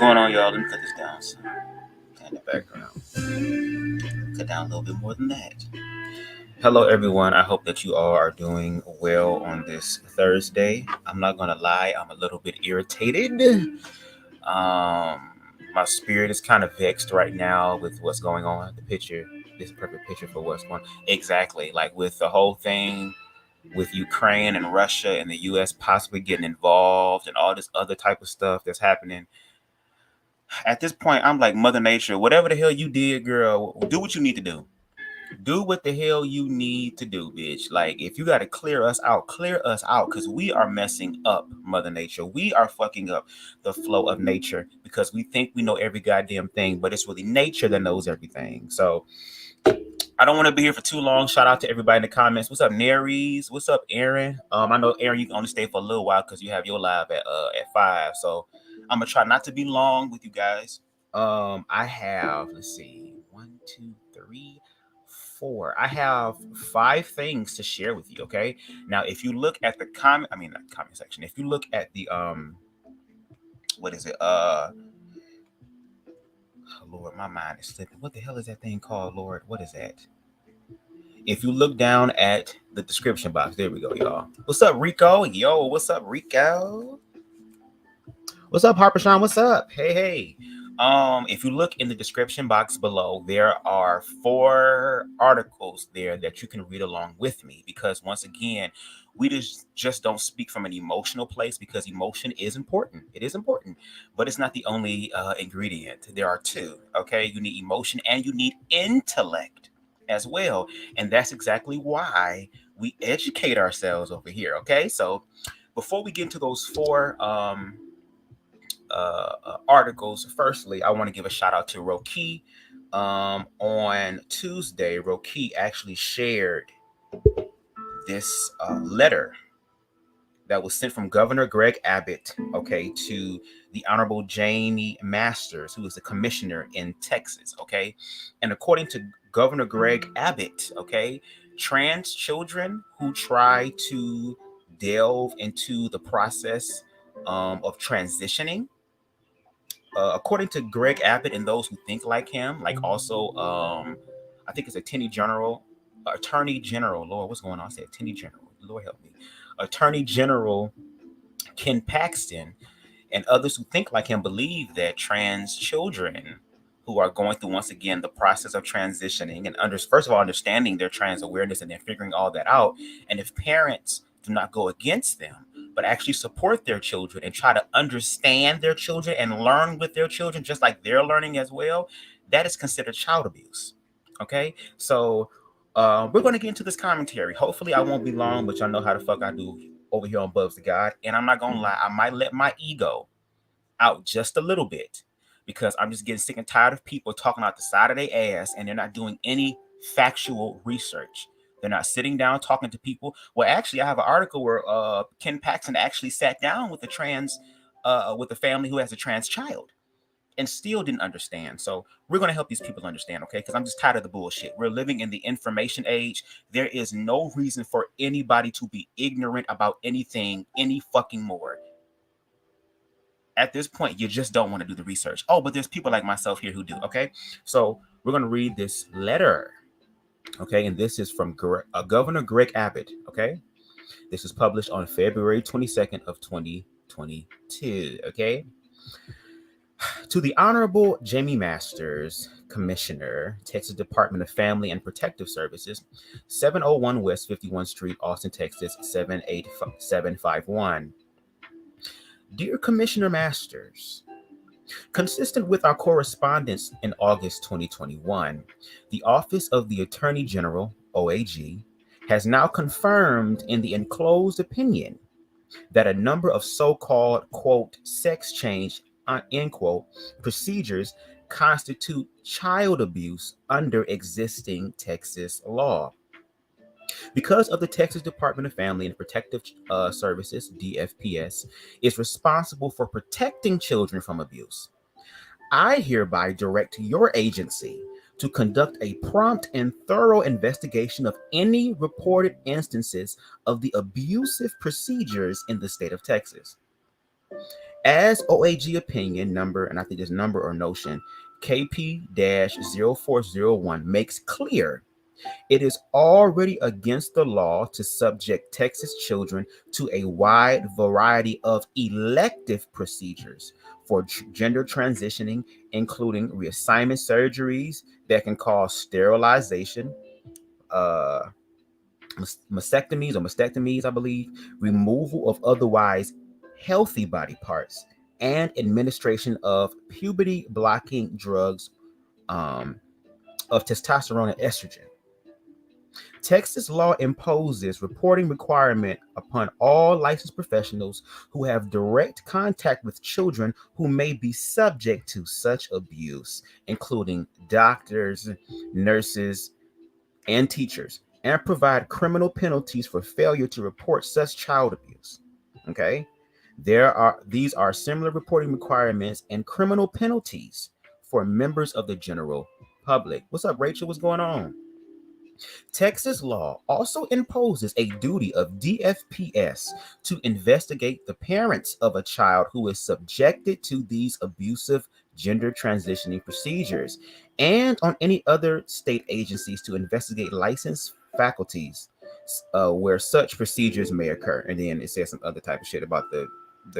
going on, y'all? Let me cut this down some. In the background. Cut down a little bit more than that. Hello, everyone. I hope that you all are doing well on this Thursday. I'm not going to lie, I'm a little bit irritated. My spirit is kind of vexed right now with what's going on. The picture, this perfect picture for what's going on. Exactly. Like with the whole thing with Ukraine and Russia and the U.S. possibly getting involved and all this other type of stuff that's happening. At this point, I'm like, Mother Nature, whatever the hell you did, girl, do what you need to do. Do what the hell you need to do, bitch. Like, if you got to clear us out, because we are messing up, Mother Nature. We are fucking up the flow of nature because we think we know every goddamn thing, but it's really nature that knows everything. So I don't want to be here for too long. Shout out to everybody in the comments. What's up, Naries? What's up, Aaron? I know, Aaron, you can only stay for a little while because you have your live at 5. So I'm gonna try not to be long with you guys. I have, let's see, 1, 2, 3, 4. I have 5 things to share with you. Okay. Now, if you look at the comment section. If you look at the what is it? Lord, my mind is slipping. What the hell is that thing called, Lord? What is that? If you look down at the description box, there we go, y'all. What's up, Rico? Yo, what's up, Rico? What's up, Harper Sean? What's up? Hey. If you look in the description box below, there are 4 articles there that you can read along with me, because once again, we just don't speak from an emotional place, because emotion is important. It is important, but it's not the only ingredient. There are 2. Okay, you need emotion and you need intellect as well, and that's exactly why we educate ourselves over here. Okay, so before we get into those 4 articles, firstly, I want to give a shout out to Roki. On Tuesday, Roki actually shared this letter that was sent from Governor Greg Abbott, okay, to the Honorable Jamie Masters, who is the commissioner in Texas, okay. And according to Governor Greg Abbott, okay, trans children who try to delve into the process of transitioning, according to Greg Abbott and those who think like him, like also, I think it's Attorney General, Lord, what's going on? I said Attorney General, Lord help me. Attorney General Ken Paxton and others who think like him believe that trans children who are going through, once again, the process of transitioning and first of all, understanding their trans awareness and then figuring all that out. And if parents do not go against them, but actually support their children and try to understand their children and learn with their children, just like they're learning as well, that is considered child abuse. Okay, so we're going to get into this commentary. Hopefully I won't be long, but y'all know how the fuck I do over here on BubzDaGawd. And I'm not going to lie, I might let my ego out just a little bit, because I'm just getting sick and tired of people talking out the side of their ass and they're not doing any factual research. They're not sitting down talking to people. Well, actually, I have an article where Ken Paxton actually sat down with with a family who has a trans child and still didn't understand. So we're going to help these people understand, okay? Because I'm just tired of the bullshit. We're living in the information age. There is no reason for anybody to be ignorant about anything any fucking more. At this point, you just don't want to do the research. Oh, but there's people like myself here who do, okay? So we're going to read this letter. Okay, and this is from Governor Greg Abbott, okay? This is published on February 22nd of 2022, okay? To the Honorable Jamie Masters, Commissioner, Texas Department of Family and Protective Services, 701 West 51st Street, Austin, Texas, 78751. Dear Commissioner Masters, consistent with our correspondence in August 2021, the Office of the Attorney General, OAG, has now confirmed in the enclosed opinion that a number of so-called, quote, sex change, end quote, procedures constitute child abuse under existing Texas law. Because of the Texas Department of Family and Protective Services, DFPS, is responsible for protecting children from abuse, I hereby direct your agency to conduct a prompt and thorough investigation of any reported instances of the abusive procedures in the state of Texas. As OAG opinion number, and I think this number or notion, KP-0401 makes clear, it is already against the law to subject Texas children to a wide variety of elective procedures for gender transitioning, including reassignment surgeries that can cause sterilization, uh, mastectomies, I believe, removal of otherwise healthy body parts, and administration of puberty blocking drugs, um, of testosterone and estrogen. Texas law imposes reporting requirement upon all licensed professionals who have direct contact with children who may be subject to such abuse, including doctors, nurses, and teachers, and provide criminal penalties for failure to report such child abuse. Okay? These are similar reporting requirements and criminal penalties for members of the general public. What's up, Rachel? What's going on? Texas law also imposes a duty of DFPS to investigate the parents of a child who is subjected to these abusive gender transitioning procedures, and on any other state agencies to investigate licensed faculties where such procedures may occur. And then it says some other type of shit about the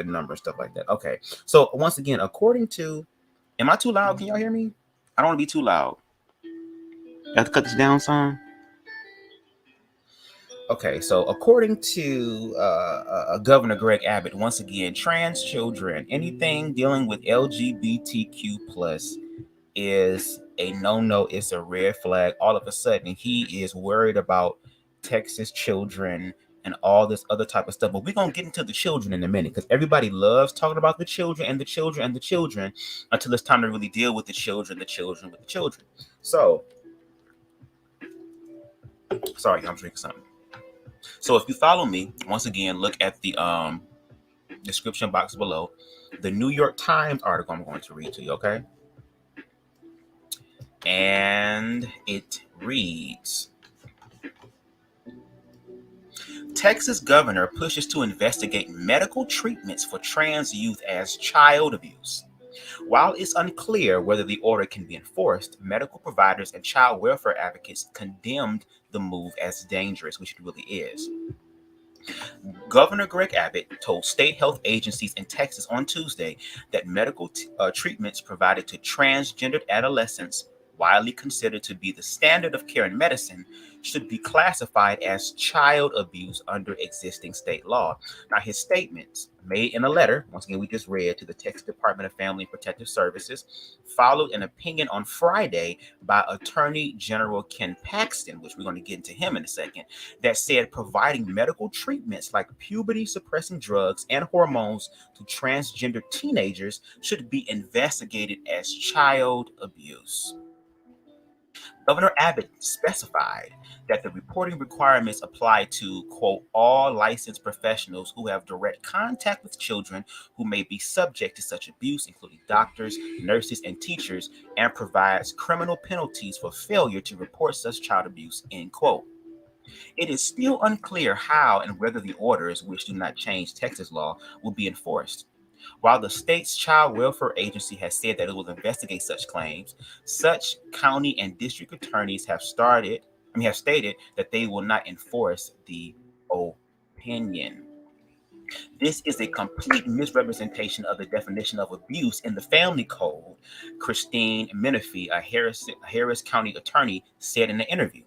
number and stuff like that. Okay, so once again, according to, am I too loud? Can y'all hear me? I don't want to be too loud. I have to cut this down some. Okay, so according to Governor Greg Abbott, once again, trans children, anything dealing with LGBTQ plus is a no-no. It's a red flag. All of a sudden, he is worried about Texas children and all this other type of stuff. But we're going to get into the children in a minute, because everybody loves talking about the children and the children and the children until it's time to really deal with the children with the children. So, sorry, I'm drinking something. So if you follow me, once again, look at the description box below. The New York Times article I'm going to read to you, okay? And it reads, Texas governor pushes to investigate medical treatments for trans youth as child abuse. While it's unclear whether the order can be enforced, medical providers and child welfare advocates condemned the move as dangerous, which it really is. Governor Greg Abbott told state health agencies in Texas on Tuesday that medical treatments provided to transgendered adolescents, widely considered to be the standard of care in medicine, should be classified as child abuse under existing state law. Now, his statements, made in a letter, once again, we just read, to the Texas Department of Family and Protective Services, followed an opinion on Friday by Attorney General Ken Paxton, which we're going to get into him in a second, that said providing medical treatments like puberty suppressing drugs and hormones to transgender teenagers should be investigated as child abuse. Governor Abbott specified that the reporting requirements apply to, quote, all licensed professionals who have direct contact with children who may be subject to such abuse, including doctors, nurses, and teachers, and provides criminal penalties for failure to report such child abuse, end quote. It is still unclear how and whether the orders, which do not change Texas law, will be enforced. While the state's child welfare agency has said that it will investigate such claims, such county and district attorneys have stated that they will not enforce the opinion. This is a complete misrepresentation of the definition of abuse in the family code, Christine Menifee, a Harris County attorney, said in an interview.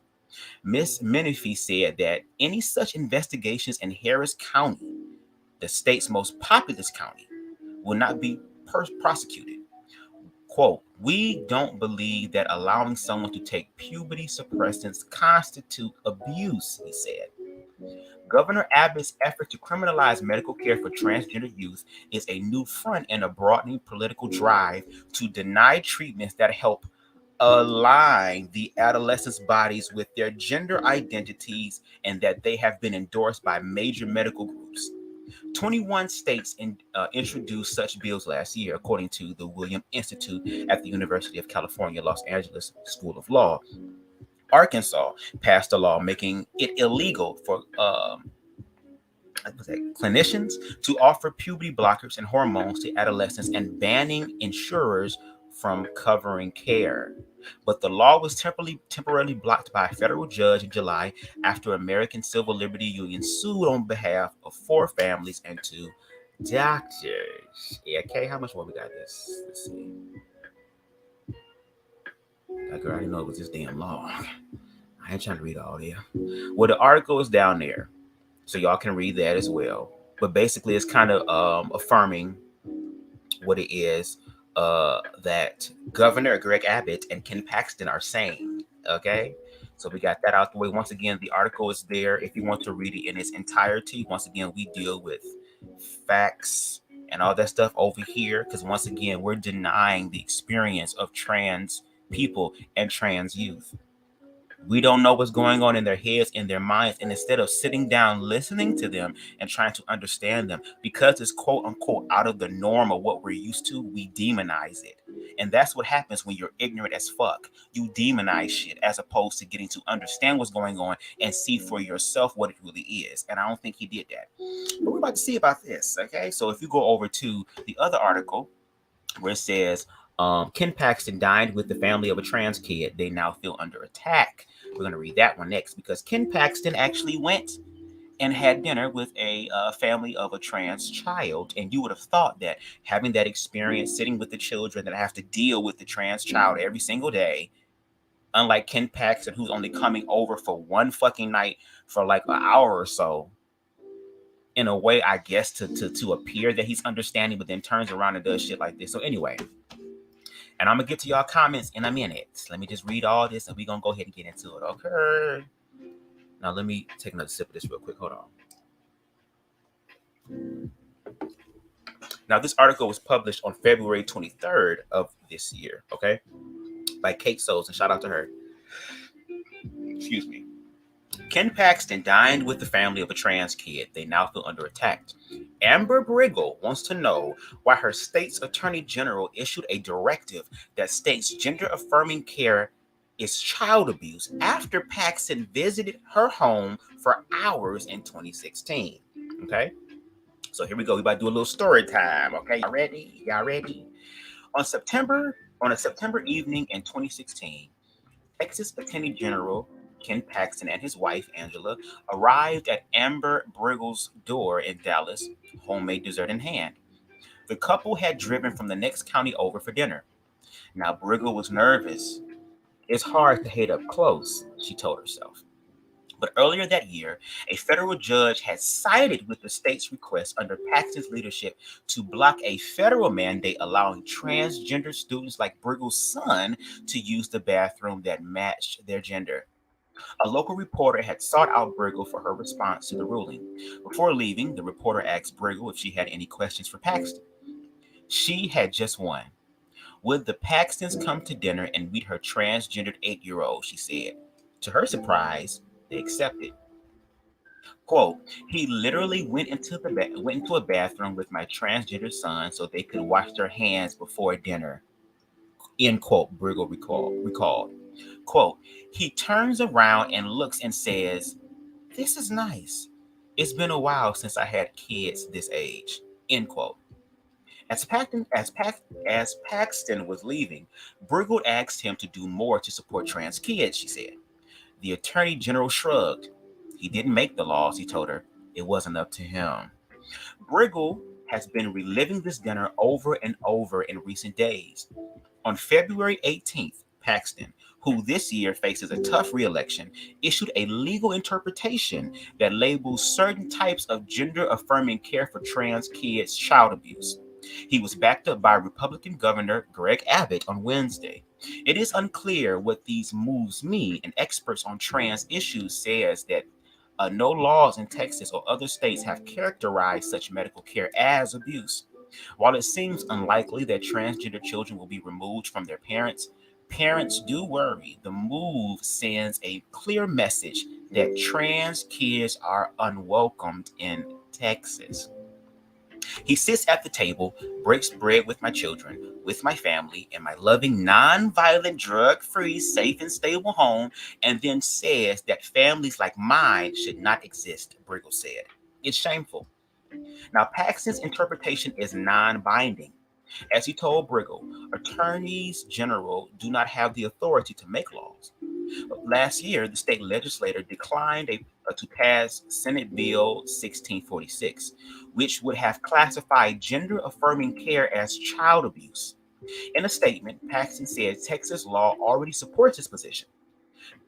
Ms. Menifee said that any such investigations in Harris County, the state's most populous county, will not be prosecuted. Quote, we don't believe that allowing someone to take puberty suppressants constitute abuse, he said. Governor Abbott's effort to criminalize medical care for transgender youth is a new front in a broadening political drive to deny treatments that help align the adolescents' bodies with their gender identities and that they have been endorsed by major medical groups. 21 states introduced such bills last year, according to the William Institute at the University of California, Los Angeles School of Law. Arkansas passed a law making it illegal for clinicians to offer puberty blockers and hormones to adolescents and banning insurers from covering care. But the law was temporarily blocked by a federal judge in July after American Civil Liberty Union sued on behalf of 4 families and 2 doctors. Yeah, okay, how much more we got this? Let's see. That girl, I didn't know it was this damn long. I ain't trying to read all there. Well, the article is down there, so y'all can read that as well. But basically, it's kind of affirming what it is that Governor Greg Abbott and Ken Paxton are saying. Okay, so we got that out the way. Once again, the article is there if you want to read it in its entirety. Once again, we deal with facts and all that stuff over here because once again, we're denying the experience of trans people and trans youth. We don't know what's going on in their heads, in their minds. And instead of sitting down, listening to them and trying to understand them, because it's quote unquote out of the norm of what we're used to, we demonize it. And that's what happens when you're ignorant as fuck. You demonize shit as opposed to getting to understand what's going on and see for yourself what it really is. And I don't think he did that. But we're about to see about this. Okay. So if you go over to the other article where it says, Ken Paxton dined with the family of a trans kid. They now feel under attack. We're going to read that one next because Ken Paxton actually went and had dinner with a family of a trans child. And you would have thought that having that experience, sitting with the children that have to deal with the trans child every single day, unlike Ken Paxton, who's only coming over for one fucking night for like an hour or so, in a way, I guess, to appear that he's understanding, but then turns around and does shit like this. So anyway, and I'm going to get to y'all comments in a minute. Let me just read all this and we're going to go ahead and get into it. Okay. Now, let me take another sip of this real quick. Hold on. Now, this article was published on February 23rd of this year, okay, by Kate Souls, and shout out to her. Excuse me. Ken Paxton dined with the family of a trans kid. They now feel under attack. Amber Briggle wants to know why her state's attorney general issued a directive that states gender-affirming care is child abuse after Paxton visited her home for hours in 2016. Okay, so here we go. We about to do a little story time. Okay, y'all ready? Y'all ready? On a September evening in 2016, Texas Attorney General Ken Paxton and his wife, Angela, arrived at Amber Briggle's door in Dallas, homemade dessert in hand. The couple had driven from the next county over for dinner. Now, Briggle was nervous. It's hard to hate up close, she told herself. But earlier that year, a federal judge had sided with the state's request under Paxton's leadership to block a federal mandate allowing transgender students like Briggle's son to use the bathroom that matched their gender. A local reporter had sought out Briggle for her response to the ruling. Before leaving, the reporter asked Briggle if she had any questions for Paxton. She had just one. Would the Paxtons come to dinner and meet her transgendered 8-year-old, she said. To her surprise, they accepted. Quote, he literally went into a bathroom with my transgender son so they could wash their hands before dinner. End quote, Briggle recalled. Quote, he turns around and looks and says, this is nice. It's been a while since I had kids this age. End quote. As Paxton was leaving, Briggle asked him to do more to support trans kids, she said. The attorney general shrugged. He didn't make the laws, he told her. It wasn't up to him. Briggle has been reliving this dinner over and over in recent days. On February 18th, Paxton, who this year faces a tough re-election, issued a legal interpretation that labels certain types of gender-affirming care for trans kids child abuse. He was backed up by Republican Governor Greg Abbott on Wednesday. It is unclear what these moves mean, and experts on trans issues says that no laws in Texas or other states have characterized such medical care as abuse. While it seems unlikely that transgender children will be removed from their parents, parents do worry. The move sends a clear message that trans kids are unwelcomed in Texas. He sits at the table, breaks bread with my children, with my family, in my loving, non-violent, drug-free, safe and stable home, and then says that families like mine should not exist, Briggle said. It's shameful. Now, Paxton's interpretation is non-binding. As he told Briggle, attorneys general do not have the authority to make laws. Last year, the state legislature declined to pass Senate Bill 1646, which would have classified gender-affirming care as child abuse. In a statement, Paxton said Texas law already supports his position.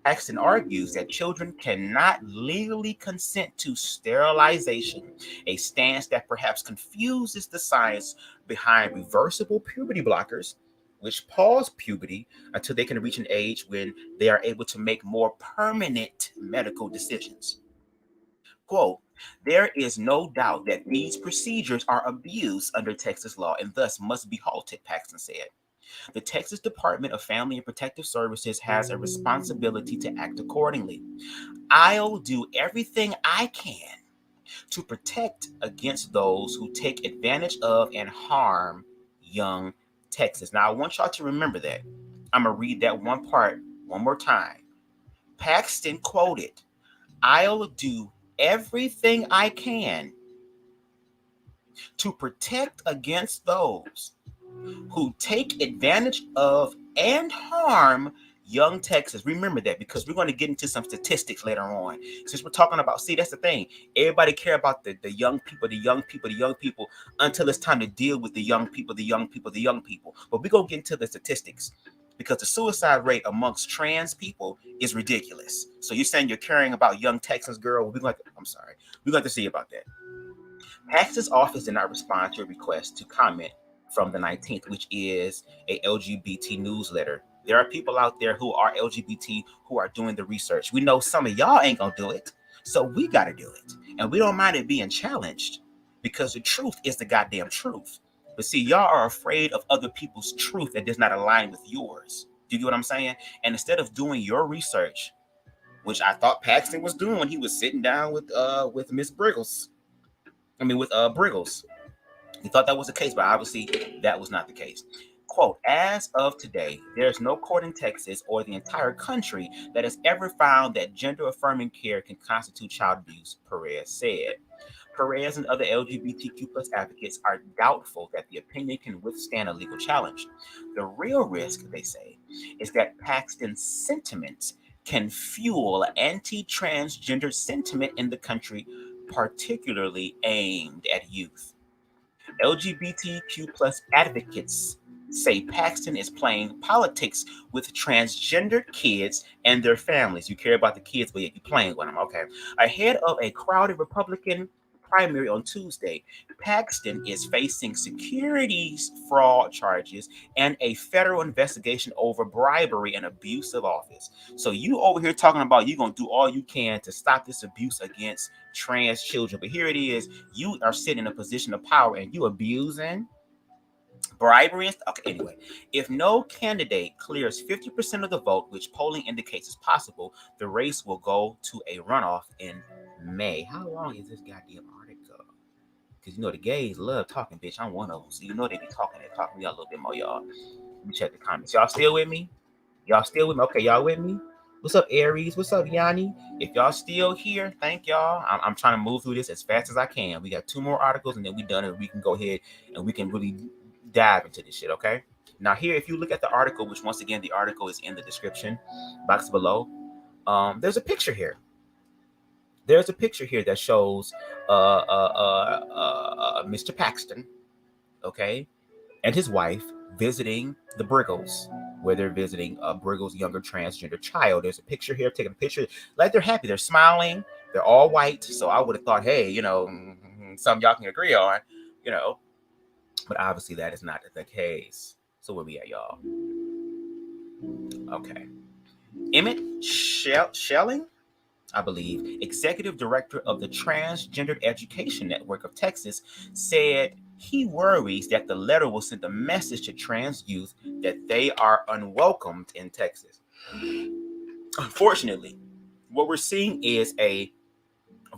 Paxton argues that children cannot legally consent to sterilization, a stance that perhaps confuses the science behind reversible puberty blockers, which pause puberty until they can reach an age when they are able to make more permanent medical decisions. Quote, there is no doubt that these procedures are abuse under Texas law and thus must be halted, Paxton said. The Texas Department of Family and Protective Services has a responsibility to act accordingly. I'll do everything I can to protect against those who take advantage of and harm young Texas. Now, I want y'all to remember that. I'm going to read that one part one more time. Paxton quoted, I'll do everything I can to protect against those who take advantage of and harm young Texas. Remember that, because we're going to get into some statistics later on. Since we're talking about, see, that's the thing. Everybody care about the young people, the young people, until it's time to deal with the young people. But we're going to get into the statistics, because the suicide rate amongst trans people is ridiculous. So you're saying you're caring about young Texans, girl? We're going to see about that. Paxton's office did not respond to a request to comment from the 19th, which is a LGBT newsletter. There are people out there who are LGBT who are doing the research. We know some of y'all ain't gonna do it, so we gotta do it. And we don't mind it being challenged, because the truth is the goddamn truth. But see, y'all are afraid of other people's truth that does not align with yours. Do you get what I'm saying? And instead of doing your research, which I thought Paxton was doing when he was sitting down with Miss Briggles. With Briggles. He thought that was the case, but obviously that was not the case. Quote, as of today, there's no court in Texas or the entire country that has ever found that gender-affirming care can constitute child abuse, Perez said. Perez and other LGBTQ plus advocates are doubtful that the opinion can withstand a legal challenge. The real risk, they say, is that Paxton's sentiments can fuel anti-transgender sentiment in the country, particularly aimed at youth. LGBTQ plus advocates say Paxton is playing politics with transgender kids and their families. You care about the kids, but yet you're playing with them. Okay. Ahead of a crowded Republican primary on Tuesday, Paxton is facing securities fraud charges and a federal investigation over bribery and abuse of office. So you over here talking about you're going to do all you can to stop this abuse against trans children. But here it is. You are sitting in a position of power and you abusing bribery and stuff. Okay, anyway, if no candidate clears 50% of the vote, which polling indicates is possible, the race will go to a runoff in May. How long is this goddamn article? Because the gays love talking, bitch. I'm one of them. So they be talking to y'all a little bit more, y'all. Let me check the comments. Y'all still with me? Okay, y'all with me? What's up, Aries? What's up, Yanni? If y'all still here, thank y'all. I'm trying to move through this as fast as I can. We got 2 more articles and then we done, and we can go ahead and we can really dive into this shit, okay? Now here, if you look at the article, which once again, the article is in the description box below, there's a picture here. There's a picture here that shows Mr. Paxton, okay, and his wife visiting the Briggles, where they're visiting Briggles' younger transgender child. There's a picture here, taking a picture, like they're happy, they're smiling, they're all white. So I would have thought, hey, some y'all can agree on, but obviously that is not the case. So where we at, y'all? Okay. Emmett Schelling, I believe, executive director of the Transgender Education Network of Texas, said he worries that the letter will send a message to trans youth that they are unwelcomed in Texas. Unfortunately, what we're seeing is a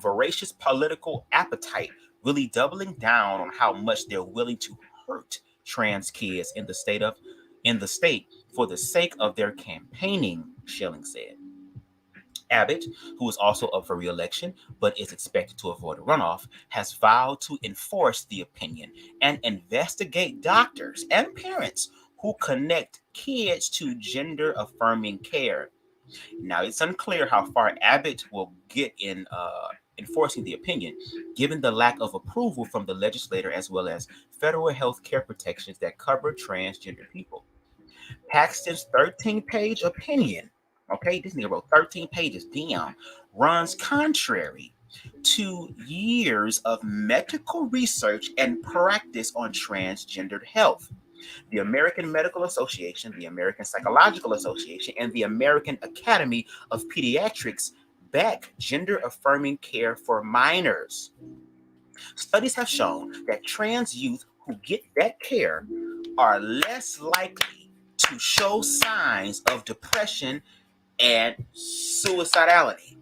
voracious political appetite really doubling down on how much they're willing to hurt trans kids in the state for the sake of their campaigning, Schelling said. Abbott, who is also up for re-election but is expected to avoid a runoff, has vowed to enforce the opinion and investigate doctors and parents who connect kids to gender-affirming care. Now, it's unclear how far Abbott will get in enforcing the opinion, given the lack of approval from the legislator as well as federal health care protections that cover transgender people. Paxton's 13-page opinion, okay, this nigga wrote 13 pages, damn, runs contrary to years of medical research and practice on transgendered health. The American Medical Association, the American Psychological Association, and the American Academy of Pediatrics back gender affirming care for minors. Studies have shown that trans youth who get that care are less likely to show signs of depression and suicidality.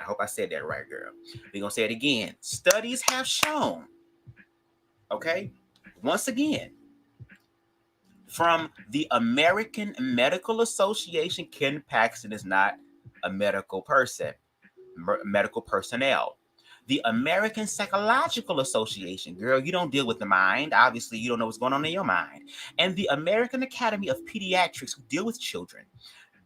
I hope I said that right, girl. We're going to say it again. Studies have shown, okay, once again, from the American Medical Association. Ken Paxton is not a medical person, medical personnel. The American Psychological Association, girl, you don't deal with the mind. Obviously, you don't know what's going on in your mind. And the American Academy of Pediatrics, who deal with children,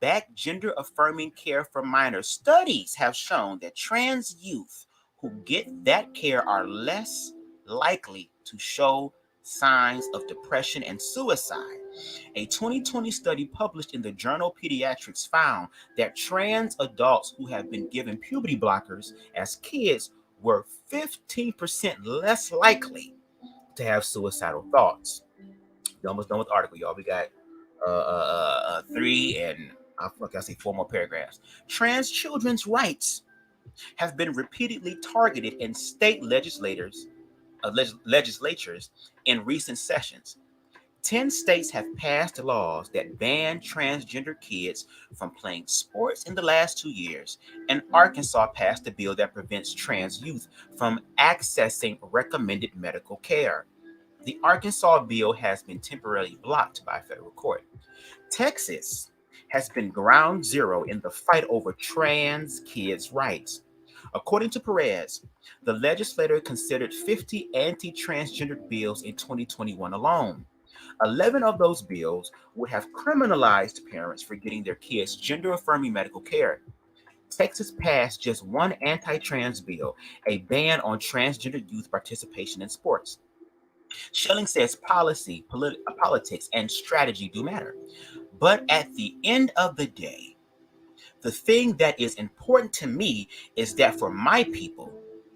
back gender affirming care for minors. Studies have shown that trans youth who get that care are less likely to show signs of depression and suicide. A 2020 study published in the journal Pediatrics found that trans adults who have been given puberty blockers as kids were 15% less likely to have suicidal thoughts. We're almost done with the article, y'all. We got three and I say four more paragraphs. Trans children's rights have been repeatedly targeted in state legislatures in recent sessions. 10 states have passed laws that ban transgender kids from playing sports in the last 2 years, and Arkansas passed a bill that prevents trans youth from accessing recommended medical care. The Arkansas bill has been temporarily blocked by a federal court. Texas has been ground zero in the fight over trans kids' rights. According to Perez, the legislature considered 50 anti-transgender bills in 2021 alone. 11 of those bills would have criminalized parents for getting their kids gender-affirming medical care. Texas passed just one anti-trans bill, a ban on transgender youth participation in sports. Schelling says politics, and strategy do matter. But at the end of the day, the thing that is important to me is that for my people,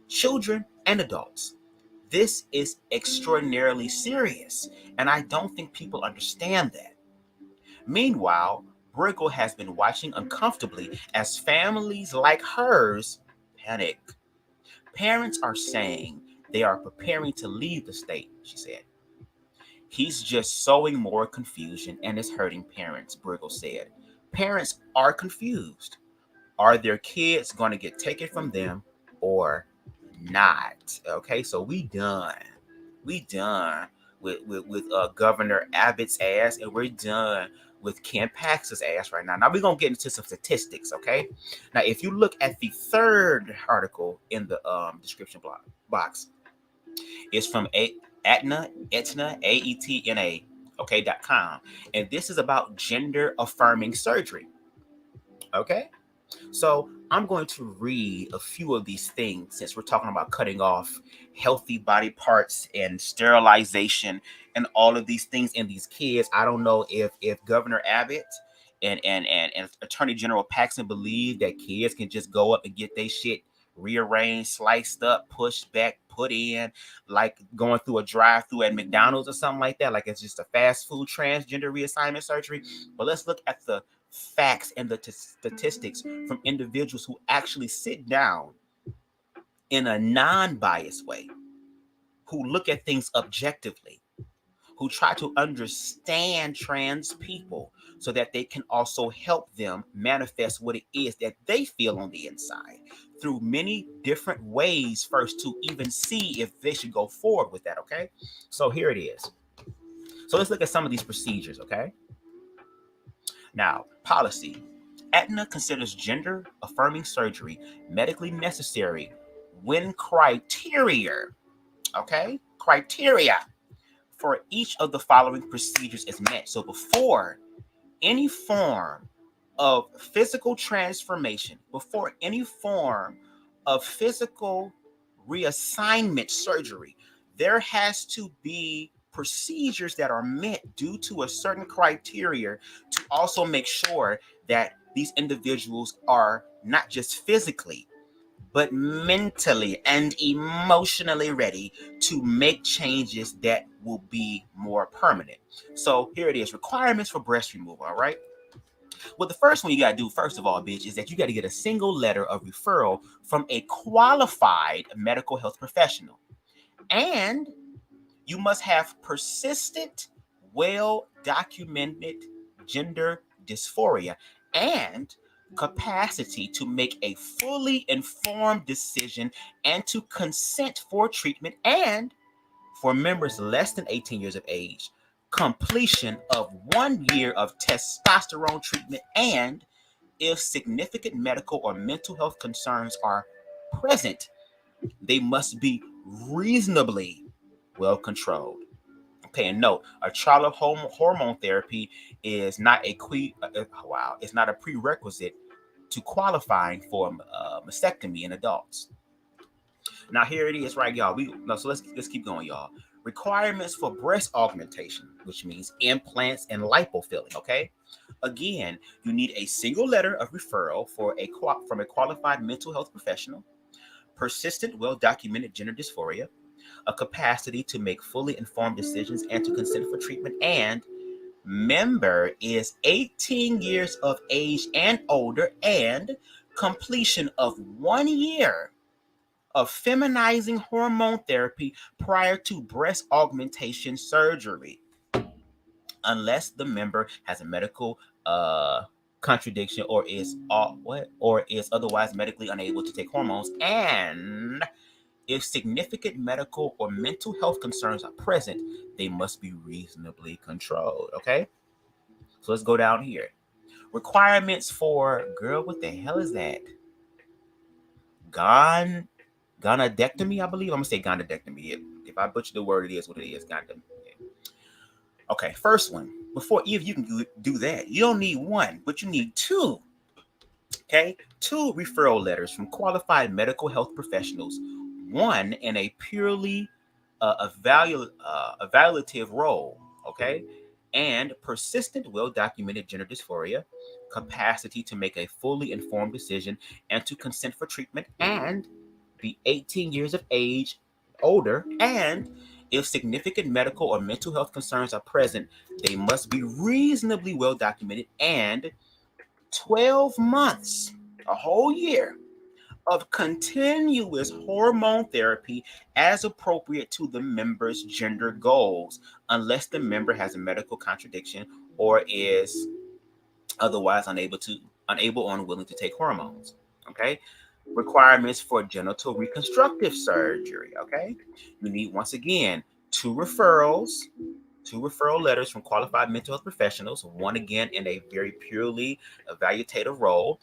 children and adults, this is extraordinarily serious, and I don't think people understand that. Meanwhile, Brickle has been watching uncomfortably as families like hers panic. Parents are saying they are preparing to leave the state, she said. He's just sowing more confusion and is hurting parents, Brickle said. Parents are confused. Are their kids going to get taken from them or not? Okay, so we done with Governor Abbott's ass, and we're done with Ken Paxton's ass right now. Now we're gonna get into some statistics, okay? Now, if you look at the third article in the description box, it's from Aetna, AETNA, okay.com, and this is about gender affirming surgery. Okay. So I'm going to read a few of these things since we're talking about cutting off healthy body parts and sterilization and all of these things in these kids. I don't know if Governor Abbott and Attorney General Paxton believe that kids can just go up and get their shit rearranged, sliced up, pushed back, put in, like going through a drive-through at McDonald's or something like that, like it's just a fast food transgender reassignment surgery. But let's look at the facts and the statistics from individuals who actually sit down in a non-biased way, who look at things objectively, who try to understand trans people so that they can also help them manifest what it is that they feel on the inside through many different ways first to even see if they should go forward with that, okay? So here it is. So let's look at some of these procedures, okay? Now, policy. Aetna considers gender-affirming surgery medically necessary when criteria for each of the following procedures is met. So before any form of physical transformation, before any form of physical reassignment surgery, there has to be procedures that are met due to a certain criteria to also make sure that these individuals are not just physically, but mentally and emotionally ready to make changes that will be more permanent. So here it is, requirements for breast removal, all right? Well, the first one you got to do, first of all, bitch, is that you got to get a single letter of referral from a qualified medical health professional. And you must have persistent, well-documented gender dysphoria and capacity to make a fully informed decision and to consent for treatment, and for members less than 18 years of age, completion of 1 year of testosterone treatment, and if significant medical or mental health concerns are present, they must be reasonably well controlled. Okay, and note, a trial of hormone therapy is not it's not a prerequisite to qualifying for mastectomy in adults. Now here it is, right, y'all. So let's keep going, y'all. Requirements for breast augmentation, which means implants and lipofilling. Okay, again, you need a single letter of referral from a qualified mental health professional, persistent, well-documented gender dysphoria, a capacity to make fully informed decisions and to consent for treatment, and member is 18 years of age and older, and completion of 1 year of feminizing hormone therapy prior to breast augmentation surgery, unless the member has a medical contradiction or is otherwise medically unable to take hormones, and if significant medical or mental health concerns are present, they must be reasonably controlled. Okay, so let's go down here. Requirements for, girl, what the hell is that? Gonadectomy, I believe. I'm gonna say gonadectomy. If I butcher the word, it is what it is. Gonadectomy. Okay, first one. Before you can do that, you don't need one, but you need two. Okay, 2 referral letters from qualified medical health professionals. One in a purely evaluative role. Okay, and persistent, well-documented gender dysphoria, capacity to make a fully informed decision and to consent for treatment, and be 18 years of age older, and if significant medical or mental health concerns are present, they must be reasonably well documented, and 12 months, a whole year of continuous hormone therapy as appropriate to the member's gender goals, unless the member has a medical contradiction or is otherwise unable or unwilling to take hormones. Okay, requirements for genital reconstructive surgery. Okay, you need, once again, 2 referral letters from qualified mental health professionals, one again in a very purely evaluative role,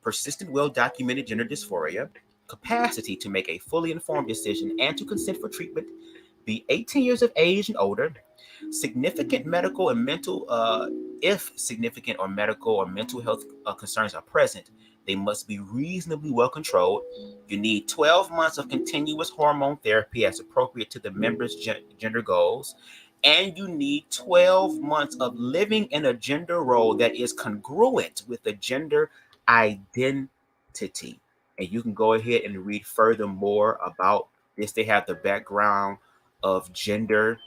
persistent, well-documented gender dysphoria, capacity to make a fully informed decision and to consent for treatment, be 18 years of age and older, significant medical and mental, if significant or medical or mental health concerns are present, they must be reasonably well controlled. You need 12 months of continuous hormone therapy as appropriate to the member's gender goals. And you need 12 months of living in a gender role that is congruent with the gender identity. And you can go ahead and read further more about this. They have the background of gender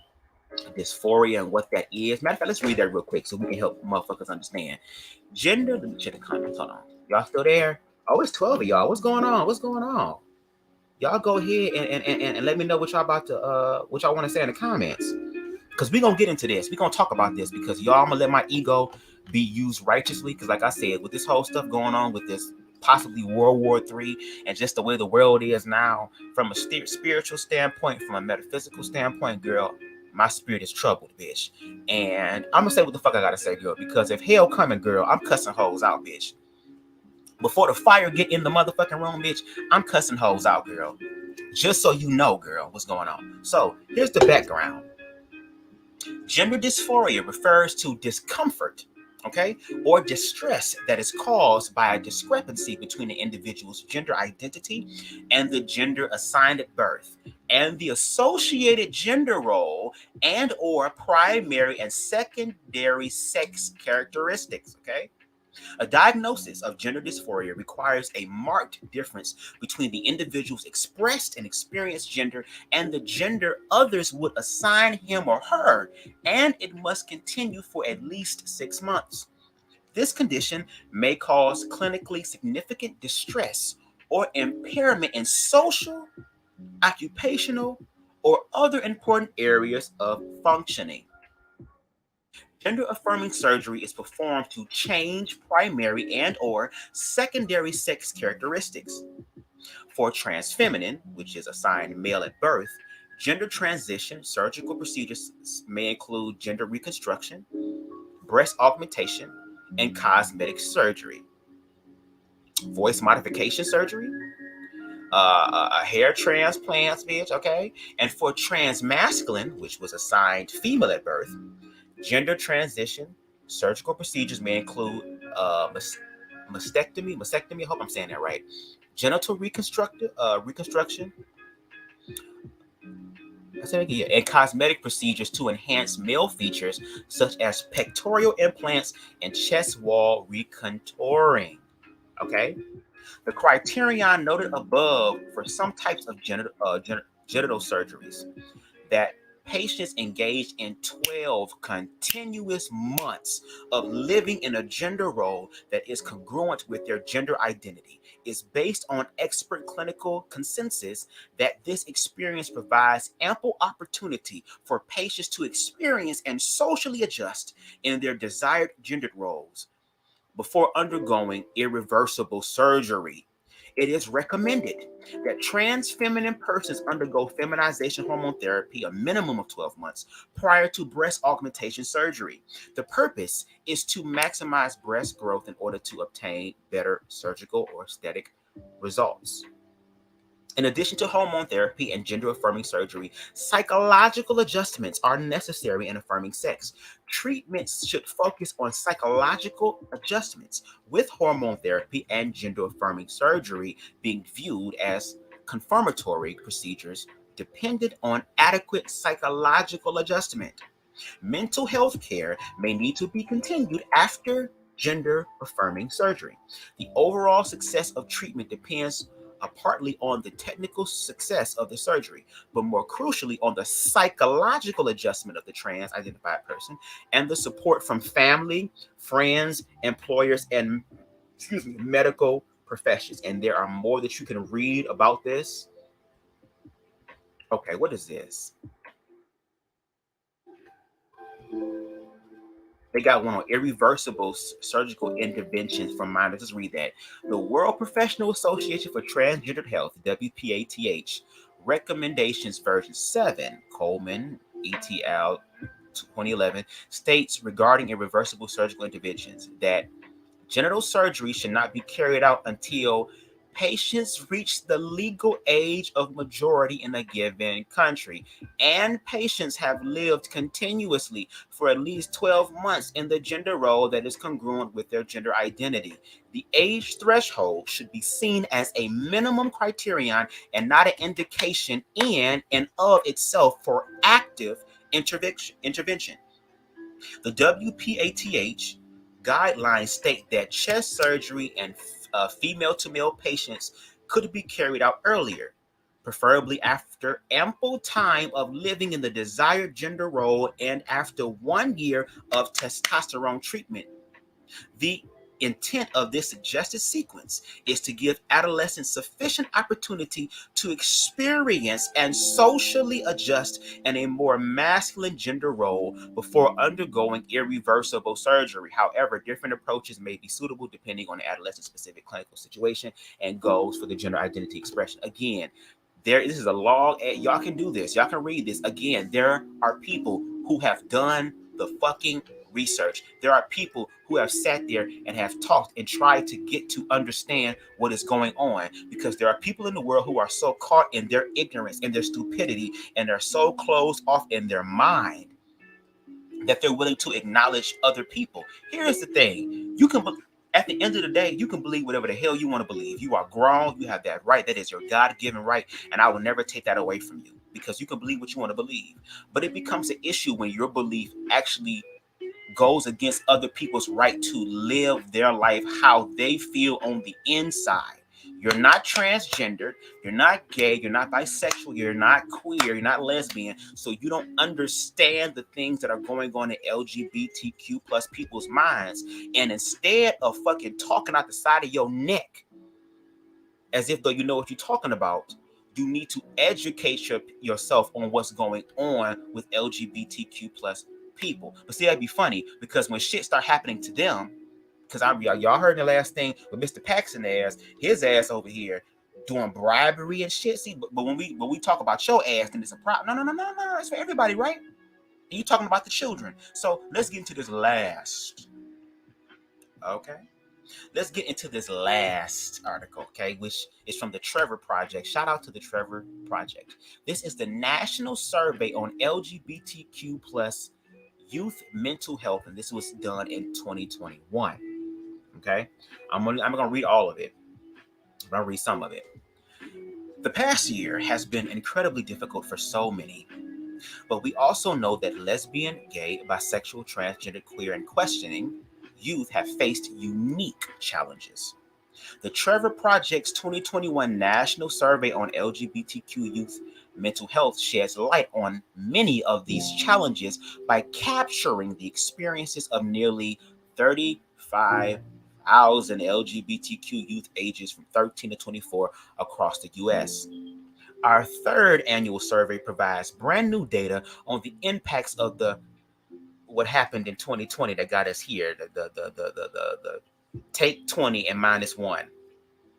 dysphoria and what that is. Matter of fact, let's read that real quick so we can help motherfuckers understand. Gender, let me check the comments. Hold on. Y'all still there? Oh, it's 12 of y'all. What's going on? Y'all go ahead and let me know what y'all want to say in the comments. Because we're going to get into this. We're going to talk about this because y'all, I'm going to let my ego be used righteously. Because like I said, with this whole stuff going on with this possibly World War III and just the way the world is now, from a spiritual standpoint, from a metaphysical standpoint, girl, my spirit is troubled, bitch. And I'm going to say what the fuck I got to say, girl. Because if hell coming, girl, I'm cussing hoes out, bitch. Before the fire get in the motherfucking room, bitch, I'm cussing hoes out, girl. Just so you know, girl, what's going on. So here's the background. Gender dysphoria refers to discomfort, okay, or distress that is caused by a discrepancy between the individual's gender identity and the gender assigned at birth, and the associated gender role and or primary and secondary sex characteristics, okay? A diagnosis of gender dysphoria requires a marked difference between the individual's expressed and experienced gender and the gender others would assign him or her, and it must continue for at least 6 months. This condition may cause clinically significant distress or impairment in social, occupational, or other important areas of functioning. Gender-affirming surgery is performed to change primary and or secondary sex characteristics. For transfeminine, which is assigned male at birth, gender transition surgical procedures may include gender reconstruction, breast augmentation, and cosmetic surgery. Voice modification surgery, hair transplants, bitch, okay? And for transmasculine, which was assigned female at birth, gender transition surgical procedures may include mastectomy. I hope I'm saying that right. Genital reconstruction. I said again, and cosmetic procedures to enhance male features such as pectoral implants and chest wall recontouring. Okay. The criterion noted above for some types of genital surgeries that patients engaged in 12 continuous months of living in a gender role that is congruent with their gender identity is based on expert clinical consensus that this experience provides ample opportunity for patients to experience and socially adjust in their desired gendered roles before undergoing irreversible surgery. It is recommended that trans feminine persons undergo feminization hormone therapy a minimum of 12 months prior to breast augmentation surgery. The purpose is to maximize breast growth in order to obtain better surgical or aesthetic results. In addition to hormone therapy and gender-affirming surgery, psychological adjustments are necessary in affirming sex. Treatments should focus on psychological adjustments, with hormone therapy and gender-affirming surgery being viewed as confirmatory procedures dependent on adequate psychological adjustment. Mental health care may need to be continued after gender-affirming surgery. The overall success of treatment depends partly on the technical success of the surgery, but more crucially on the psychological adjustment of the trans identified person and the support from family, friends, employers, and medical professions. And there are more that you can read about this. Okay, what is this? They got one on irreversible surgical interventions from minors. Just read that. The World Professional Association for Transgender Health, WPATH, recommendations version 7, Coleman, ETL 2011, states regarding irreversible surgical interventions that genital surgery should not be carried out until patients reach the legal age of majority in a given country, and patients have lived continuously for at least 12 months in the gender role that is congruent with their gender identity. The age threshold should be seen as a minimum criterion and not an indication in and of itself for active intervention. The WPATH guidelines state that chest surgery and female-to-male patients could be carried out earlier, preferably after ample time of living in the desired gender role and after 1 year of testosterone treatment. The intent of this suggested sequence is to give adolescents sufficient opportunity to experience and socially adjust in a more masculine gender role before undergoing irreversible surgery. However, different approaches may be suitable depending on the adolescent's specific clinical situation and goals for the gender identity expression. Again, this is a long, y'all can do this. Y'all can read this. Again, there are people who have done the fucking research. There are people who have sat there and have talked and tried to get to understand what is going on, because there are people in the world who are so caught in their ignorance and their stupidity, and they're so closed off in their mind that they're willing to acknowledge other people. Here's the thing. At the end of the day, you can believe whatever the hell you want to believe. You are grown. You have that right. That is your God-given right. And I will never take that away from you, because you can believe what you want to believe. But it becomes an issue when your belief actually goes against other people's right to live their life how they feel on the inside. You're not transgendered, you're not gay, you're not bisexual, you're not queer, you're not lesbian, so you don't understand the things that are going on in LGBTQ plus people's minds. And instead of fucking talking out the side of your neck as if though you know what you're talking about, you need to educate yourself on what's going on with LGBTQ plus people. But see, that'd be funny, because when shit start happening to them, because y'all heard the last thing with Mr. Paxton his ass over here doing bribery and shit. See, but when we talk about your ass, then it's a problem. No, it's for everybody, right? And you talking about the children. So let's get into this last. Okay. Let's get into this last article, okay, which is from the Trevor Project. Shout out to the Trevor Project. This is the National Survey on LGBTQ plus youth mental health, and this was done in 2021. Okay, I'm gonna read all of it. I'm gonna read some of it. The past year has been incredibly difficult for so many, but we also know that lesbian, gay, bisexual, transgender, queer, and questioning youth have faced unique challenges. The Trevor Project's 2021 National Survey on LGBTQ youth mental health sheds light on many of these challenges by capturing the experiences of nearly 35,000 LGBTQ youth ages from 13 to 24 across the U.S. Our third annual survey provides brand new data on the impacts of what happened in 2020 that got us here, the take 20 and -1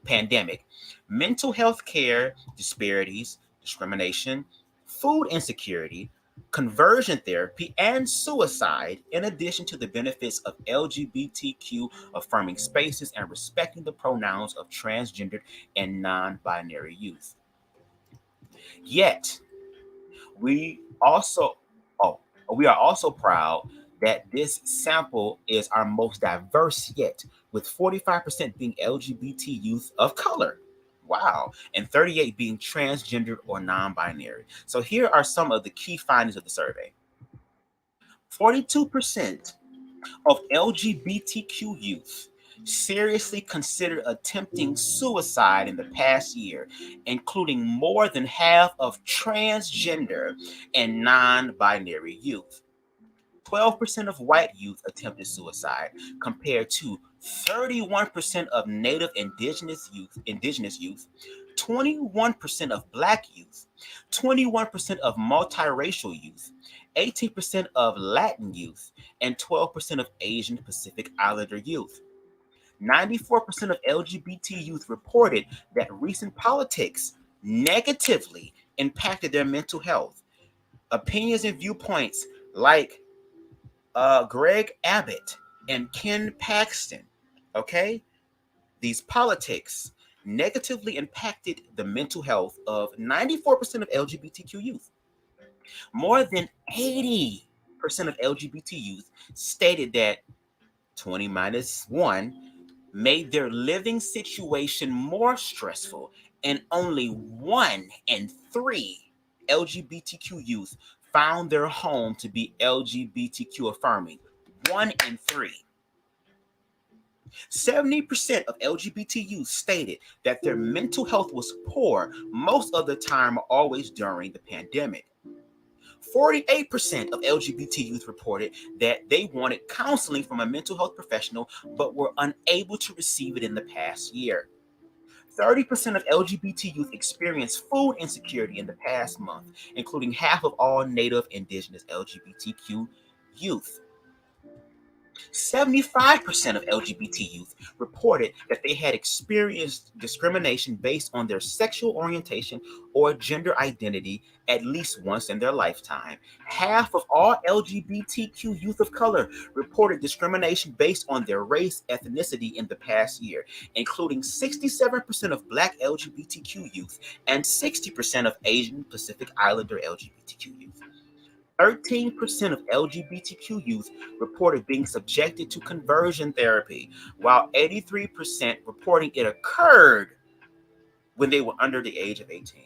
pandemic, mental health care disparities, discrimination, food insecurity, conversion therapy, and suicide, in addition to the benefits of LGBTQ affirming spaces and respecting the pronouns of transgendered and non-binary youth. Yet, we also we are also proud that this sample is our most diverse yet, with 45% being LGBT youth of color. Wow. And 38 being transgender or non-binary. So here are some of the key findings of the survey. 42% of LGBTQ youth seriously considered attempting suicide in the past year, including more than half of transgender and non-binary youth. 12% of white youth attempted suicide, compared to 31% of Native indigenous youth, 21% of Black youth, 21% of multiracial youth, 18% of Latin youth, and 12% of Asian Pacific Islander youth. 94% of LGBT youth reported that recent politics negatively impacted their mental health. Opinions and viewpoints like Greg Abbott and Ken Paxton, okay? These politics negatively impacted the mental health of 94% of LGBTQ youth. More than 80% of LGBT youth stated that 20 -1 made their living situation more stressful, and only 1 in 3 LGBTQ youth found their home to be LGBTQ affirming. 1 in 3. 70% of LGBT youth stated that their mental health was poor most of the time, always during the pandemic. 48% of LGBT youth reported that they wanted counseling from a mental health professional but were unable to receive it in the past year. 30% of LGBT youth experienced food insecurity in the past month, including half of all Native Indigenous LGBTQ youth. 75% of LGBT youth reported that they had experienced discrimination based on their sexual orientation or gender identity at least once in their lifetime. Half of all LGBTQ youth of color reported discrimination based on their race, ethnicity in the past year, including 67% of Black LGBTQ youth and 60% of Asian Pacific Islander LGBTQ youth. 13% of LGBTQ youth reported being subjected to conversion therapy, while 83% reporting it occurred when they were under the age of 18.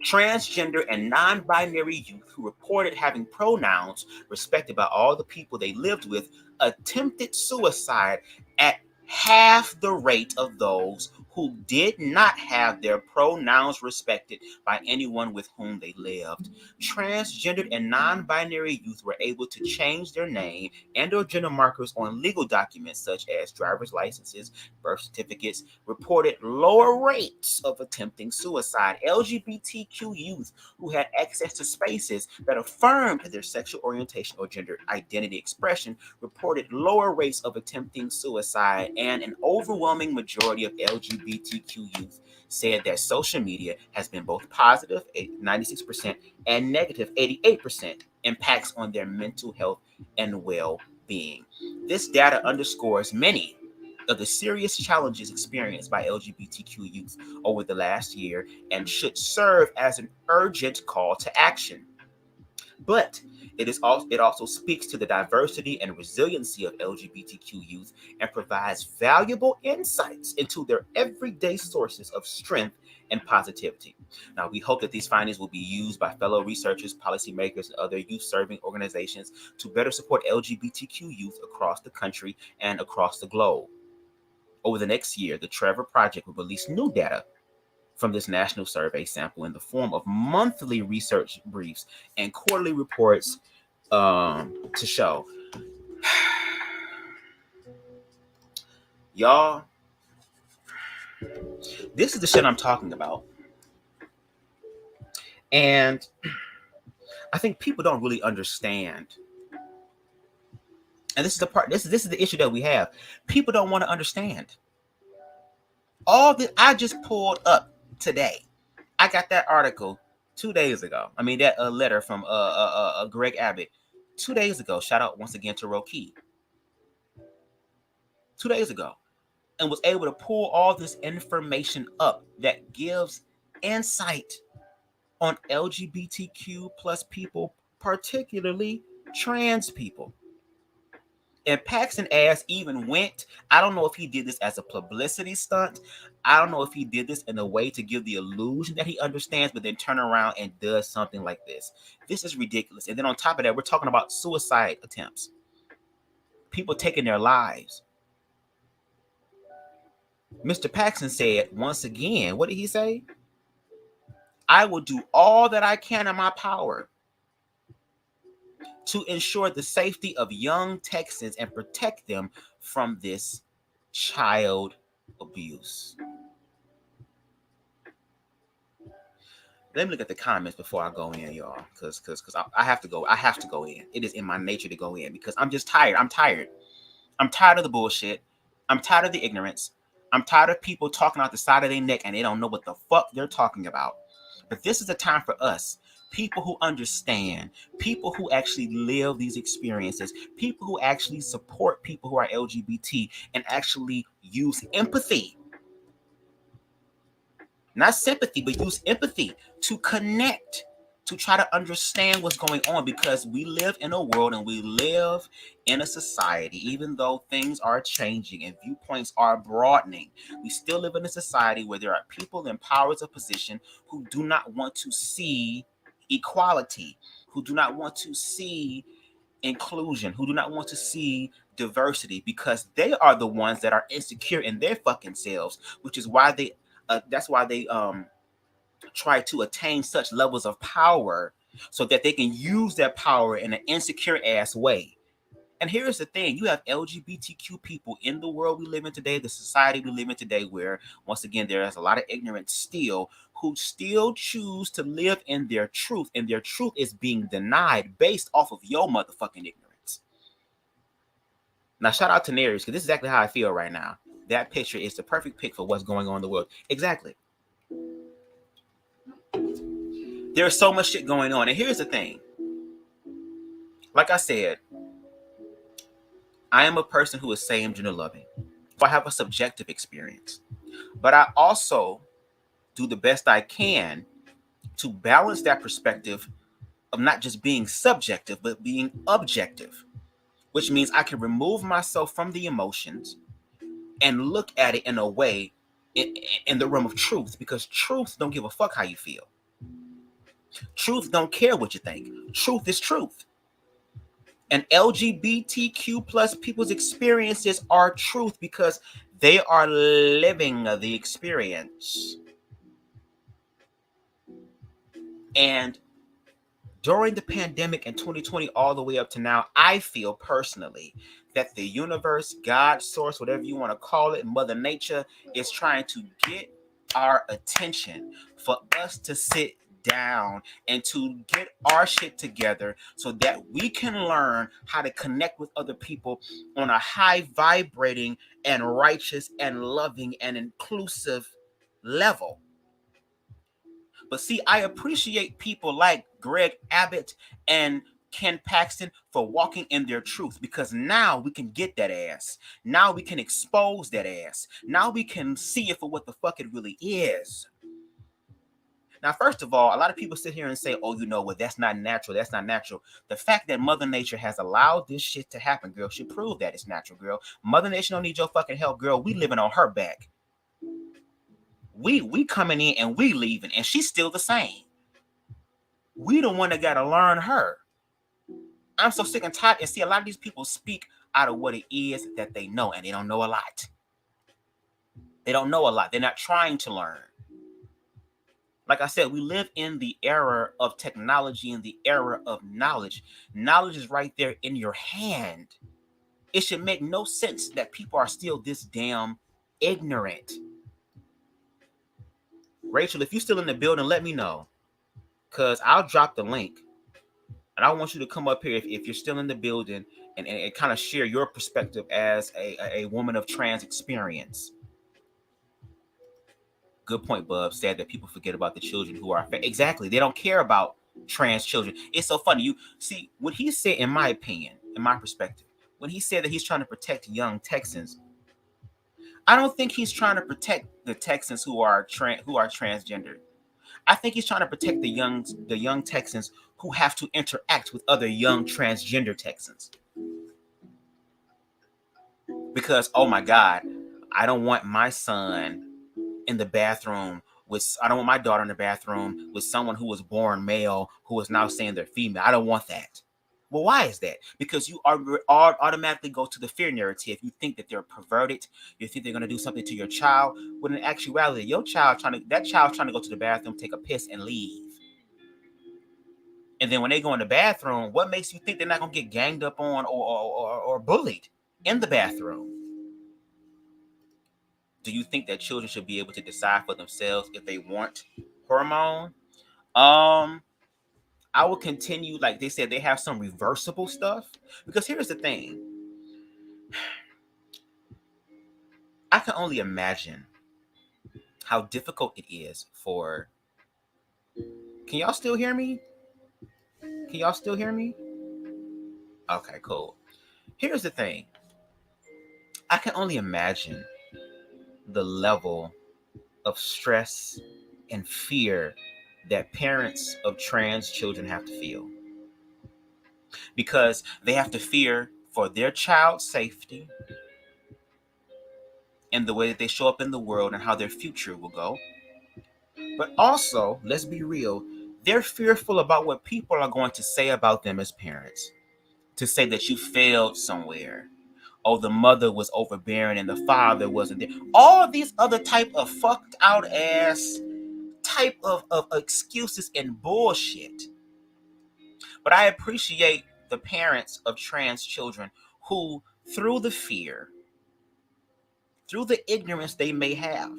Transgender and non-binary youth who reported having pronouns respected by all the people they lived with attempted suicide at half the rate of those who did not have their pronouns respected by anyone with whom they lived. Transgendered and non-binary youth were able to change their name and or gender markers on legal documents such as driver's licenses, birth certificates, reported lower rates of attempting suicide. LGBTQ youth who had access to spaces that affirmed their sexual orientation or gender identity expression reported lower rates of attempting suicide, and an overwhelming majority of LGBTQ youth said that social media has been both positive, 96%, and negative, 88%, impacts on their mental health and well-being. This data underscores many of the serious challenges experienced by LGBTQ youth over the last year and should serve as an urgent call to action. But it also speaks to the diversity and resiliency of LGBTQ youth and provides valuable insights into their everyday sources of strength and positivity. Now, we hope that these findings will be used by fellow researchers, policymakers, and other youth-serving organizations to better support LGBTQ youth across the country and across the globe. Over the next year, the Trevor Project will release new data from this national survey sample in the form of monthly research briefs and quarterly reports to show. Y'all, this is the shit I'm talking about. And I think people don't really understand. And this is the part, this is the issue that we have. People don't want to understand. All that I just pulled up today, I got that article 2 days ago. I mean, that letter from Greg Abbott 2 days ago. Shout out once again to Roki. 2 days ago. And was able to pull all this information up that gives insight on LGBTQ plus people, particularly trans people. And Paxton ass even went, I don't know if he did this as a publicity stunt. I don't know if he did this in a way to give the illusion that he understands, but then turn around and does something like this. This is ridiculous. And then on top of that, we're talking about suicide attempts. People taking their lives. Mr. Paxton said, once again, what did he say? I will do all that I can in my power to ensure the safety of young Texans and protect them from this child abuse. Let me look at the comments before I go in, y'all, because I have to go. I have to go in. It is in my nature to go in because I'm just tired. I'm tired. I'm tired of the bullshit. I'm tired of the ignorance. I'm tired of people talking out the side of their neck and they don't know what the fuck they're talking about. But this is the time for us. People who understand, people who actually live these experiences, people who actually support people who are LGBT and actually use empathy. Not sympathy, but use empathy to connect, to try to understand what's going on, because we live in a world and we live in a society, even though things are changing and viewpoints are broadening, we still live in a society where there are people in powers of position who do not want to see equality, who do not want to see inclusion, who do not want to see diversity, because they are the ones that are insecure in their fucking selves, which is why that's why they try to attain such levels of power so that they can use that power in an insecure ass way. And here's the thing, you have LGBTQ people in the world we live in today, the society we live in today, where once again there is a lot of ignorance still, who still choose to live in their truth, and their truth is being denied based off of your motherfucking ignorance. Now, shout out to Nereus, because this is exactly how I feel right now. That picture is the perfect pic for what's going on in the world. Exactly. There's so much shit going on. And here's the thing. Like I said, I am a person who is same gender loving. I have a subjective experience. But I also do the best I can to balance that perspective of not just being subjective, but being objective, which means I can remove myself from the emotions and look at it in a way in the realm of truth, because truth don't give a fuck how you feel. Truth don't care what you think. Truth is truth. And LGBTQ plus people's experiences are truth because they are living the experience. And during the pandemic in 2020 all the way up to now, I feel personally that the universe, God, source, whatever you want to call it, Mother Nature, is trying to get our attention for us to sit down and to get our shit together so that we can learn how to connect with other people on a high vibrating and righteous and loving and inclusive level. But see, I appreciate people like Greg Abbott and Ken Paxton for walking in their truth, because now we can get that ass. Now we can expose that ass. Now we can see it for what the fuck it really is. Now, first of all, a lot of people sit here and say, oh, you know what, that's not natural. That's not natural. The fact that Mother Nature has allowed this shit to happen, girl, should prove that it's natural, girl. Mother Nature don't need your fucking help, girl. We living on her back. We coming in and we leaving, and she's still the same. We the one that got to learn her. I'm so sick and tired. And see, a lot of these people speak out of what it is that they know, and they don't know a lot. They don't know a lot. They're not trying to learn. Like I said, we live in the era of technology and the era of knowledge. Knowledge is right there in your hand. It should make no sense that people are still this damn ignorant. Rachel, if you're still in the building, let me know, because I'll drop the link. And I want you to come up here if you're still in the building and kind of share your perspective as a woman of trans experience. Good point, Bub. Said that people forget about the children who are exactly. They don't care about trans children. It's so funny. You see what he said, in my opinion, in my perspective, when he said that he's trying to protect young Texans, I don't think he's trying to protect the Texans who are transgender. I think he's trying to protect the young Texans who have to interact with other young transgender Texans. Because, oh my God, I don't want my son in the bathroom I don't want my daughter in the bathroom with someone who was born male who is now saying they're female. I don't want that. Well, why is that? Because you automatically go to the fear narrative. You think that they're perverted. You think they're going to do something to your child. When in actuality, that child's trying to go to the bathroom, take a piss, and leave. And then when they go in the bathroom, what makes you think they're not going to get ganged up on or bullied in the bathroom? Do you think that children should be able to decide for themselves if they want hormone? I will continue, like they said, they have some reversible stuff. Because here's the thing. I can only imagine how difficult it is for... Can y'all still hear me? Can y'all still hear me? Okay, cool. Here's the thing. I can only imagine the level of stress and fear that parents of trans children have to feel. Because they have to fear for their child's safety and the way that they show up in the world and how their future will go. But also, let's be real, they're fearful about what people are going to say about them as parents. To say that you failed somewhere. Oh, the mother was overbearing and the father wasn't there. All these other type of fucked out ass type of excuses and bullshit. But I appreciate the parents of trans children who, through the fear, through the ignorance they may have,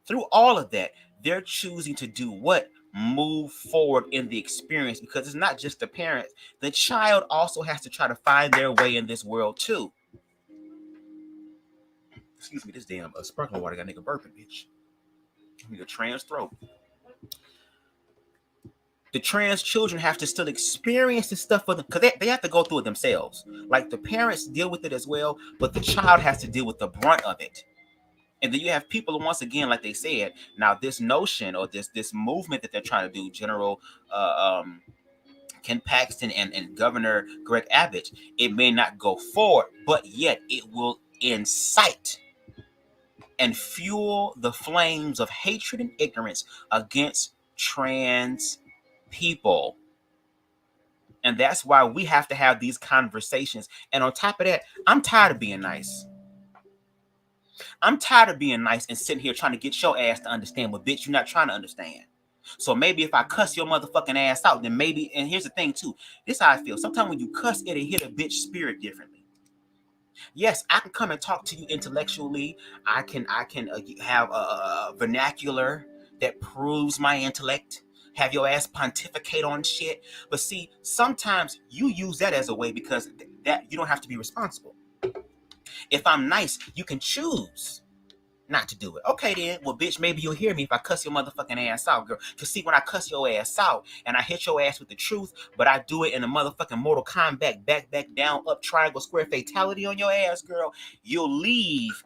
through all of that, they're choosing to do what? move forward in the experience, because it's not just the parent. The child also has to try to find their way in this world too. Excuse me, this damn sparkling water got nigga burping, bitch. I need a trans throat. The trans children have to still experience this stuff for them, because they have to go through it themselves. Like the parents deal with it as well, but the child has to deal with the brunt of it. And then you have people, once again, like they said, now this notion or this movement that they're trying to do, General Ken Paxton and Governor Greg Abbott, it may not go forward, but yet it will incite and fuel the flames of hatred and ignorance against trans people. And that's why we have to have these conversations. And on top of that, I'm tired of being nice. I'm tired of being nice and sitting here trying to get your ass to understand, but bitch, you're not trying to understand. So maybe if I cuss your motherfucking ass out, then maybe, and here's the thing too, this is how I feel. Sometimes when you cuss, it'll hit a bitch spirit differently. Yes, I can come and talk to you intellectually. I can have a vernacular that proves my intellect. Have your ass pontificate on shit. But see, sometimes you use that as a way because that you don't have to be responsible. If I'm nice, you can choose not to do it. Okay then, well bitch, maybe you'll hear me if I cuss your motherfucking ass out, girl. Cause see, when I cuss your ass out and I hit your ass with the truth, but I do it in a motherfucking Mortal Kombat back down up triangle square fatality on your ass, girl, you'll leave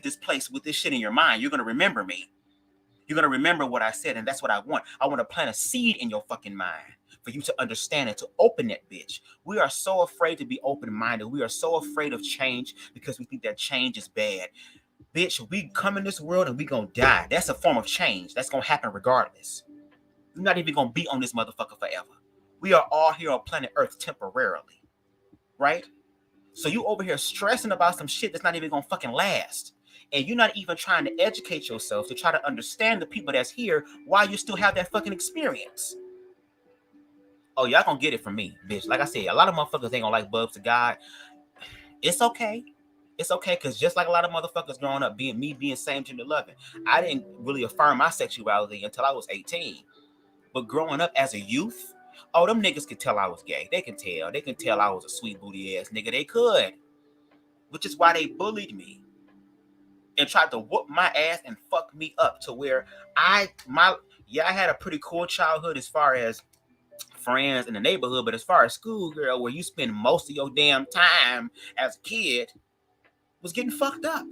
this place with this shit in your mind. You're gonna remember me. You're gonna remember what I said, and that's what I want. I want to plant a seed in your fucking mind for you to understand it, to open that bitch. We are so afraid to be open-minded. We are so afraid of change because we think that change is bad. Bitch, we come in this world and we gonna die. That's a form of change. That's gonna happen regardless. We're not even gonna be on this motherfucker forever. We are all here on planet Earth temporarily. Right? So you over here stressing about some shit that's not even gonna fucking last. And you're not even trying to educate yourself to try to understand the people that's here while you still have that fucking experience. Oh, y'all gonna get it from me, bitch. Like I said, a lot of motherfuckers ain't gonna like BubzDaGawd. It's okay. It's okay, because just like a lot of motherfuckers growing up, being same gender loving, I didn't really affirm my sexuality until I was 18. But growing up as a youth, oh, them niggas could tell I was gay. They can tell I was a sweet booty ass nigga. They could. Which is why they bullied me and tried to whoop my ass and fuck me up to where I had a pretty cool childhood as far as friends in the neighborhood, but as far as school, girl, where you spend most of your damn time as a kid, was getting fucked up.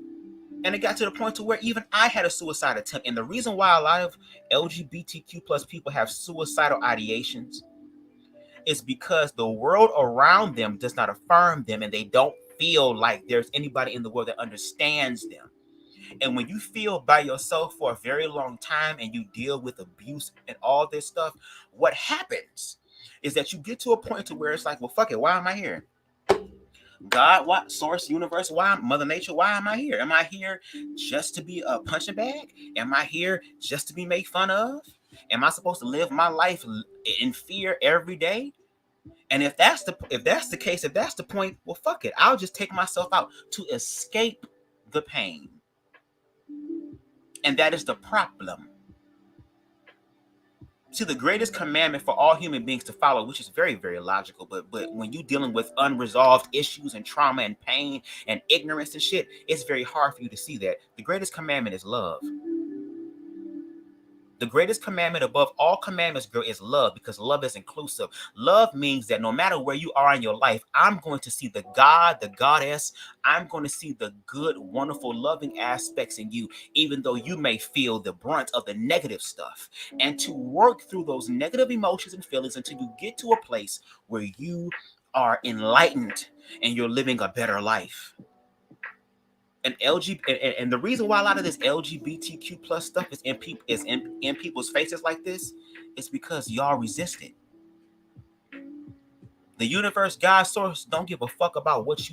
And it got to the point to where even I had a suicide attempt. And the reason why a lot of LGBTQ plus people have suicidal ideations is because the world around them does not affirm them, and they don't feel like there's anybody in the world that understands them. And when you feel by yourself for a very long time and you deal with abuse and all this stuff, what happens is that you get to a point to where it's like, well, fuck it, why am I here? God, what? Source, universe, why? Mother Nature, why am I here? Am I here just to be a punching bag? Am I here just to be made fun of? Am I supposed to live my life in fear every day? And if that's the case, if that's the point, well, fuck it. I'll just take myself out to escape the pain. And that is the problem. See, the greatest commandment for all human beings to follow, which is very, very logical, but when you're dealing with unresolved issues and trauma and pain and ignorance and shit, it's very hard for you to see that. The greatest commandment is love. The greatest commandment above all commandments, girl, is love, because love is inclusive. Love means that no matter where you are in your life, I'm going to see the God, the goddess. I'm going to see the good, wonderful, loving aspects in you, even though you may feel the brunt of the negative stuff. And to work through those negative emotions and feelings until you get to a place where you are enlightened and you're living a better life. And and the reason why a lot of this LGBTQ plus stuff is in people's faces like this is because y'all resist it. The universe, God, source don't give a fuck about what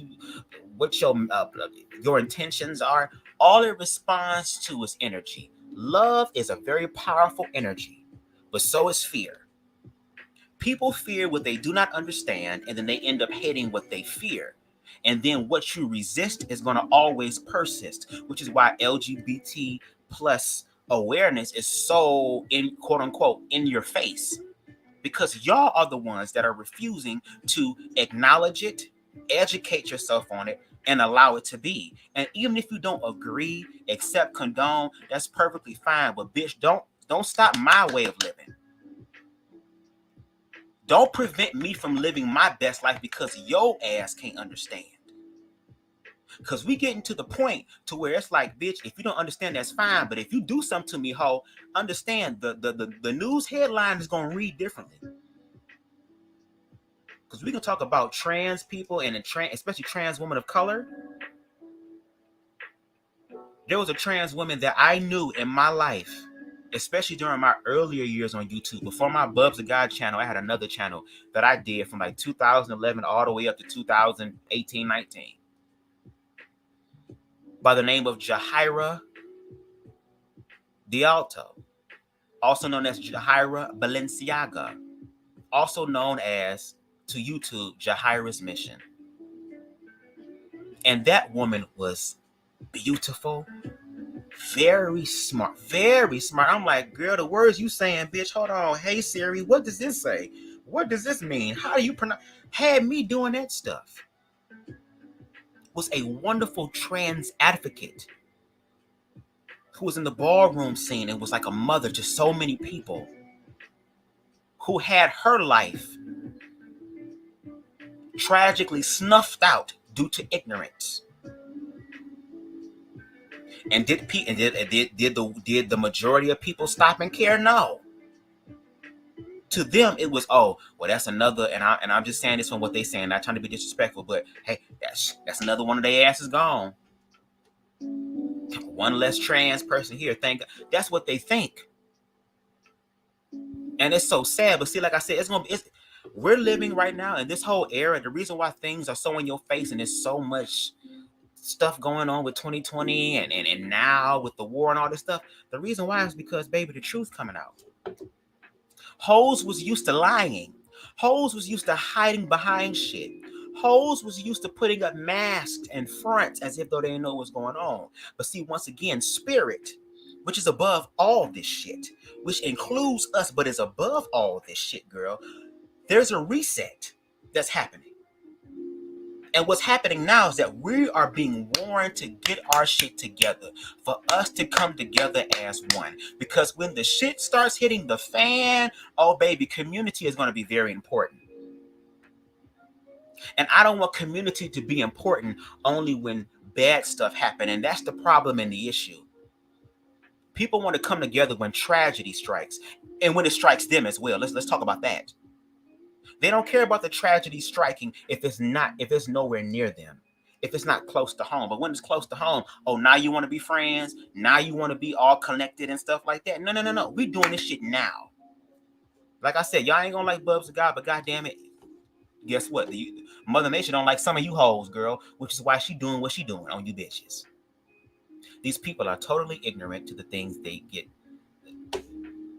your intentions are. All it responds to is energy. Love is a very powerful energy, but so is fear. People fear what they do not understand, and then they end up hating what they fear. And then what you resist is going to always persist, which is why LGBT plus awareness is so in quote unquote in your face, because y'all are the ones that are refusing to acknowledge it, educate yourself on it, and allow it to be. And even if you don't agree, accept, condone, that's perfectly fine. But bitch, don't stop my way of living. Don't prevent me from living my best life because your ass can't understand. Because we getting to the point to where it's like, bitch, if you don't understand, that's fine. But if you do something to me, ho, understand the news headline is going to read differently. Because we can talk about trans people and especially trans women of color. There was a trans woman that I knew in my life, especially during my earlier years on YouTube. Before my BubzDaGawd channel, I had another channel that I did from like 2011 all the way up to 2018, 19. By the name of Jahaira Dialto, also known as Jahaira Balenciaga, also known as, to YouTube, Jahaira's Mission. And that woman was beautiful, very smart, very smart. I'm like, girl, the words you saying, bitch, hold on. Hey, Siri, what does this say? What does this mean? How do you pronounce? Had me doing that stuff. Was a wonderful trans advocate who was in the ballroom scene and was like a mother to so many people, who had her life tragically snuffed out due to ignorance. And did the majority of people stop and care? No. To them, it was, oh, well, that's another, and I'm just saying this from what they saying, not trying to be disrespectful, but hey, that's another one of their asses gone. One less trans person here. That's what they think. And it's so sad. But see, like I said, we're living right now in this whole era. The reason why things are so in your face and there's so much stuff going on with 2020 and now with the war and all this stuff, the reason why is because, baby, the truth's coming out. Hoes was used to lying. Hoes was used to hiding behind shit. Hoes was used to putting up masks and fronts as if though they didn't know what's going on. But see, once again, spirit, which is above all this shit, which includes us, but is above all this shit, girl, there's a reset that's happening. And what's happening now is that we are being warned to get our shit together, for us to come together as one. Because when the shit starts hitting the fan, oh baby, community is going to be very important. And I don't want community to be important only when bad stuff happens. And that's the problem and the issue. People want to come together when tragedy strikes, and when it strikes them as well. Let's talk about that. They don't care about the tragedy striking if it's nowhere near them, if it's not close to home. But when it's close to home, oh, now you want to be friends, now you want to be all connected and stuff like that. No. We doing this shit now. Like I said, y'all ain't gonna like BubzDaGawd, but goddamn it, guess what? Mother Nature don't like some of you hoes, girl, which is why she doing what she doing on you bitches. These people are totally ignorant to the things they get.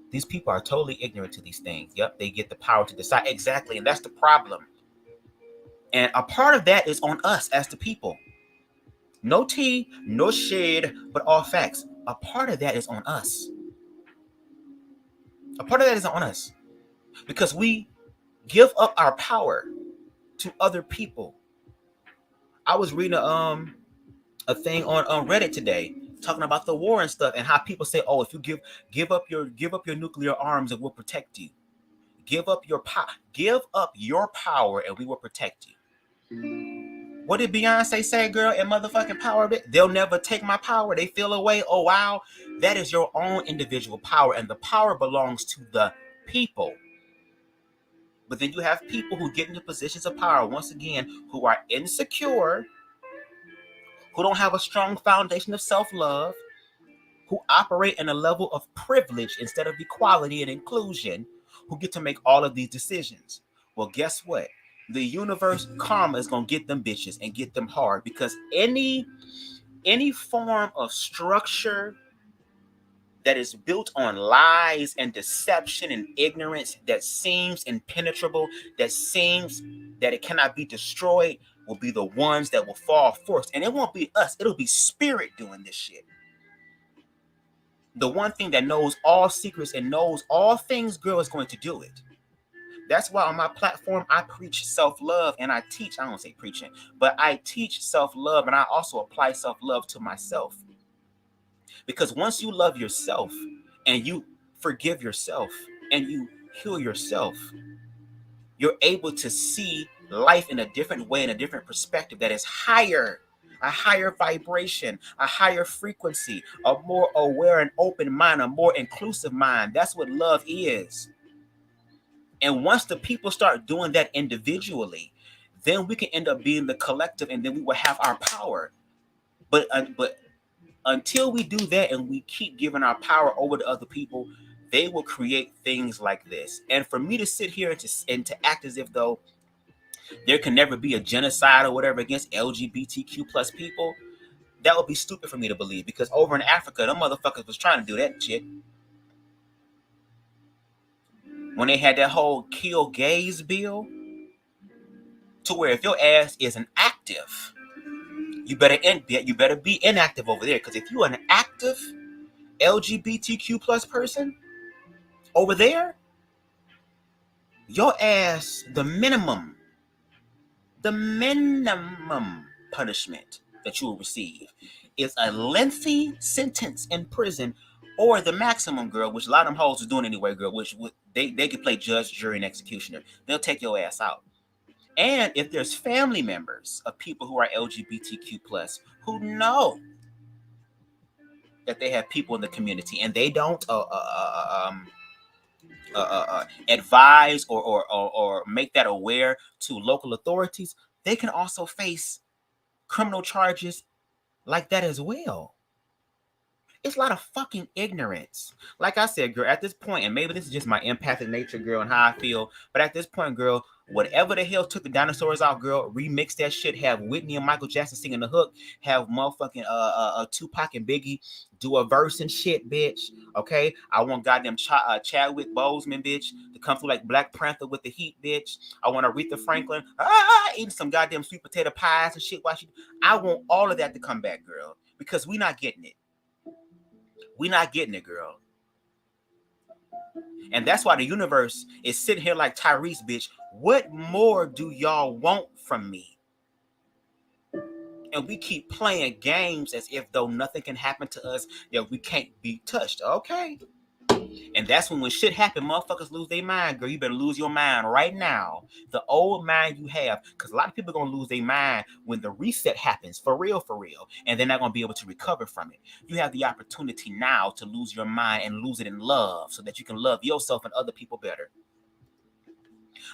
These people are totally ignorant to these things. Yep, they get the power to decide. Exactly, and that's the problem. And a part of that is on us as the people. No tea, no shade, but all facts. A part of that is on us. A part of that is on us. Because we give up our power to other people. I was reading a thing on Reddit today talking about the war and stuff, and how people say, oh, if you give up your nuclear arms, it will protect you. Give up your power and we will protect you. What did Beyonce say, girl, in motherfucking Power? They'll never take my power. They feel away. Oh, wow. That is your own individual power, and the power belongs to the people. But then you have people who get into positions of power, once again, who are insecure, who don't have a strong foundation of self-love, who operate in a level of privilege instead of equality and inclusion, who get to make all of these decisions. Well, guess what? The universe karma is going to get them bitches and get them hard, because any form of structure that is built on lies and deception and ignorance, that seems impenetrable, that seems that it cannot be destroyed, will be the ones that will fall first. And it won't be us. It'll be spirit doing this shit. The one thing that knows all secrets and knows all things, girl, is going to do it. That's why on my platform, I preach self-love and I teach, I don't say preaching, but I teach self-love and I also apply self-love to myself. Because once you love yourself and you forgive yourself and you heal yourself, you're able to see life in a different way, in a different perspective that is higher, a higher vibration, a higher frequency, a more aware and open mind, a more inclusive mind. That's what love is. And once the people start doing that individually, then we can end up being the collective, and then we will have our power. But until we do that and we keep giving our power over to other people, they will create things like this. And for me to sit here and to act as if though there can never be a genocide or whatever against LGBTQ plus people, that would be stupid for me to believe, because over in Africa, them motherfuckers was trying to do that shit. When they had that whole kill gays bill, to where if your ass isn't active, you better be inactive over there. Because if you're an active LGBTQ plus person over there, your ass, the minimum punishment that you will receive is a lengthy sentence in prison, or the maximum, girl, which a lot of them hoes are doing anyway, girl, which they can play judge, jury, and executioner. They'll take your ass out. And if there's family members of people who are LGBTQ plus who know that they have people in the community and they don't advise or make that aware to local authorities, they can also face criminal charges like that as well. It's a lot of fucking ignorance. Like I said, girl, at this point, and maybe this is just my empathic nature, girl, and how I feel, but at this point, girl, whatever the hell took the dinosaurs out, girl, remix that shit, have Whitney and Michael Jackson singing the hook, have motherfucking Tupac and Biggie do a verse and shit, bitch. Okay? I want goddamn Chadwick Boseman, bitch, to come through like Black Panther with the heat, bitch. I want Aretha Franklin eating some goddamn sweet potato pies and shit. I want all of that to come back, girl, because we not getting it. We not getting it, girl. And that's why the universe is sitting here like, Tyrese, bitch, what more do y'all want from me? And we keep playing games as if though nothing can happen to us, that we can't be touched. Okay. And that's when shit happen, motherfuckers lose their mind, girl. You better lose your mind right now. The old mind you have. Because a lot of people are going to lose their mind when the reset happens. For real. And they're not going to be able to recover from it. You have the opportunity now to lose your mind and lose it in love, so that you can love yourself and other people better.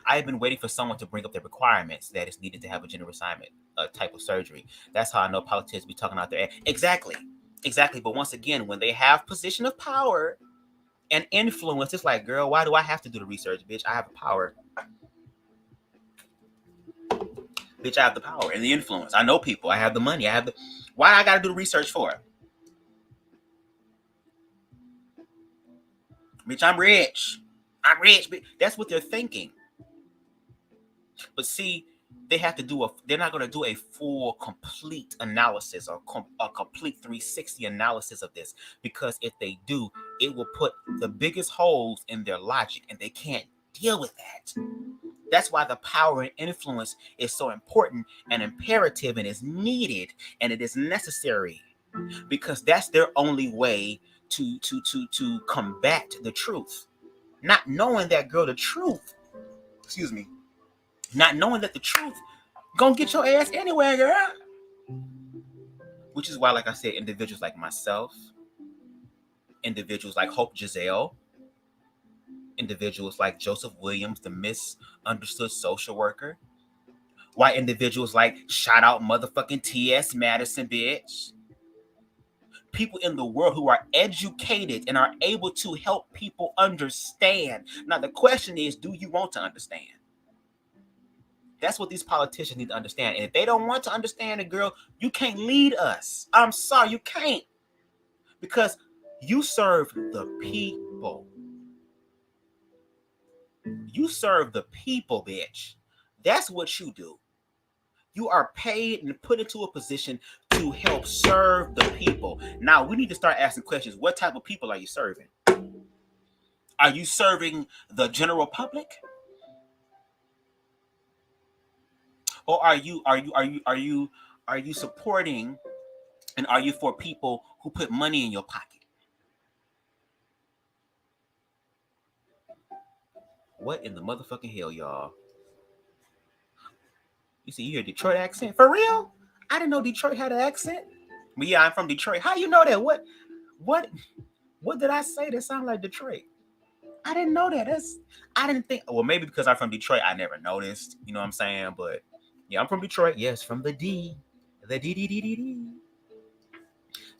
I have been waiting for someone to bring up the requirements that is needed to have a gender reassignment type of surgery. That's how I know politicians be talking out there. Exactly. But once again, when they have position of power and influence, it's like, girl, why do I have to do the research, bitch? I have the power. Bitch, I have the power and the influence. I know people. I have the money. Why I got to do the research for? Bitch, I'm rich. Bitch. That's what they're thinking. But see, they're not going to do a full, complete analysis or a complete 360 analysis of this, because if they do, it will put the biggest holes in their logic, and they can't deal with that. That's why the power and influence is so important and imperative, and is needed, and it is necessary, because that's their only way to combat the truth. Not knowing that, girl, the truth, not knowing that the truth gonna get your ass anywhere, girl. Which is why, like I said, individuals like myself, individuals like Hope Giselle, individuals like Joseph Williams, the misunderstood social worker, why individuals like shout out motherfucking T.S. Madison, bitch. People in the world who are educated and are able to help people understand. Now, the question is, do you want to understand? That's what these politicians need to understand. And if they don't want to understand it, girl, you can't lead us. I'm sorry, you can't. Because you serve the people. You serve the people, bitch. That's what you do. You are paid and put into a position to help serve the people. Now we need to start asking questions. What type of people are you serving? Are you serving the general public? Or are you supporting, and are you for people who put money in your pocket? What in the motherfucking hell, y'all? You see, you hear Detroit accent? For real? I didn't know Detroit had an accent. But yeah, I'm from Detroit. How you know that? What what did I say that sounded like Detroit? I didn't know that. I didn't think. Well, maybe because I'm from Detroit, I never noticed. You know what I'm saying? But yeah, I'm from Detroit. Yes, from the D. The D D D D D.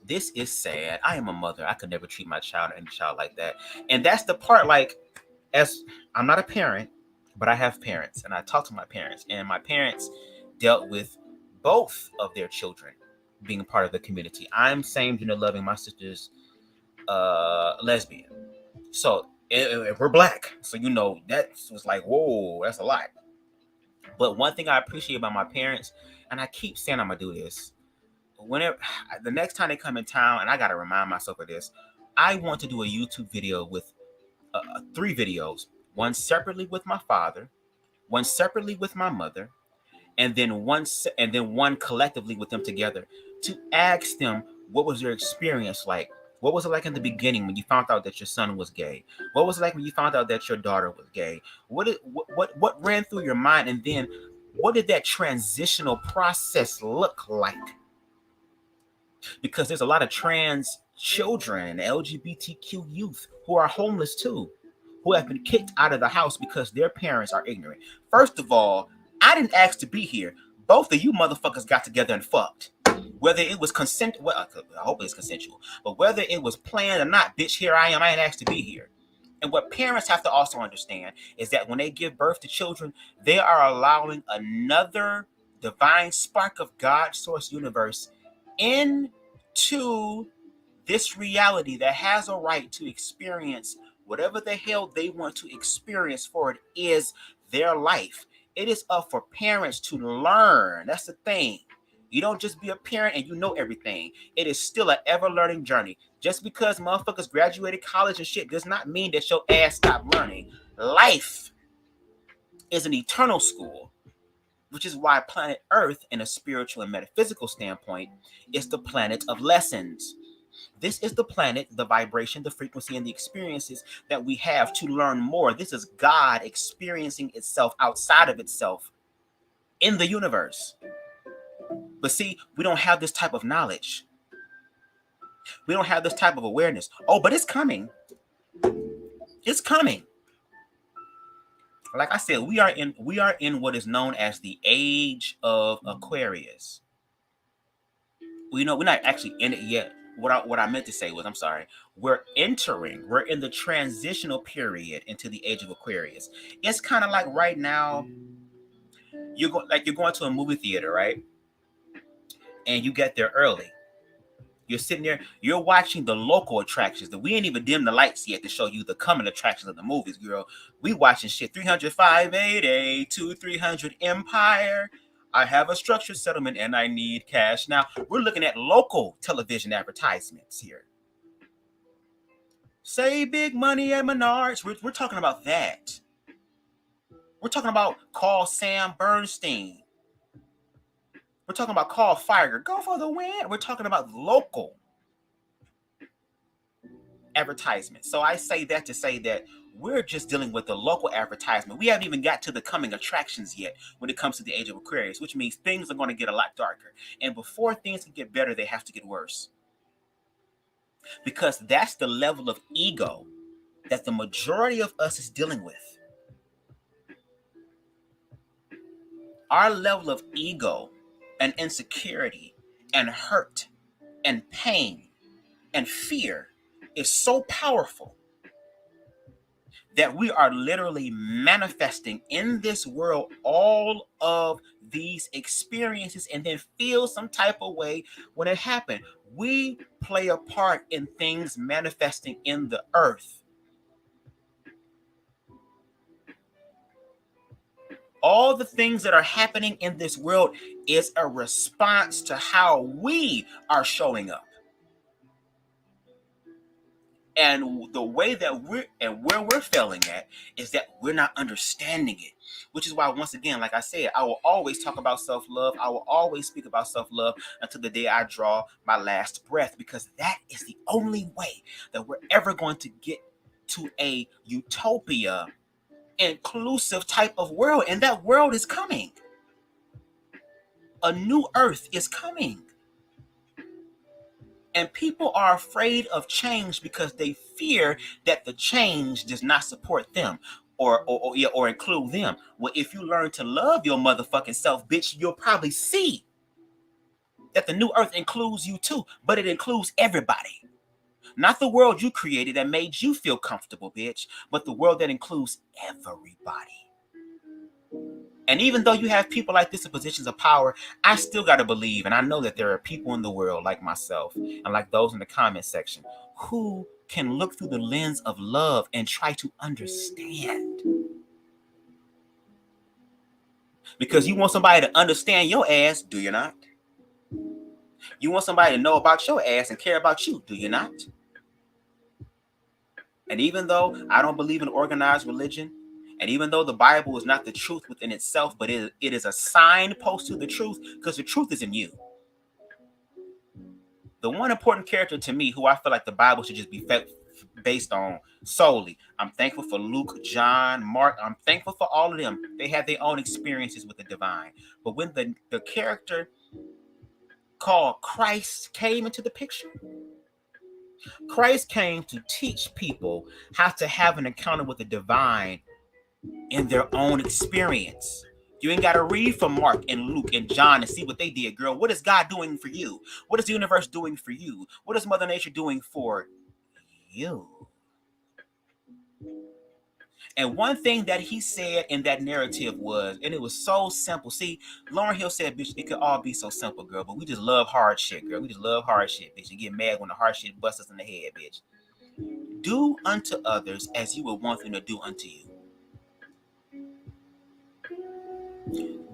This is sad. I am a mother. I could never treat my child and child like that. And that's the part, like, as I'm not a parent, but I have parents, and I talk to my parents, and my parents dealt with both of their children being a part of the community. I'm same gender loving. My sister's lesbian. So if we're black. So that was like, whoa, that's a lot. But one thing I appreciate about my parents, and I keep saying I'm gonna do this, whenever the next time they come in town, and I gotta remind myself of this, I want to do a YouTube video with 3 videos, one separately with my father, one separately with my mother, and then one collectively with them together, to ask them what was their experience like. What was it like in the beginning when you found out that your son was gay? What was it like when you found out that your daughter was gay? What ran through your mind, and then what did that transitional process look like? Because there's a lot of trans children and LGBTQ youth who are homeless too, who have been kicked out of the house because their parents are ignorant. First of all, I didn't ask to be here. Both of you motherfuckers got together and fucked. Whether it was well, I hope it's consensual, but whether it was planned or not, bitch, here I am. I ain't asked to be here. And what parents have to also understand is that when they give birth to children, they are allowing another divine spark of God source universe into this reality that has a right to experience whatever the hell they want to experience, for it is their life. It is up for parents to learn. That's the thing. You don't just be a parent and you know everything. It is still an ever-learning journey. Just because motherfuckers graduated college and shit does not mean that your ass stopped learning. Life is an eternal school, which is why planet Earth, in a spiritual and metaphysical standpoint, is the planet of lessons. This is the planet, the vibration, the frequency, and the experiences that we have to learn more. This is God experiencing itself outside of itself in the universe. But see, we don't have this type of knowledge. We don't have this type of awareness. Oh, but it's coming. It's coming. Like I said, we are in what is known as the age of Aquarius. We're not actually in it yet. What I meant to say was, I'm sorry, we're in the transitional period into the age of Aquarius. It's kind of like right now, you're going to a movie theater, right? And you get there early. You're sitting there, you're watching the local attractions. That we ain't even dim the lights yet to show you the coming attractions of the movies, girl. We watching shit 305 to 300 Empire. I have a structured settlement and I need cash. Now, we're looking at local television advertisements here. Say big money at Menards. We're talking about that. We're talking about call Sam Bernstein. We're talking about call Fire. Go for the win. We're talking about local advertisement. So I say that to say that we're just dealing with the local advertisement. We haven't even got to the coming attractions yet when it comes to the age of Aquarius, which means things are going to get a lot darker. And before things can get better, they have to get worse. Because that's the level of ego that the majority of us is dealing with. Our level of ego and insecurity and hurt and pain and fear is so powerful that we are literally manifesting in this world all of these experiences and then feel some type of way when it happened. We play a part in things manifesting in the earth. All the things that are happening in this world is a response to how we are showing up. And the way that where we're failing at is that we're not understanding it, which is why, once again, like I said, I will always talk about self-love. I will always speak about self-love until the day I draw my last breath, because that is the only way that we're ever going to get to a utopia, inclusive type of world. And that world is coming. A new earth is coming. And people are afraid of change because they fear that the change does not support them or include them. Well, if you learn to love your motherfucking self, bitch, you'll probably see that the new earth includes you too, but it includes everybody. Not the world you created that made you feel comfortable, bitch, but the world that includes everybody. And even though you have people like this in positions of power, I still got to believe, and I know that there are people in the world like myself and like those in the comment section who can look through the lens of love and try to understand. Because you want somebody to understand your ass, do you not? You want somebody to know about your ass and care about you, do you not? And even though I don't believe in organized religion, and even though the Bible is not the truth within itself, but it is a signpost to the truth, because the truth is in you. The one important character to me who I feel like the Bible should just be based on solely, I'm thankful for Luke, John, Mark. I'm thankful for all of them. They had their own experiences with the divine. But when the character called Christ came into the picture, Christ came to teach people how to have an encounter with the divine in their own experience. You ain't got to read from Mark and Luke and John and see what they did, girl. What is God doing for you? What is the universe doing for you? What is Mother Nature doing for you? And one thing that he said in that narrative was, and it was so simple. See, Lauryn Hill said, bitch, it could all be so simple, girl, but we just love hard shit, girl. We just love hard shit, bitch. You get mad when the hard shit busts us in the head, bitch. Do unto others as you would want them to do unto you.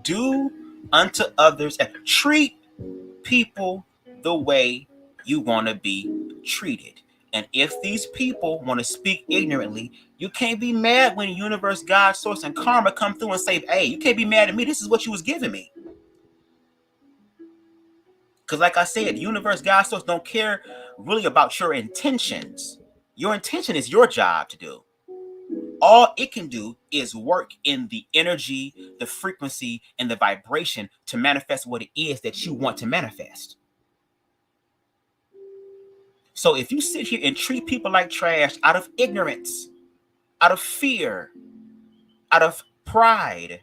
Do unto others, and treat people the way you want to be treated. And if these people want to speak ignorantly, you can't be mad when universe, God, source, and karma come through and say, hey, you can't be mad at me. This is what you was giving me. Because like I said, universe, God, source don't care really about your intentions. Your intention is your job to do. All it can do is work in the energy, the frequency, and the vibration to manifest what it is that you want to manifest. So if you sit here and treat people like trash out of ignorance, out of fear, out of pride,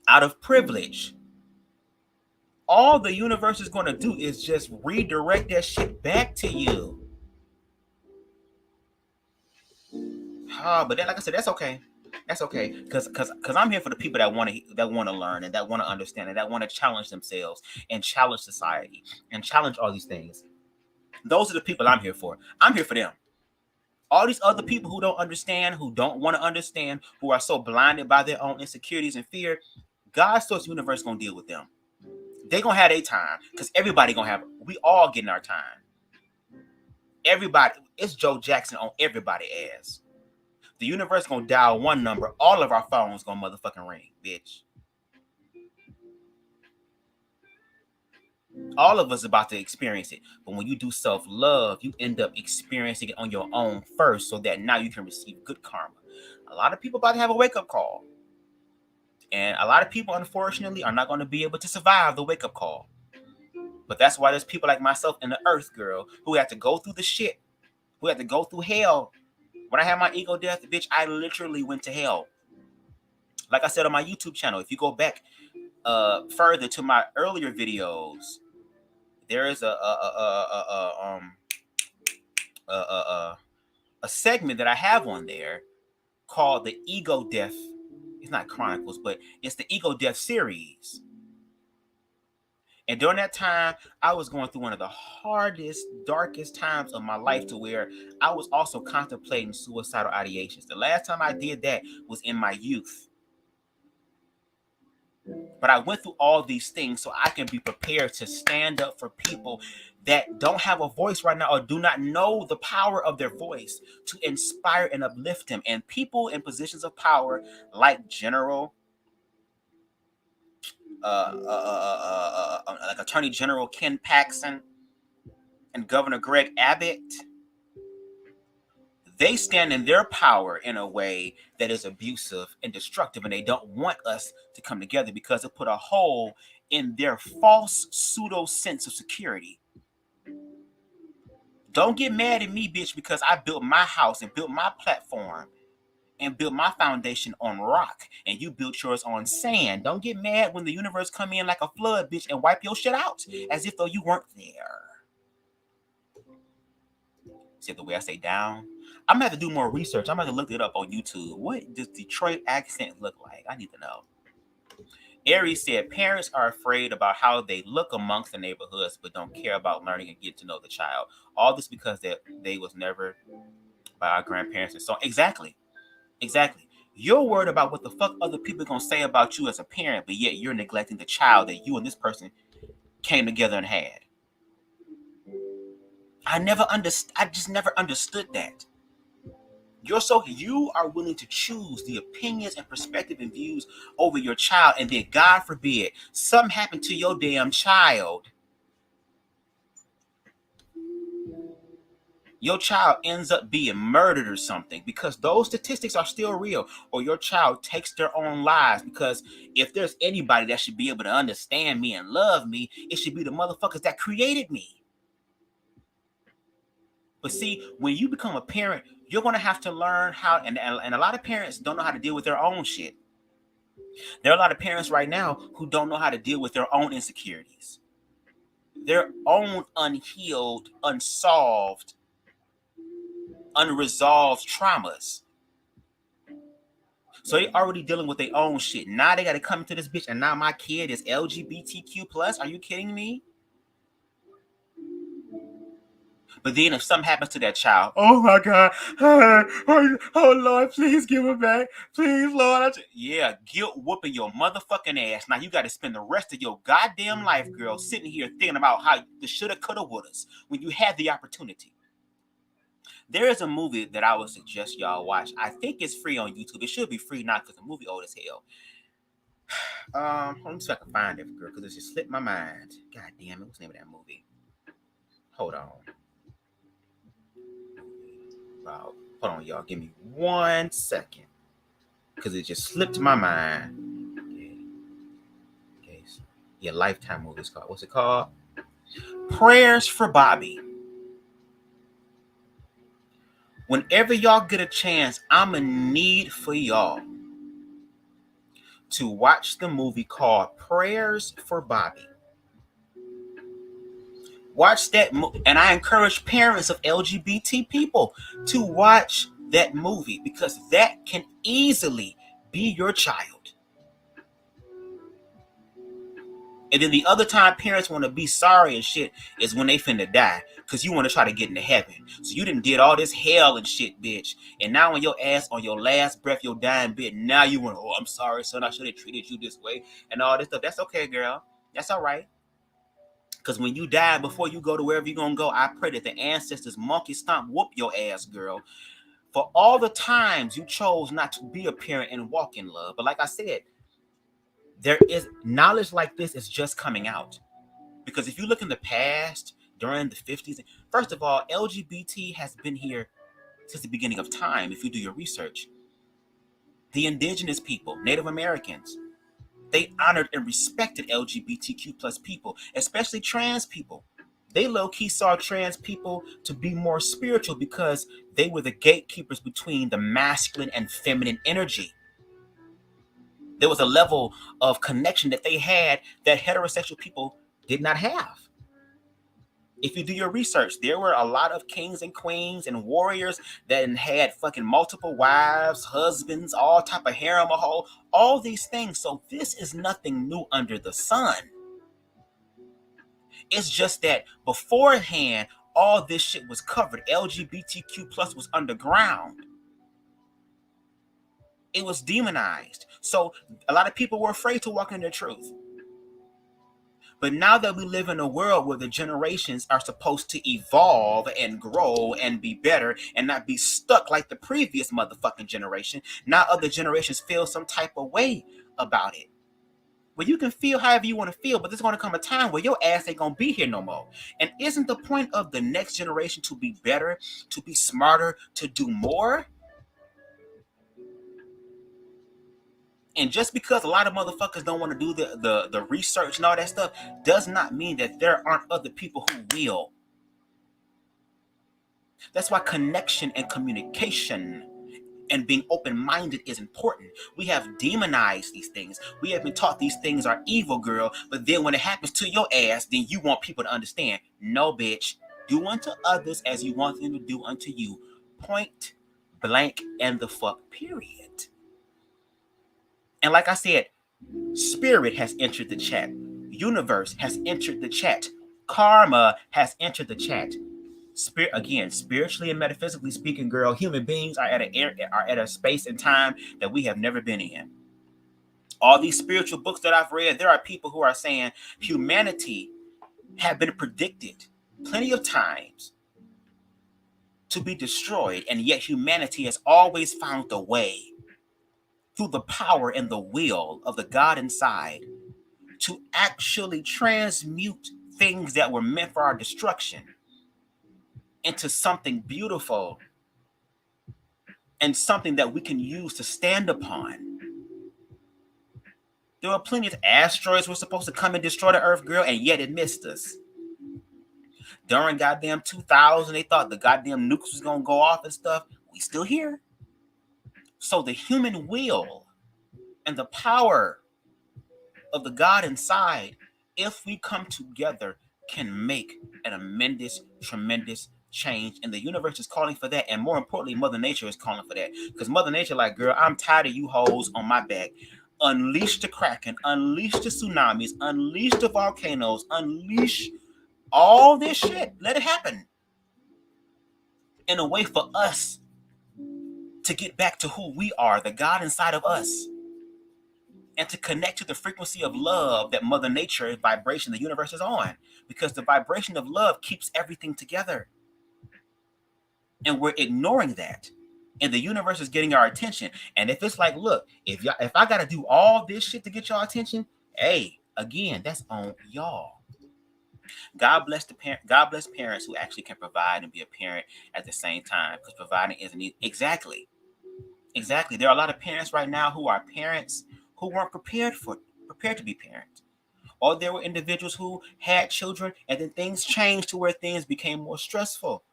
out of privilege, all the universe is going to do is just redirect that shit back to you. But then, like I said, that's okay. That's okay, because I'm here for the people that want to learn and that want to understand and that want to challenge themselves and challenge society and challenge all these things. Those are the people I'm here for. I'm here for them. All these other people who don't understand, who don't want to understand, who are so blinded by their own insecurities and fear, God's source universe gonna deal with them. They gonna have their time, because everybody gonna have. We all getting our time. Everybody, it's Joe Jackson on everybody's ass. The universe gonna dial one number, all of our phones gonna motherfucking ring, bitch. All of us about to experience it. But when you do self-love, you end up experiencing it on your own first, so that now you can receive good karma. A lot of people about to have a wake-up call. And a lot of people, unfortunately, are not going to be able to survive the wake-up call. But that's why there's people like myself in the earth, girl, who have to go through the shit, who have to go through hell. When I had my ego death, bitch, I literally went to hell. Like I said on my YouTube channel, if you go back further to my earlier videos, there is a segment that I have on there called the Ego Death. It's not Chronicles, but it's the Ego Death series. And during that time, I was going through one of the hardest, darkest times of my life, to where I was also contemplating suicidal ideations. The last time I did that was in my youth. But I went through all these things so I can be prepared to stand up for people that don't have a voice right now, or do not know the power of their voice, to inspire and uplift them. And people in positions of power like like Attorney General Ken Paxton and Governor Greg Abbott, they stand in their power in a way that is abusive and destructive, and they don't want us to come together because it put a hole in their false pseudo sense of security. Don't get mad at me, bitch, because I built my house and built my platform and built my foundation on rock, and you built yours on sand. Don't get mad when the universe come in like a flood, bitch, and wipe your shit out as if though you weren't there. See the way I say down? I'm gonna have to do more research. I'm gonna have to look it up on YouTube. What does Detroit accent look like? I need to know. Aries said parents are afraid about how they look amongst the neighborhoods, but don't care about learning and getting to know the child. All this because they was never by our grandparents and so exactly. You're worried about what the fuck other people are gonna say about you as a parent, but yet you're neglecting the child that you and this person came together and had. I just never understood that. You are willing to choose the opinions and perspective and views over your child, and then God forbid something happened to your damn child. Your child ends up being murdered or something, because those statistics are still real. Or your child takes their own lives, because if there's anybody that should be able to understand me and love me, it should be the motherfuckers that created me. But see, when you become a parent, you're going to have to learn how, and a lot of parents don't know how to deal with their own shit. There are a lot of parents right now who don't know how to deal with their own insecurities, their own unhealed, unsolved, unresolved traumas. So they already dealing with their own shit. Now they got to come to this bitch, and now my kid is LGBTQ plus. Are you kidding me? But then if something happens to that child, oh my God, oh Lord, please give her back. Please, Lord. Yeah, guilt whooping your motherfucking ass. Now you got to spend the rest of your goddamn life, girl, sitting here thinking about how the shoulda, coulda, wouldas when you had the opportunity. There is a movie that I would suggest y'all watch. I think it's free on YouTube. It should be free now because the movie old as hell. Let me see if I can find it, girl, because it just slipped my mind. God damn it, what's the name of that movie? Hold on. Hold on, y'all. Give me 1 second, because it just slipped my mind. Okay. Yeah, Lifetime movie is called. What's it called? Prayers for Bobby. Whenever y'all get a chance, I'm in need for y'all to watch the movie called Prayers for Bobby. Watch that, and I encourage parents of LGBT people to watch that movie, because that can easily be your child. And then the other time parents want to be sorry and shit is when they finna die, because you want to try to get into heaven. So you done did all this hell and shit, bitch. And now when your ass on your last breath, your dying bit, now you want, oh, I'm sorry, son, I should have treated you this way and all this stuff. That's okay, girl. That's all right. Because when you die, before you go to wherever you're going to go, I pray that the ancestors monkey stomp whoop your ass, girl, for all the times you chose not to be a parent and walk in love. But like I said, there is knowledge like this is just coming out. Because if you look in the past, during the 50s, first of all, LGBT has been here since the beginning of time, if you do your research. The indigenous people, Native Americans, they honored and respected LGBTQ plus people, especially trans people. They low-key saw trans people to be more spiritual because they were the gatekeepers between the masculine and feminine energy. There was a level of connection that they had that heterosexual people did not have. If you do your research, there were a lot of kings and queens and warriors that had fucking multiple wives, husbands, all type of harem, all these things. So this is nothing new under the sun. It's just that beforehand, all this shit was covered. LGBTQ plus was underground. It was demonized. So a lot of people were afraid to walk in the truth. But now that we live in a world where the generations are supposed to evolve and grow and be better and not be stuck like the previous motherfucking generation, now other generations feel some type of way about it. Well, you can feel however you want to feel, but there's going to come a time where your ass ain't going to be here no more. And isn't the point of the next generation to be better, to be smarter, to do more? And just because a lot of motherfuckers don't want to do the research and all that stuff does not mean that there aren't other people who will. That's why connection and communication and being open-minded is important. We have demonized these things. We have been taught these things are evil, girl. But then when it happens to your ass, then you want people to understand. No, bitch. Do unto others as you want them to do unto you. Point blank and the fuck period. And like I said, spirit has entered the chat. Universe has entered the chat. Karma has entered the chat. Spirit, again, spiritually and metaphysically speaking, girl, human beings are at a space and time that we have never been in. All these spiritual books that I've read, there are people who are saying humanity have been predicted plenty of times to be destroyed, and yet humanity has always found a way through the power and the will of the God inside to actually transmute things that were meant for our destruction into something beautiful and something that we can use to stand upon. There were plenty of asteroids were supposed to come and destroy the earth, girl, and yet it missed us. During goddamn 2000, they thought the goddamn nukes was going to go off and stuff. We still here. So the human will and the power of the God inside, if we come together, can make an immense, tremendous change. And the universe is calling for that. And more importantly, Mother Nature is calling for that. Because Mother Nature, like, girl, I'm tired of you hoes on my back. Unleash the Kraken, unleash the tsunamis, unleash the volcanoes, unleash all this shit. Let it happen. In a way for us to get back to who we are, the God inside of us. And to connect to the frequency of love that Mother Nature, vibration, the universe is on. Because the vibration of love keeps everything together. And we're ignoring that. And the universe is getting our attention. And if it's like, look, if I got to do all this shit to get y'all attention, hey, again, that's on y'all. God bless parents who actually can provide and be a parent at the same time. Because providing isn't easy. Exactly. There are a lot of parents right now who are parents who weren't prepared to be parents. Or there were individuals who had children and then things changed to where things became more stressful.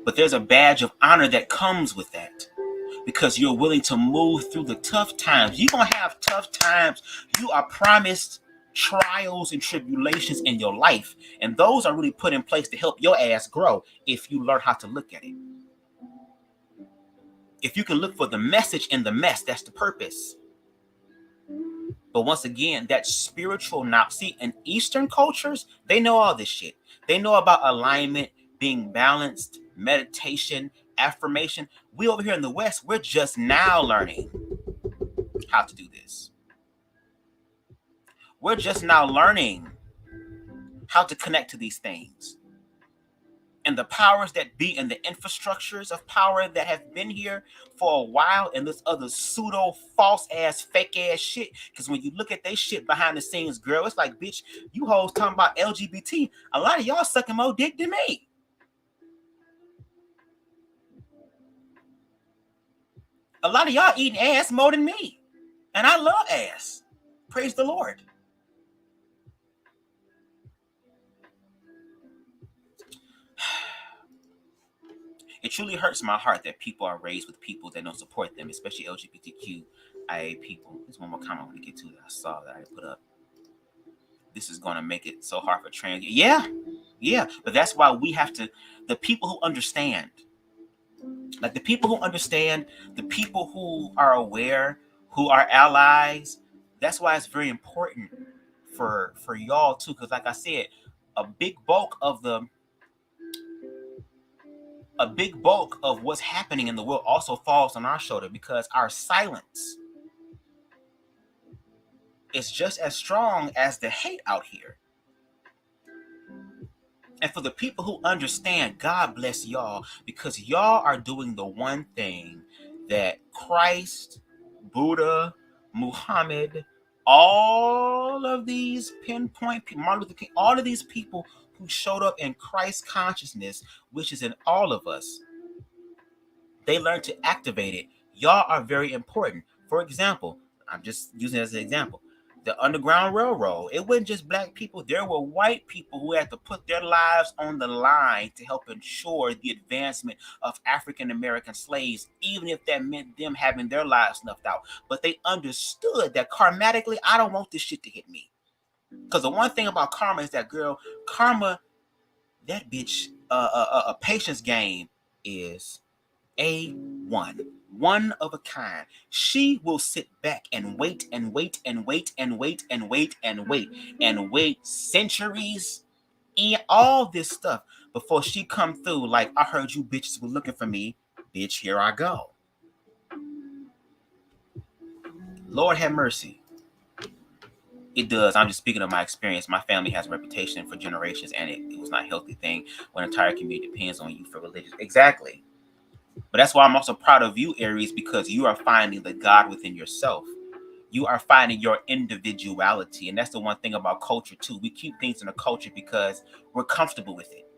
But there's a badge of honor that comes with that because you're willing to move through the tough times. You're going to have tough times. You are promised trials and tribulations in your life. And those are really put in place to help your ass grow if you learn how to look at it. If you can look for the message in the mess, that's the purpose. But once again, that spiritual now. See, in Eastern cultures, they know all this shit. They know about alignment, being balanced, meditation, affirmation. We over here in the West, we're just now learning how to do this. We're just now learning how to connect to these things. And the powers that be and the infrastructures of power that have been here for a while and this other pseudo false ass fake ass shit. Because when you look at they shit behind the scenes, girl, it's like, bitch, you hoes talking about LGBT. A lot of y'all sucking more dick than me. A lot of y'all eating ass more than me. And I love ass. Praise the Lord. It truly hurts my heart that people are raised with people that don't support them, especially LGBTQIA people. There's one more comment I want to get to that I saw that I put up. This is going to make it so hard for trans. Yeah. But that's why we have to, the people who understand, like the people who understand, the people who are aware, who are allies, that's why it's very important for y'all too, because like I said, a big bulk of what's happening in the world also falls on our shoulder, because our silence is just as strong as the hate out here. And for the people who understand, God bless y'all, because y'all are doing the one thing that Christ, Buddha, Muhammad, all of these pinpoint people, Martin Luther King, all of these people who showed up in Christ consciousness, which is in all of us, they learned to activate it. Y'all are very important. For example, I'm just using it as an example. The Underground Railroad, it wasn't just black people. There were white people who had to put their lives on the line to help ensure the advancement of African American slaves, even if that meant them having their lives snuffed out. But they understood that karmatically, I don't want this shit to hit me. Because the one thing about karma is that, girl, karma, that bitch, a patience game is A1. One of a kind. She will sit back and wait and wait and wait and wait and wait and wait and wait centuries and all this stuff before she come through like, I heard you bitches were looking for me. Bitch, here I go. Lord have mercy. It does. I'm just speaking of my experience. My family has a reputation for generations, and it was not a healthy thing when an entire community depends on you for religious. Exactly. But that's why I'm also proud of you, Aries, because you are finding the God within yourself. You are finding your individuality. And that's the one thing about culture, too. We keep things in a culture because we're comfortable with it.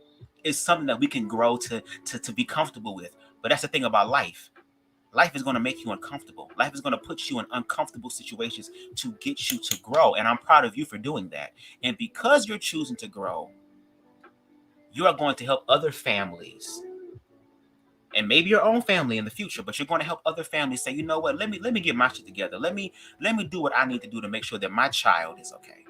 It's something that we can grow to be comfortable with. But that's the thing about life. Life is going to make you uncomfortable. Life is going to put you in uncomfortable situations to get you to grow. And I'm proud of you for doing that. And because you're choosing to grow, you are going to help other families, and maybe your own family in the future, but you're going to help other families say, you know what, let me get my shit together. Let me do what I need to do to make sure that my child is okay.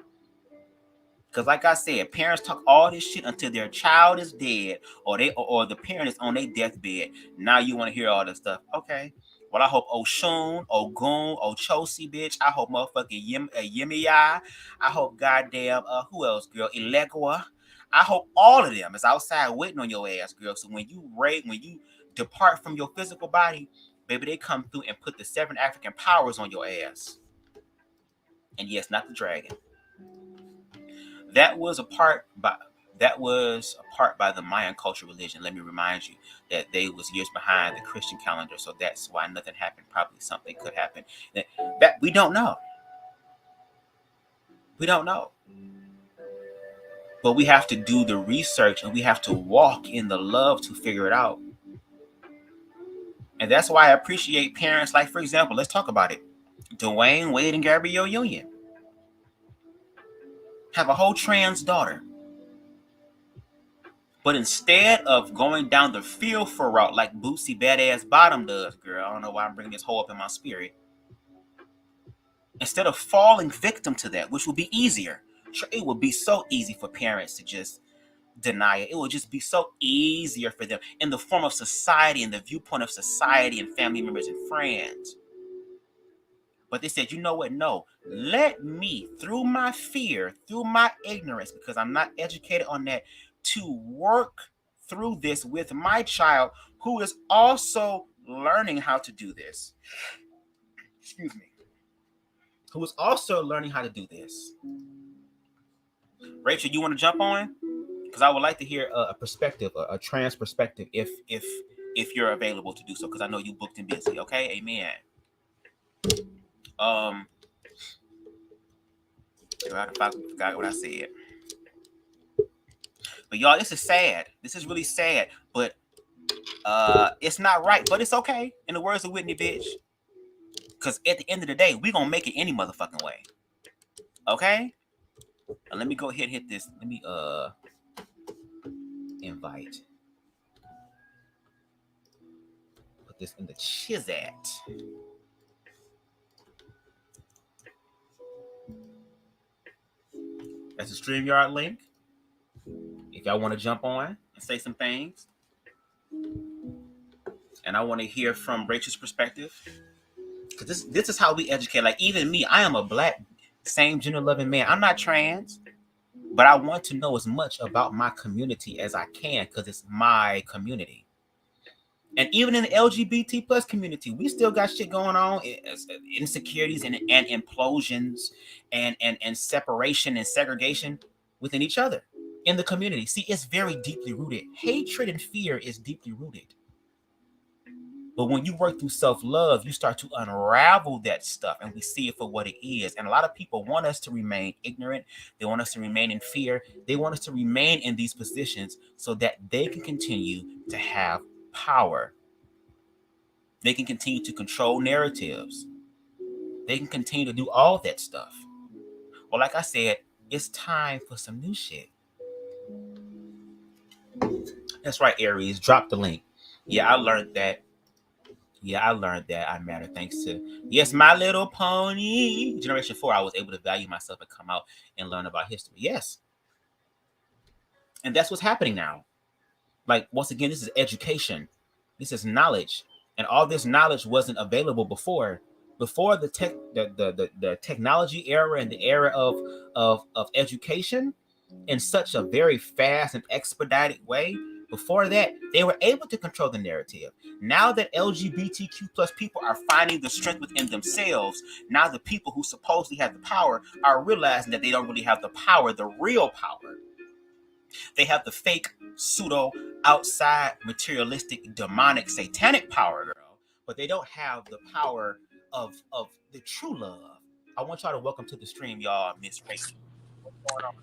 Because like I said, parents talk all this shit until their child is dead, or the parent is on their deathbed. Now you want to hear all this stuff. Okay. Well, I hope Oshun, Ogun, Ochosi, bitch. I hope motherfucking Yemiya. I hope goddamn, who else, girl? Elegua. I hope all of them is outside waiting on your ass, girl. So when you depart from your physical body, baby, they come through and put the 7 African powers on your ass. And yes, not the dragon. That was a part by the Mayan culture religion. Let me remind you that they was years behind the Christian calendar, so that's why nothing happened. Probably something could happen that we don't know. We don't know. But we have to do the research, and we have to walk in the love to figure it out. And that's why I appreciate parents like, for example, let's talk about it. Dwayne Wade and Gabrielle Union have a whole trans daughter. But instead of going down the fearful route like Bootsy Badass Bottom does, girl, I don't know why I'm bringing this whole up in my spirit. Instead of falling victim to that, which would be easier. Sure, it would be so easy for parents to just deny it. It would just be so easier for them in the form of society, in the viewpoint of society and family members and friends. But they said, you know what? No, let me, through my fear, through my ignorance, because I'm not educated on that, to work through this with my child who is also learning how to do this. Excuse me. Who is also learning how to do this. Rachel, you want to jump on? Because I would like to hear a perspective, a trans perspective, if you're available to do so, because I know you booked and busy. Okay, amen. I forgot what I said. But y'all, this is sad. This is really sad. But it's not right. But it's okay. In the words of Whitney, bitch. Because at the end of the day, we gonna make it any motherfucking way. Okay? Now, let me go ahead and hit this. Let me invite. Put this in the Chizat. That's the StreamYard link. If y'all want to jump on and say some things. And I want to hear from Rachel's perspective. Because this is how we educate. Like, even me, I am a black same gender loving man. I'm not trans, but I want to know as much about my community as I can because it's my community. And even in the LGBT plus community, we still got shit going on, insecurities and implosions and separation and segregation within each other in the community. See, it's very deeply rooted. Hatred and fear is deeply rooted. But when you work through self-love, you start to unravel that stuff and we see it for what it is. And a lot of people want us to remain ignorant. They want us to remain in fear. They want us to remain in these positions so that they can continue to have power. They can continue to control narratives. They can continue to do all that stuff. Well, like I said, it's time for some new shit. That's right, Aries. Drop the link. Yeah, I learned that. I matter thanks to, yes, My Little Pony. Generation 4, I was able to value myself and come out and learn about history. Yes. And that's what's happening now. Like, once again, this is education. This is knowledge. And all this knowledge wasn't available before. Before the technology era and the era of education in such a very fast and expedited way. Before that, they were able to control the narrative. Now that LGBTQ plus people are finding the strength within themselves, now the people who supposedly have the power are realizing that they don't really have the power, the real power. They have the fake, pseudo, outside, materialistic, demonic, satanic power, girl, but they don't have the power of the true love. I want y'all to welcome to the stream, y'all, Miss Rachel. What's going on?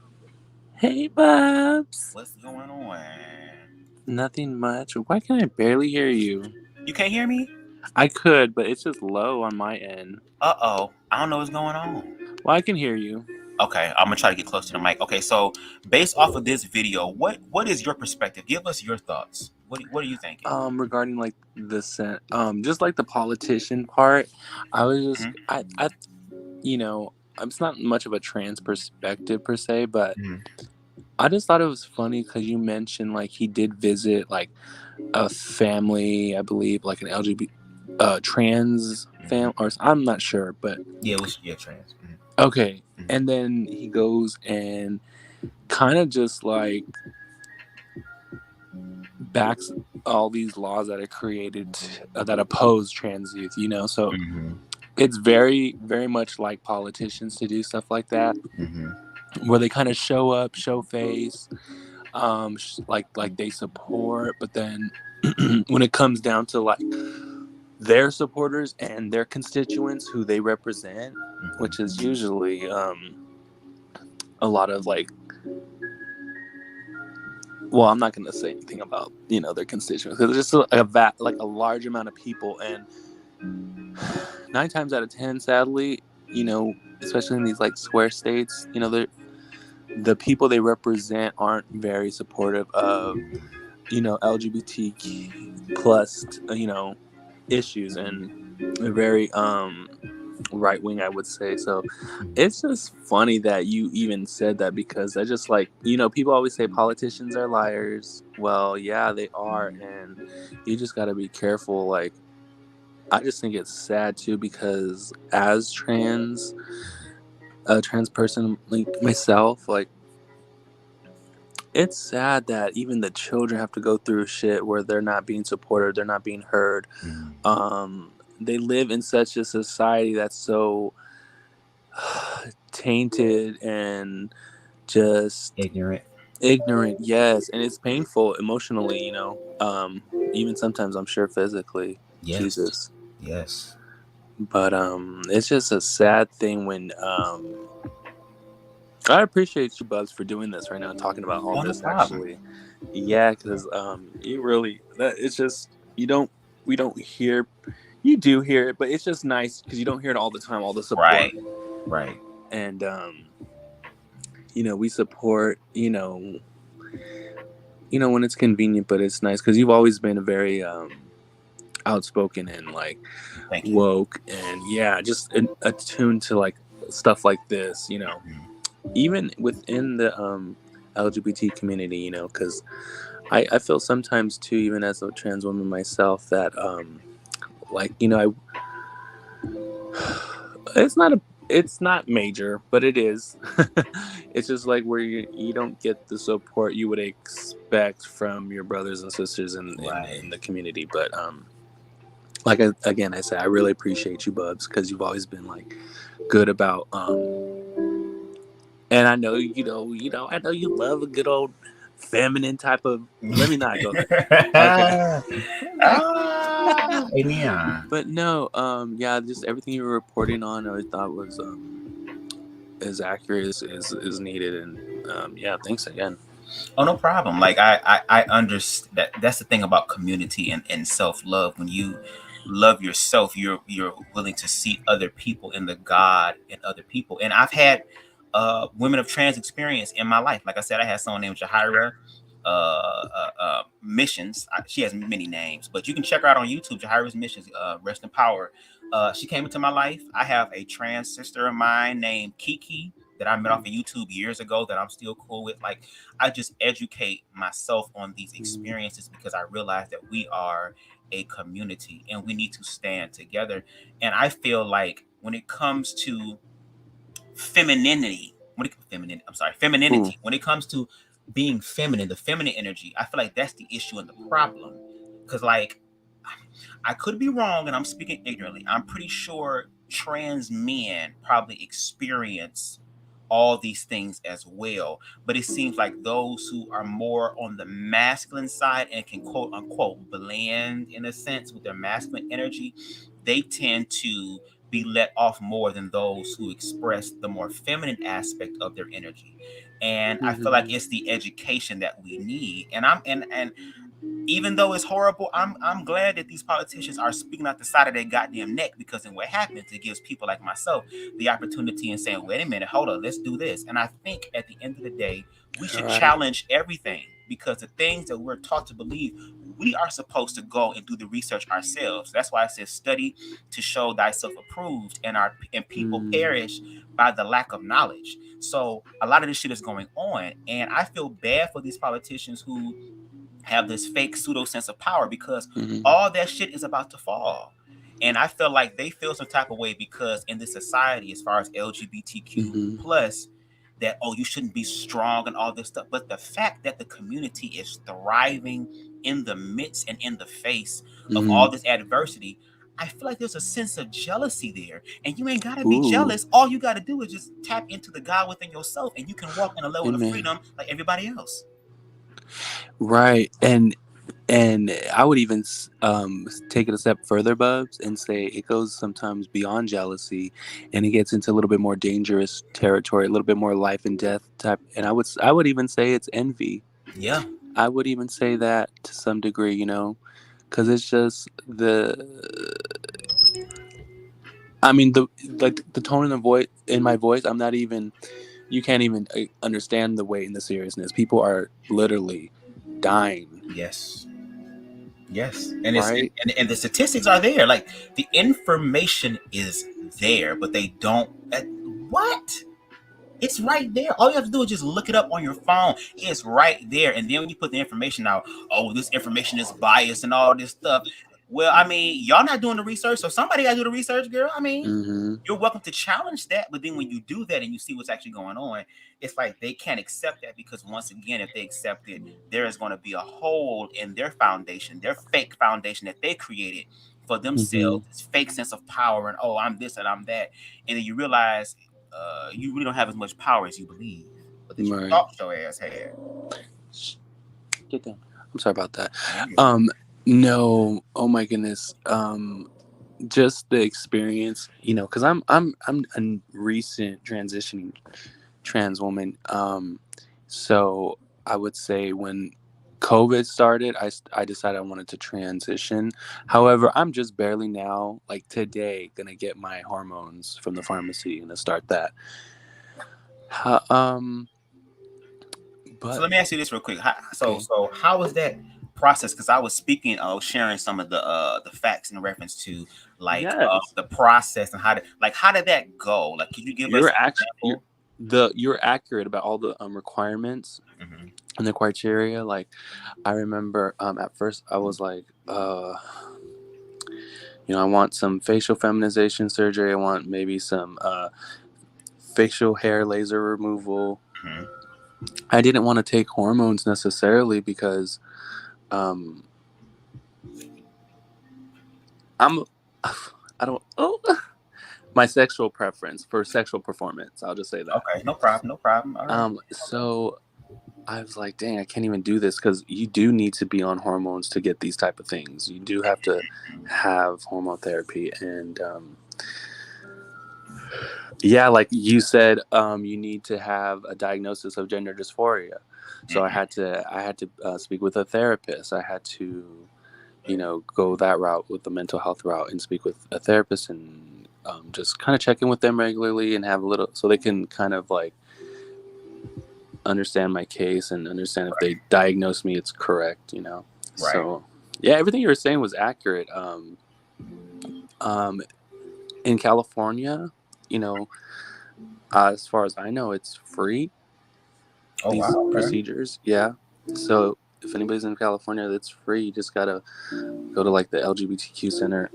Hey, Bubs. What's going on? Nothing much. Why can I barely hear you? You can't hear me? I could, but it's just low on my end. Uh-oh. I don't know what's going on. Well, I can hear you. Okay, I'm gonna try to get close to the mic. Okay, so based off of this video, what is your perspective? Give us your thoughts. What are you thinking? Regarding like the just like the politician part, I was just I you know, it's not much of a trans perspective per se, but I just thought it was funny because you mentioned like he did visit like a family, I believe, like an LGBT trans family, or I'm not sure, but yeah, it was trans. Okay, and then he goes and kind of just like backs all these laws that are created that oppose trans youth, you know. So it's very, very much like politicians to do stuff like that, where they kind of show up, show face, like they support, but then when it comes down to like their supporters and their constituents who they represent, which is usually a lot of like, well, I'm not going to say anything about, you know, their constituents, because it's just a large amount of people, and 9 times out of 10, sadly, you know, especially in these like square states, you know, the people they represent aren't very supportive of, you know, LGBTQ plus, you know, issues, and very right wing, I would say. So it's just funny that you even said that, because I just like, you know, people always say politicians are liars. Well, yeah, they are, and you just got to be careful. Like, I just think it's sad too, because as a trans person like myself, like, it's sad that even the children have to go through shit where they're not being supported, they're not being heard. They live in such a society that's so tainted and just ignorant, yes, and it's painful emotionally, you know, even sometimes I'm sure physically. Jesus. Yes. But it's just a sad thing when I appreciate you, Bubs, for doing this right now and talking about all this. Actually, yeah, because you really, it's just we don't hear. You do hear it, but it's just nice because you don't hear it all the time. All the support, right, and you know, we support. You know, when it's convenient, but it's nice because you've always been a very outspoken and like woke, and yeah, just attuned to like stuff like this. You know. Even within the LGBT community, you know, because I feel sometimes too, even as a trans woman myself, that like, you know, it's not it's not major, but it is. It's just like where you don't get the support you would expect from your brothers and sisters in the community. But like again, I say I really appreciate you, Bubs, because you've always been like good about and I know I know you love a good old feminine type of. Let me not go there. Okay. Amen. But no, yeah, just everything you were reporting on, I thought was as accurate as needed, and yeah, thanks again. Oh, no problem. Like I understand that. That's the thing about community and self love. When you love yourself, you're willing to see other people in the God in other people. And I've had women of trans experience in my life. Like I said, I had someone named Jahira Missions. She has many names, but you can check her out on YouTube. Jahira's Missions. Rest in power. She came into my life. I have a trans sister of mine named Kiki that I met off of YouTube years ago that I'm still cool with. Like, I just educate myself on these experiences because I realize that we are a community and we need to stand together. And I feel like when it comes to femininity, femininity, when it comes to being feminine, the feminine energy, I feel like that's the issue and the problem. Because, like, I could be wrong and I'm speaking ignorantly. I'm pretty sure trans men probably experience all these things as well. But it seems like those who are more on the masculine side and can quote unquote blend in a sense with their masculine energy, they tend to be let off more than those who express the more feminine aspect of their energy. And I feel like it's the education that we need. And even though it's horrible, I'm glad that these politicians are speaking out the side of their goddamn neck, because then what happens, it gives people like myself the opportunity and saying, wait a minute, hold on, let's do this. And I think at the end of the day, we should challenge everything, because the things that we're taught to believe, we are supposed to go and do the research ourselves. That's why it says study to show thyself approved, and people perish by the lack of knowledge. So a lot of this shit is going on, and I feel bad for these politicians who have this fake pseudo sense of power, because all that shit is about to fall. And I feel like they feel some type of way because in this society, as far as LGBTQ plus, that, oh, you shouldn't be strong and all this stuff. But the fact that the community is thriving in the midst and in the face of all this adversity, I feel like there's a sense of jealousy there. And you ain't gotta be jealous. All you gotta do is just tap into the God within yourself, and you can walk in a level of freedom like everybody else. Right. And I would even take it a step further, Bubs, and say it goes sometimes beyond jealousy, and it gets into a little bit more dangerous territory, a little bit more life and death type. And I would even say it's envy. Yeah, I would even say that to some degree, because it's just I mean, the tone in the voice, in my voice, I'm not even. You can't even understand the weight and the seriousness. People are literally dying. Yes. And right? and the statistics are there. Like, the information is there, but they don't. What? It's right there. All you have to do is just look it up on your phone. It's right there. And then when you put the information out, oh, this information is biased and all this stuff. Well, I mean, y'all not doing the research, so somebody got to do the research, girl. I mean, you're welcome to challenge that, but then when you do that and you see what's actually going on, it's like they can't accept that, because once again, if they accept it, there is going to be a hole in their foundation, their fake foundation that they created for themselves, this fake sense of power, and, oh, I'm this and I'm that, and then you realize you really don't have as much power as you believe, but that you thought your ass had. Get down. I'm sorry about that. No, oh my goodness. Just the experience, because I'm a recent transitioning trans woman. So I would say when COVID started, I decided I wanted to transition. However, I'm just barely now, like today, gonna get my hormones from the pharmacy and to start that. But so let me ask you this real quick. So how was that process? Because I was sharing some of the facts in reference to, like, the process and how did that go? Like, could you give us an example? You're accurate about all the requirements and the criteria. Like, I remember at first I was like, I want some facial feminization surgery. I want maybe some facial hair laser removal. Mm-hmm. I didn't want to take hormones necessarily because um, I'm I don't my sexual preference for sexual performance. I'll just say that. Okay, no problem, no problem. All right. So I was like, dang, I can't even do this because you do need to be on hormones to get these type of things. You do have to have hormone therapy, and yeah, like you said, you need to have a diagnosis of gender dysphoria. So I had to speak with a therapist. I had to, go that route with the mental health route and speak with a therapist and just kind of check in with them regularly and have a little, so they can kind of like understand my case and understand if they diagnose me, it's correct, Right. So yeah, everything you were saying was accurate. In California, as far as I know, it's free. Oh, These wow. Okay. procedures, yeah. So if anybody's in California, that's free. You just gotta go to like the LGBTQ center.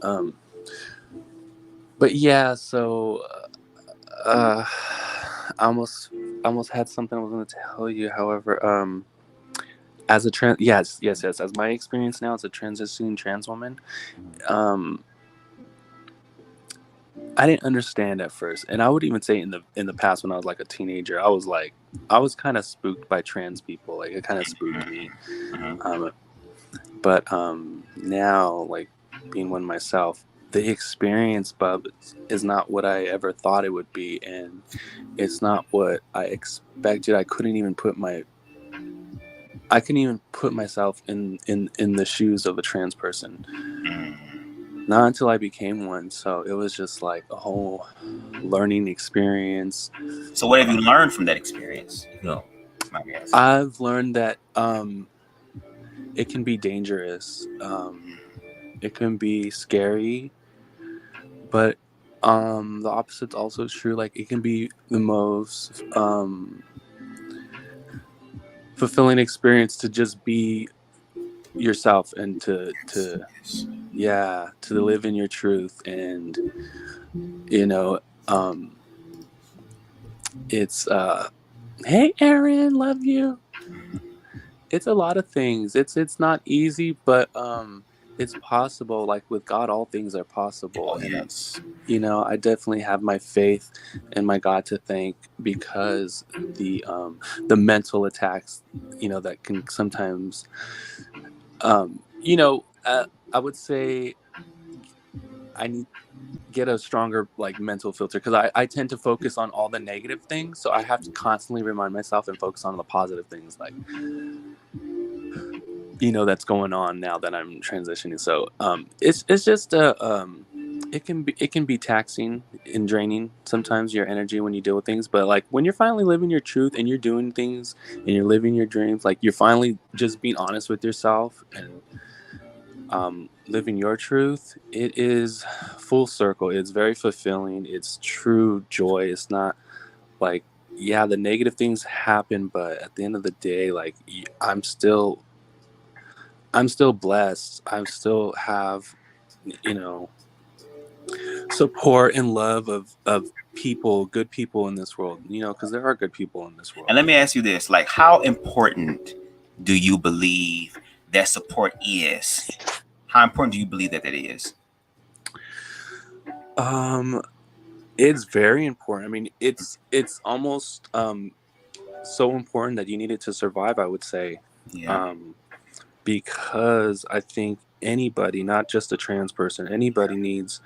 But yeah, so I almost had something I was going to tell you. However, as a yes, as my experience now as a transitioning trans woman, I didn't understand at first, and I would even say in the past when I was like a teenager, I was kind of spooked by trans people. Like it kind of spooked me. But now, like being one myself, the experience, Bub, is not what I ever thought it would be, and it's not what I expected. I couldn't even put myself in the shoes of a trans person. Not until I became one. So it was just like a whole learning experience. So what have you learned from that experience? I've learned that it can be dangerous. It can be scary, but the opposite's also true. Like it can be the most fulfilling experience to just be yourself and to live in your truth. And it's hey Aaron, love you. It's a lot of things. It's not easy, but it's possible. Like with God, all things are possible. Oh, yes. And I definitely have my faith and my God to thank, because the mental attacks, that can sometimes, I would say I need get a stronger like mental filter, because I tend to focus on all the negative things, so I have to constantly remind myself and focus on the positive things, like that's going on now that I'm transitioning. So it's just it can be taxing and draining sometimes, your energy, when you deal with things. But like when you're finally living your truth and you're doing things and you're living your dreams, like you're finally just being honest with yourself and living your truth, it is full circle. It's very fulfilling. It's true joy. It's not like, yeah, the negative things happen, but at the end of the day, like I'm still blessed. I still have, support and love of people, good people in this world, because there are good people in this world. And let me ask you this, like, how important do you believe that support is? How important do you believe that is? It's very important. I mean, it's almost so important that you need it to survive, I would say. Yeah. Because I think anybody, not just a trans person, anybody needs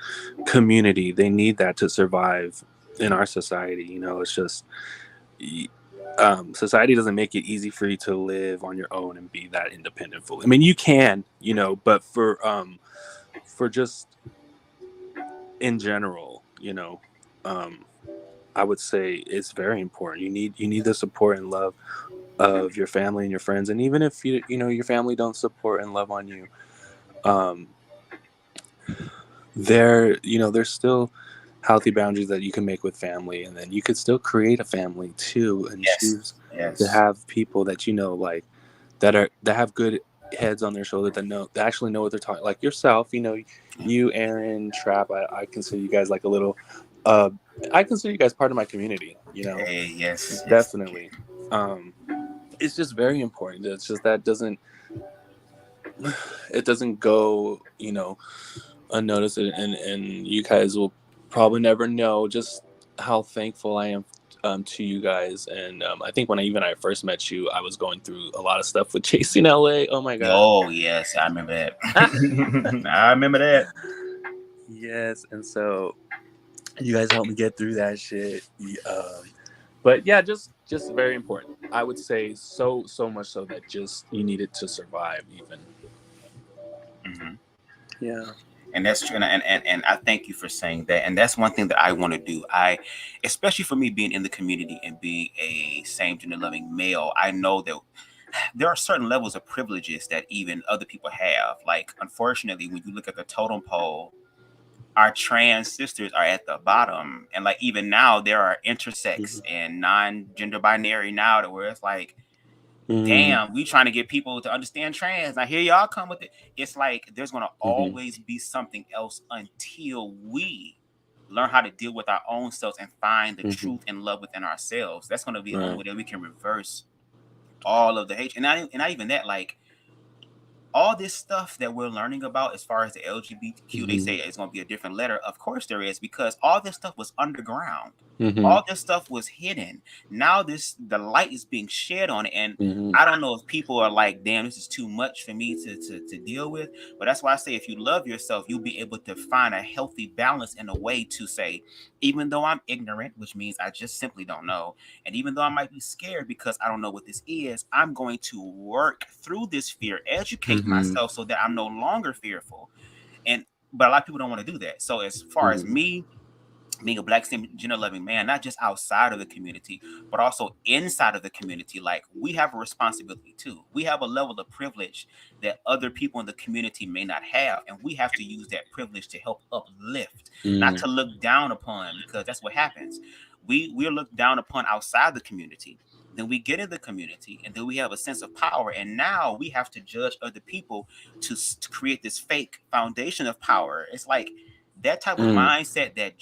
community. They need that to survive in our society. It's just society doesn't make it easy for you to live on your own and be that independent fully. I mean, you can, but for just in general, I would say it's very important. You need the support and love of your family and your friends, and even if your family don't support and love on you, there's still healthy boundaries that you can make with family, and then you could still create a family too, and choose to have people that like that have good heads on their shoulder, that actually know what they're talking, like yourself, you Aaron, Trap. I consider you guys like a little I consider you guys part of my community. Hey, yes, yes. Definitely. It's just very important. It's just that it doesn't go unnoticed, and you guys will probably never know just how thankful I am to you guys. And I think when I first met you, I was going through a lot of stuff with chasing LA. Oh my god. Oh, yes, I remember that. I remember that. Yes, and so you guys helped me get through that shit. But yeah, just very important. I would say so much so that just you need it to survive even. Hmm. Yeah. And that's true. And I thank you for saying that. And that's one thing that I want to do. Especially for me being in the community and being a same gender loving male, I know that there are certain levels of privileges that even other people have. Like, unfortunately, when you look at the totem pole, our trans sisters are at the bottom. And like, even now, there are intersex and non-gender binary now to where it's like, damn, we trying to get people to understand trans. Now here y'all come with it. It's like there's gonna always be something else until we learn how to deal with our own selves and find the truth and love within ourselves. That's gonna be the only way that we can reverse all of the hate. And not even that, like all this stuff that we're learning about as far as the LGBTQ, they say it's going to be a different letter. Of course there is, because all this stuff was underground. All this stuff was hidden. Now the light is being shed on it. And I don't know if people are like, damn, this is too much for me to deal with. But that's why I say if you love yourself, you'll be able to find a healthy balance in a way to say, even though I'm ignorant, which means I just simply don't know, and even though I might be scared because I don't know what this is, I'm going to work through this fear, educate myself so that I'm no longer fearful. But a lot of people don't want to do that. So as far as me being a black gender loving man, not just outside of the community, but also inside of the community, like we have a responsibility too. We have a level of privilege that other people in the community may not have, and we have to use that privilege to help uplift, not to look down upon, because that's what happens. We're looked down upon outside the community. Then we get in the community, and then we have a sense of power, and now we have to judge other people to create this fake foundation of power. It's like that type of mindset that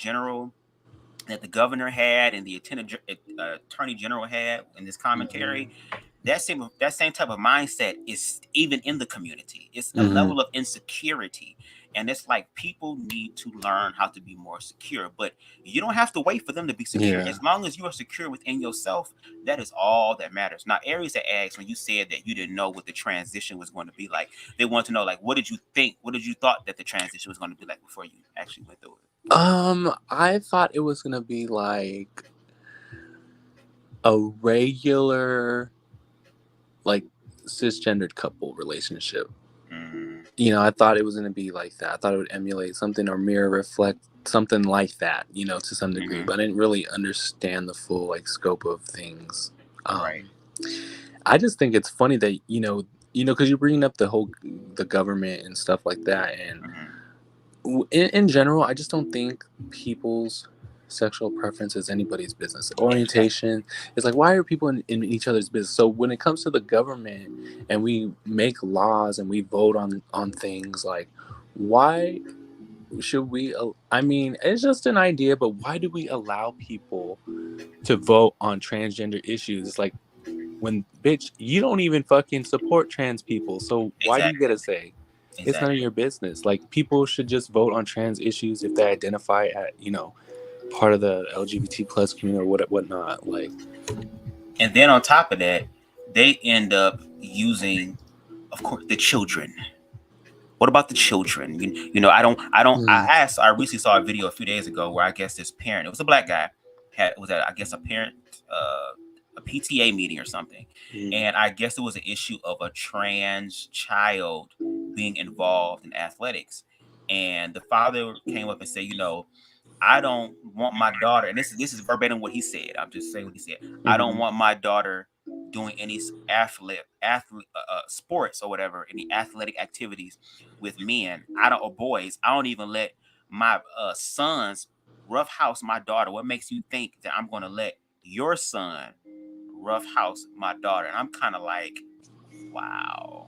the governor had and the attorney general had in this commentary. That same type of mindset is even in the community. It's a level of insecurity, and it's like people need to learn how to be more secure. But you don't have to wait for them to be secure. As long as you are secure within yourself, that is all that matters. Now, Aries had asked when you said that you didn't know what the transition was going to be like. They want to know, like, what did you think? What did you thought that the transition was going to be like before you actually went through it? I thought it was gonna be like a regular, like cisgendered couple relationship. I thought it was gonna be like that. I thought it would emulate something or mirror reflect something like that, to some degree. But I didn't really understand the full like scope of things. Right. I just think it's funny that because you're bringing up the government and stuff like that, and in general, I just don't think people's sexual preference is anybody's business. Orientation is like, why are people in each other's business? So when it comes to the government and we make laws and we vote on things, like, why should we? I mean, it's just an idea, but why do we allow people to vote on transgender issues? It's like, when, bitch, you don't even fucking support trans people, so why do you get a say? It's none of your business. Like, people should just vote on trans issues if they identify at part of the LGBT plus community or whatnot. Like, and then on top of that, they end up using, of course, the children. What about the children? I recently saw a video a few days ago where I guess this parent, it was a black guy, was at, I guess, a parent, a PTA meeting or something. And I guess it was an issue of a trans child being involved in athletics. And the father came up and said, I don't want my daughter, and this is verbatim what he said. I'm just saying what he said. I don't want my daughter doing any sports or whatever, any athletic activities with men. Or boys. I don't even let my sons roughhouse my daughter. What makes you think that I'm going to let your son roughhouse my daughter? And I'm kind of like, wow,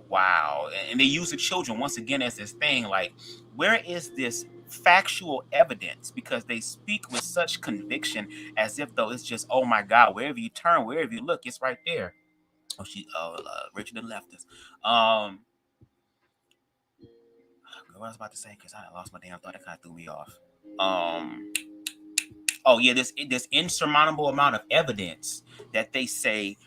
wow. And they use the children once again as this thing. Like, where is this factual evidence because they speak with such conviction as if though it's just, oh my God, wherever you turn, wherever you look, it's right there. Richard had left us. What I was about to say, because I lost my damn thought. That kind of threw me off. Oh yeah, this insurmountable amount of evidence that they say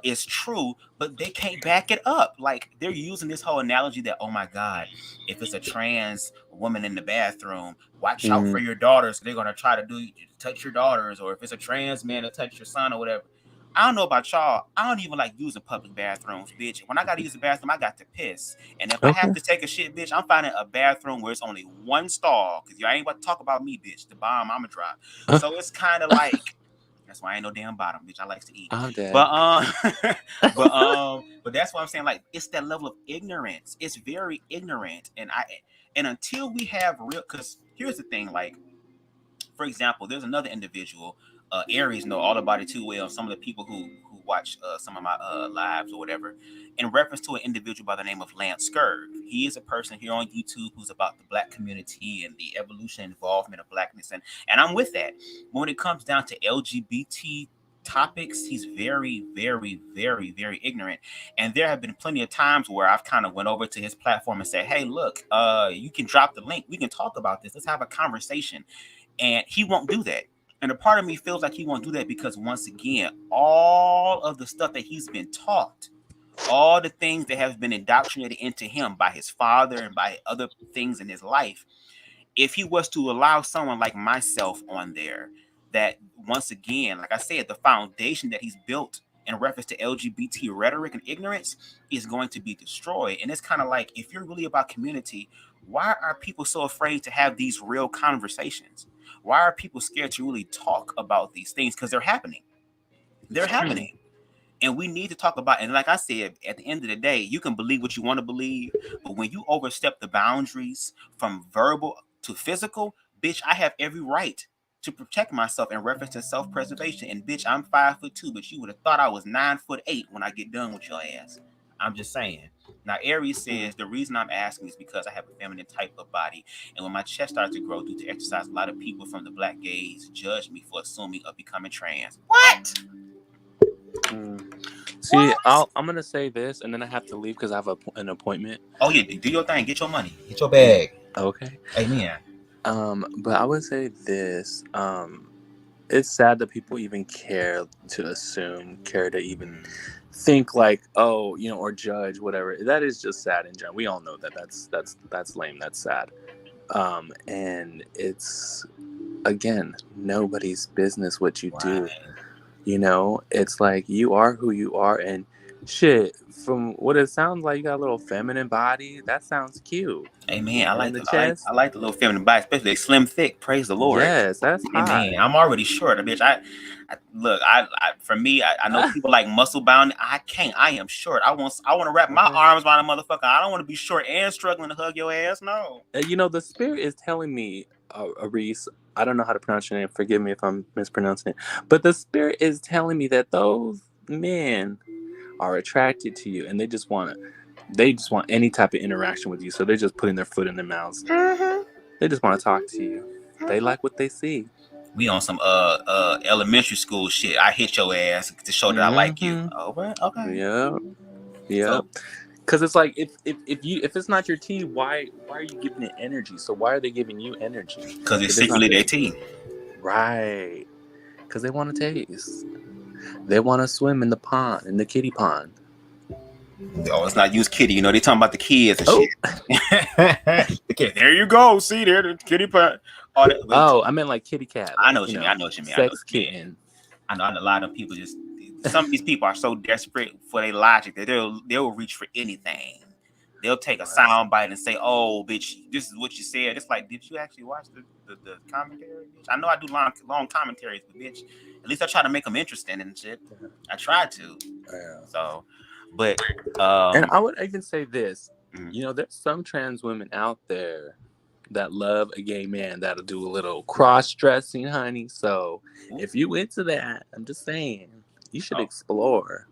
is true, but they can't back it up. Like they're using this whole analogy that, oh my God, if it's a trans woman in the bathroom, watch out for your daughters. They're gonna try to touch your daughters, or if it's a trans man to touch your son or whatever. I don't know about y'all. I don't even like using public bathrooms, bitch. When I gotta use the bathroom, I got to piss. And if I have to take a shit, bitch, I'm finding a bathroom where it's only one stall. Cause y'all ain't about to talk about me, bitch. The bomb I'ma drop. So it's kind of like that's why I ain't no damn bottom, bitch. I likes to eat. I'm dead. But that's why I'm saying, like, it's that level of ignorance. It's very ignorant. And until we have real, because here's the thing, like, for example, there's another individual, Aries know all about it too well. Some of the people who watch some of my lives or whatever, in reference to an individual by the name of Lance Scurv. He is a person here on YouTube who's about the Black community and the evolution and involvement of Blackness, and I'm with that. But when it comes down to LGBT topics, he's very, very, very, very ignorant. And there have been plenty of times where I've kind of went over to his platform and said, hey, look, you can drop the link. We can talk about this. Let's have a conversation. And he won't do that. And a part of me feels like he won't do that because, once again, all of the stuff that he's been taught, all the things that have been indoctrinated into him by his father and by other things in his life, if he was to allow someone like myself on there, that, once again, like I said, the foundation that he's built in reference to LGBT rhetoric and ignorance is going to be destroyed. And it's kind of like, if you're really about community, why are people so afraid to have these real conversations? Why are people scared to really talk about these things? Because they're happening. They're happening. And we need to talk about, and like I said, at the end of the day, you can believe what you want to believe, but when you overstep the boundaries from verbal to physical, bitch, I have every right to protect myself in reference to self-preservation. And bitch, I'm 5'2", but you would have thought I was 9'8" when I get done with your ass. I'm just saying. Now, Aries says, the reason I'm asking is because I have a feminine type of body. And when my chest started to grow due to exercise, a lot of people from the Black gaze judged me for assuming of becoming trans. What? See, I'm going to say this, and then I have to leave because I have an appointment. Oh, yeah. Do your thing. Get your money. Get your bag. Okay. Amen. But I would say this. It's sad that people even care to even think like, oh, or judge, whatever. That is just sad in general. We all know that that's lame. That's sad. And it's, again, nobody's business what you do. It's like, you are who you are, and shit, from what it sounds like, you got a little feminine body. That sounds cute. Amen. I like the little feminine body, especially slim, thick. Praise the Lord. Yes, that's hot. Amen. I'm already short, bitch. For me, I know people like muscle bound. I can't. I am short. I want to wrap my arms around a motherfucker. I don't want to be short and struggling to hug your ass. No. The spirit is telling me, Reese, I don't know how to pronounce your name. Forgive me if I'm mispronouncing it. But the spirit is telling me that those men are attracted to you, and they just want any type of interaction with you. So they're just putting their foot in their mouths. Mm-hmm. They just want to talk to you. They like what they see. We on some elementary school shit. I hit your ass to show that I like you. Oh, okay. Yeah. Because it's like, if it's not your tea, why are you giving it energy? So why are they giving you energy? Because it's secretly their tea. Right. Because they want to taste. They want to swim in the kiddie pond. Oh, it's not used kitty. They talking about the kids and shit. The kids. There you go. See there, the kitty pond. I meant like kitty cat. I know what you mean. I know what you mean. Sex kitten. I know a lot of people just. Some of these people are so desperate for their logic that they'll reach for anything. They'll take a sound bite and say, "Oh, bitch, this is what you said." It's like, did you actually watch the commentary? Bitch? I know I do long commentaries, but bitch, at least I try to make them interesting and shit. I try to. Yeah. So, but and I would even say this. Mm-hmm. There's some trans women out there that love a gay man that'll do a little cross-dressing, honey. So if you into that, I'm just saying, you should explore.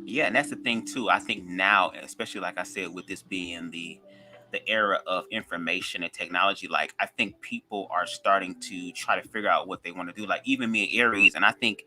Yeah, and that's the thing too. I think now, especially like I said, with this being the the era of information and technology, like I think people are starting to try to figure out what they want to do. Like even me and Aries, and I think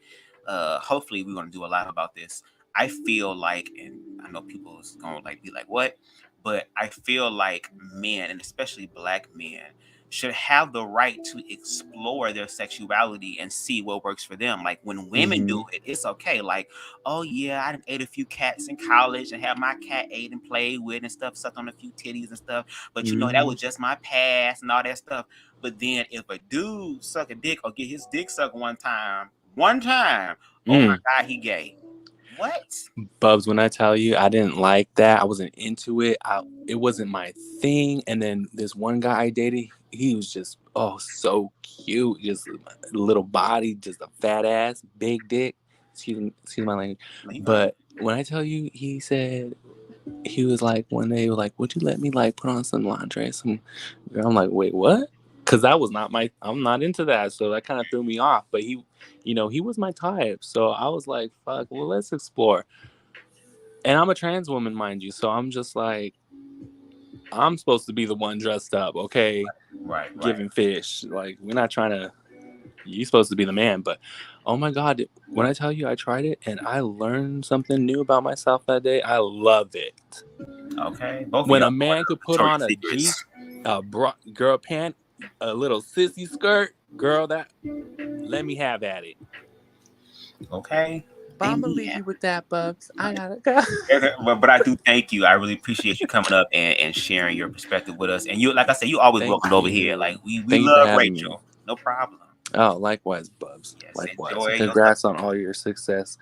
hopefully we're going to do a lot about this. I feel like, and I know people is going to like be like, what? But I feel like men, and especially black men, should have the right to explore their sexuality and see what works for them. Like when women do it, it's okay. Like, oh yeah, I done ate a few cats in college and have my cat ate and played with and stuff, sucked on a few titties and stuff. But you know, that was just my past and all that stuff. But then if a dude suck a dick or get his dick sucked one time, oh my God, he gay. What? Bubs, when I tell you I didn't like that, I wasn't into it. It wasn't my thing. And then this one guy I dated, he was just so cute, just a little body, just a fat ass, big dick. Excuse my language. But when I tell you, he said he was like one day, like, would you let me like put on some lingerie? I'm like, wait, what? Because that was not I'm not into that, so that kind of threw me off. But he was my type, so I was like, fuck, well, let's explore. And I'm a trans woman, mind you, so I'm just like, I'm supposed to be the one dressed up, okay? Right. Giving fish. Like, we're not trying to, you're supposed to be the man. But, oh my God, when I tell you I tried it and I learned something new about myself that day, I love it. Okay. Both When of a man could put on girl pant, a little sissy skirt, girl, let me have at it. Okay. But I'm gonna leave you with that, Bubs. I gotta go. But I do thank you. I really appreciate you coming up and sharing your perspective with us. And you, like I said, you always welcome over here. Like we love Rachel. Me. No problem. Oh, likewise, Bubs. Yes, likewise. Congrats on all your success,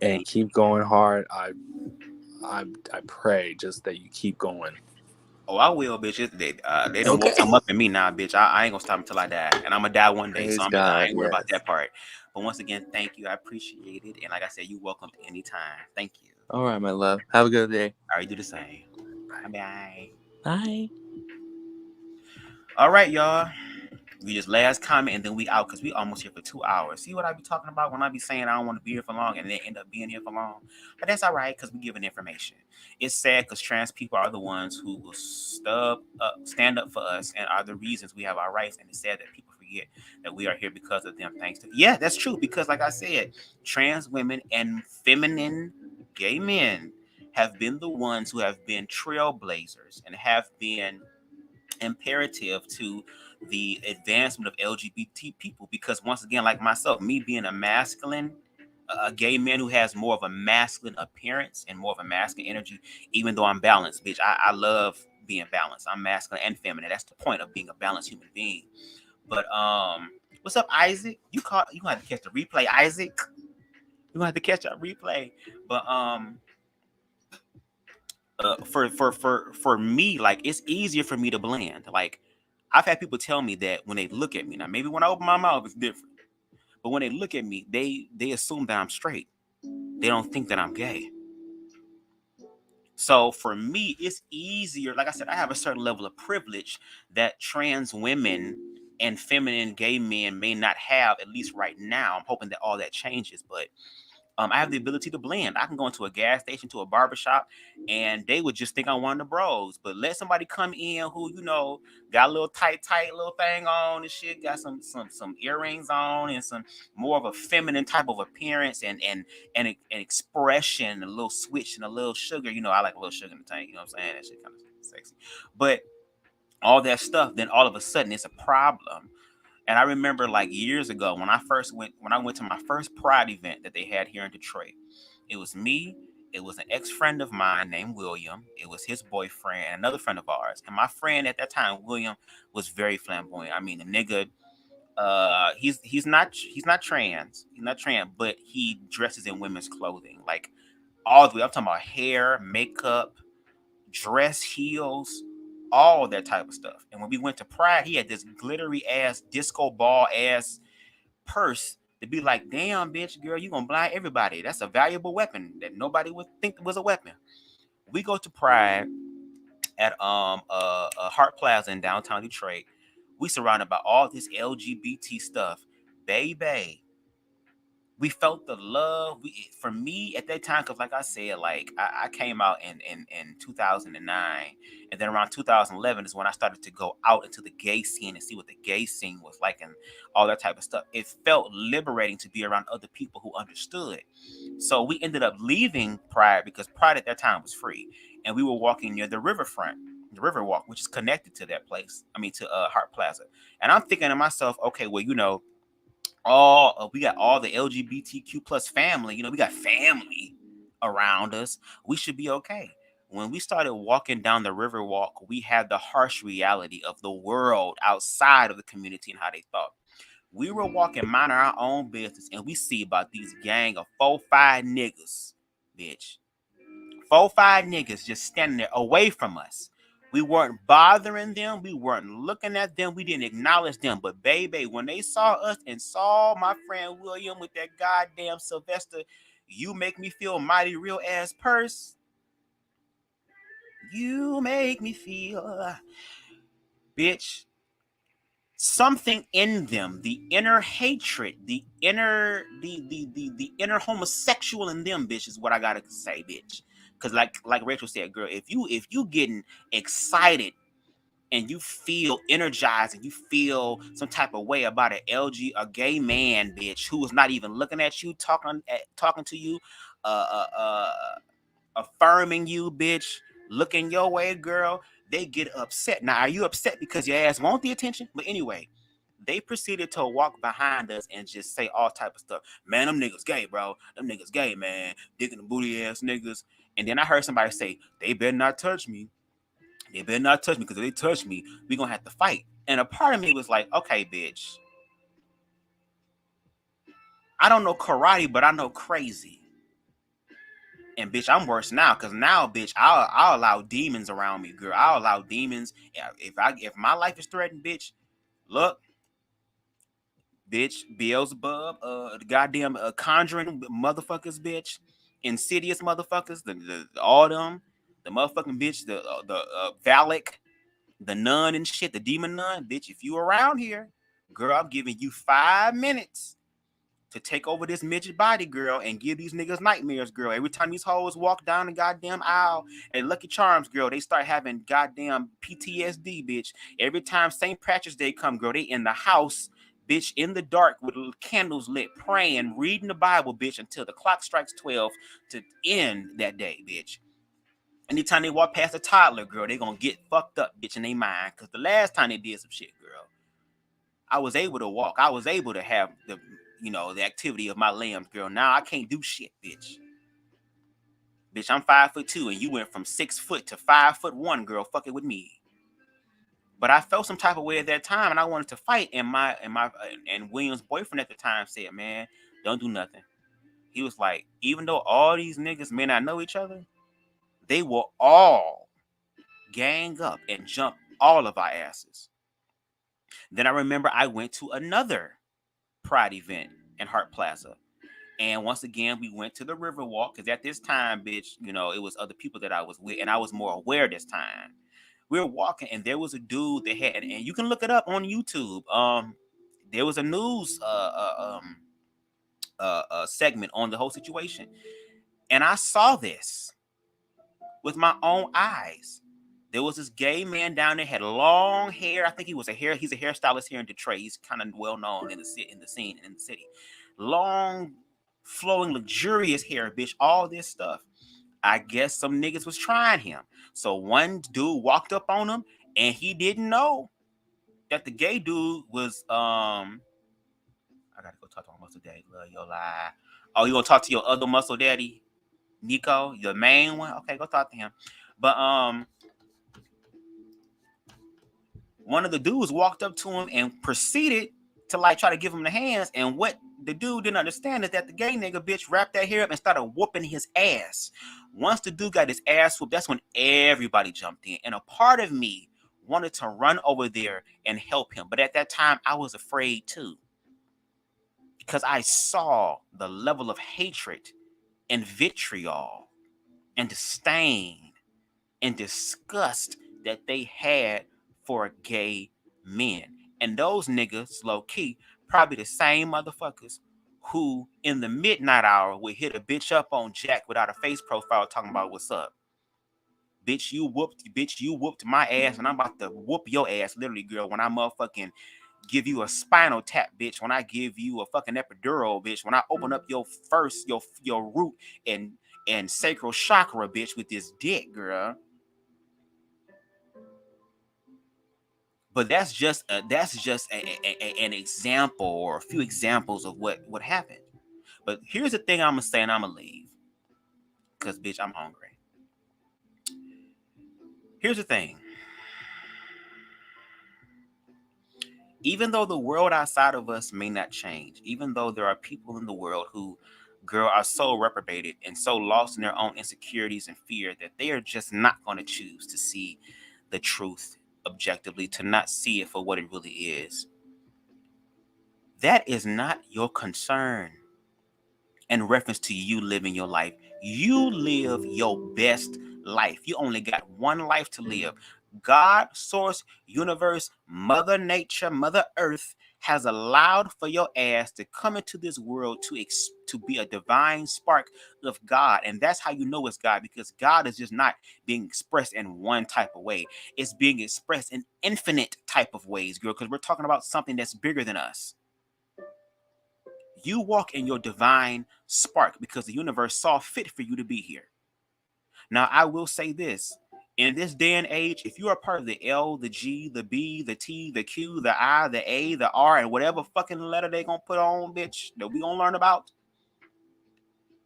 and keep going hard. I pray just that you keep going. Oh, I will, bitch. They don't want to come up in me now, bitch. I ain't gonna stop until I die, and I'm gonna die one day. So I ain't worried about that part. But once again, thank you. I appreciate it, and like I said, you welcome anytime. Thank you. All right, my love. Have a good day. All right, do the same. Bye. Bye. All right, y'all. We just last comment and then we out because we almost here for 2 hours. See what I be talking about when I be saying I don't want to be here for long and then end up being here for long? But that's all right because we giving information. It's sad because trans people are the ones who will stand up for us and are the reasons we have our rights. And it's sad that people forget that we are here because of them. Thanks to that's true because like I said, trans women and feminine gay men have been the ones who have been trailblazers and have been imperative to the advancement of LGBT people because once again, like myself, me being a gay man who has more of a masculine appearance and more of a masculine energy, even though I'm balanced, bitch. I love being balanced. I'm masculine and feminine. That's the point of being a balanced human being. But what's up, Isaac? You have to catch the replay, Isaac. You gonna have to catch that replay. But for me, like it's easier for me to blend. Like I've had people tell me that when they look at me, now maybe when I open my mouth it's different, but when they look at me, they assume that I'm straight. They don't think that I'm gay. So for me, it's easier. Like I said, I have a certain level of privilege that trans women and feminine gay men may not have, at least right now. I'm hoping that all that changes, but I have the ability to blend. I can go into a gas station, to a barbershop, and they would just think I'm one of the bros. But let somebody come in who, got a little tight little thing on and shit, got some earrings on and some more of a feminine type of appearance and an expression, a little switch and a little sugar. I like a little sugar in the tank. You know what I'm saying? That shit kind of sexy. But all that stuff, then all of a sudden it's a problem. And I remember like years ago when I went to my first Pride event that they had here in Detroit. It was me, it was an ex-friend of mine named William, it was his boyfriend and another friend of ours. And my friend at that time, William, was very flamboyant. I mean, the nigga, he's not trans. He's not trans, but he dresses in women's clothing. Like all the way. I'm talking about hair, makeup, dress, heels, all that type of stuff. And when we went to Pride, he had this glittery ass disco ball ass purse to be like, damn, bitch, girl, you gonna blind everybody. That's a valuable weapon that nobody would think was a weapon. We go to Pride at Hart Plaza in downtown Detroit. We surrounded by all this LGBT stuff. Baby, We felt the love. For me at that time, because like I said, like I came out in 2009, and then around 2011 is when I started to go out into the gay scene and see what the gay scene was like and all that type of stuff. It felt liberating to be around other people who understood. So we ended up leaving Pride because Pride at that time was free, and we were walking near the riverfront, the Riverwalk, which is connected to that place. I mean, to Hart Plaza. And I'm thinking to myself, okay, well, we got all the LGBTQ plus family. We got family around us. We should be okay. When we started walking down the Riverwalk, we had the harsh reality of the world outside of the community and how they thought. We were walking, minding our own business, and we see about these gang of 4-5 niggas, bitch. 4-5 niggas just standing there away from us. We weren't bothering them. We weren't looking at them. We didn't acknowledge them. But baby, when they saw us and saw my friend William with that goddamn Sylvester, you make me feel mighty real ass purse. You make me feel, bitch. Something in them, the inner hatred, the inner homosexual in them, bitch, is what I gotta say, bitch. Cause like Rachel said, girl, if you getting excited and you feel energized and you feel some type of way about a gay man, bitch, who is not even looking at you, talking to you, affirming you, bitch, looking your way, girl, they get upset. Now, are you upset because your ass want the attention? But anyway, they proceeded to walk behind us and just say all type of stuff. Man, them niggas gay, bro. Them niggas gay, man. Digging the booty ass niggas. And then I heard somebody say, they better not touch me. They better not touch me, because if they touch me, we gonna have to fight. And a part of me was like, okay, bitch. I don't know karate, but I know crazy. And bitch, I'm worse now, because now, bitch, I'll allow demons around me, girl. I'll allow demons. If my life is threatened, bitch, look, bitch, Beelzebub, the goddamn conjuring motherfuckers, bitch, insidious motherfuckers, all them, the motherfucking bitch, the Valak, the nun and shit, the demon nun, bitch. If you around here, girl, I'm giving you 5 minutes to take over this midget body, girl, and give these niggas nightmares, girl. Every time these hoes walk down the goddamn aisle at Lucky Charms, girl, they start having goddamn PTSD, bitch. Every time St. Patrick's Day come, girl, they in the house, bitch, in the dark with candles lit, praying, reading the Bible, bitch, until the clock strikes 12 to end that day, bitch. Anytime they walk past a toddler, girl, they gonna get fucked up, bitch, in their mind. Because the last time they did some shit, girl, I was able to walk. I was able to have the activity of my limbs, girl. Now I can't do shit, bitch. Bitch, I'm 5'2", and you went from 6 foot to 5'1", girl. Fuck it with me. But I felt some type of way at that time, and I wanted to fight. And William's boyfriend at the time said, "Man, don't do nothing." He was like, even though all these niggas may not know each other, they will all gang up and jump all of our asses. Then I remember I went to another Pride event in Hart Plaza. And once again, we went to the Riverwalk, because at this time, bitch, it was other people that I was with, and I was more aware this time. We were walking, and there was a dude that had, and you can look it up on YouTube. There was a news segment on the whole situation, and I saw this with my own eyes. There was this gay man down there, had long hair. I think he's a hairstylist here in Detroit. He's kind of well known in the scene, in the city. Long, flowing, luxurious hair, bitch, all this stuff. I guess some niggas was trying him. So one dude walked up on him, and he didn't know that the gay dude was I gotta go talk to my muscle daddy. Love your lie. Oh, you gonna talk to your other muscle daddy, Nico, the main one? Okay, go talk to him. But one of the dudes walked up to him and proceeded to try to give him the hands. And what the dude didn't understand is that the gay nigga bitch wrapped that hair up and started whooping his ass. Once the dude got his ass whooped, that's when everybody jumped in. And a part of me wanted to run over there and help him. But at that time, I was afraid too. Because I saw the level of hatred and vitriol and disdain and disgust that they had for gay men. And those niggas, low key, probably the same motherfuckers who in the midnight hour would hit a bitch up on Jack without a face profile talking about what's up. Bitch, you whooped my ass, and I'm about to whoop your ass, literally, girl, when I motherfucking give you a spinal tap, bitch, when I give you a fucking epidural, bitch, when I open up your root and sacral chakra, bitch, with this dick, girl. But that's just an example or a few examples of what happened. But here's the thing I'm gonna say, and I'm gonna leave, cause bitch, I'm hungry. Here's the thing. Even though the world outside of us may not change, even though there are people in the world who, girl, are so reprobated and so lost in their own insecurities and fear that they are just not going to choose to see the truth objectively, to not see it for what it really is. That is not your concern in reference to you living your life. You live your best life. You only got one life to live. God, source, universe, Mother Nature, Mother Earth has allowed for your ass to come into this world to be a divine spark of God. And that's how you know it's God, because God is just not being expressed in one type of way. It's being expressed in infinite type of ways, girl, because we're talking about something that's bigger than us. You walk in your divine spark because the universe saw fit for you to be here. Now, I will say this. In this day and age, if you are part of the L, the G, the B, the T, the Q, the I, the A, the R, and whatever fucking letter they gonna put on, bitch, that we gonna learn about,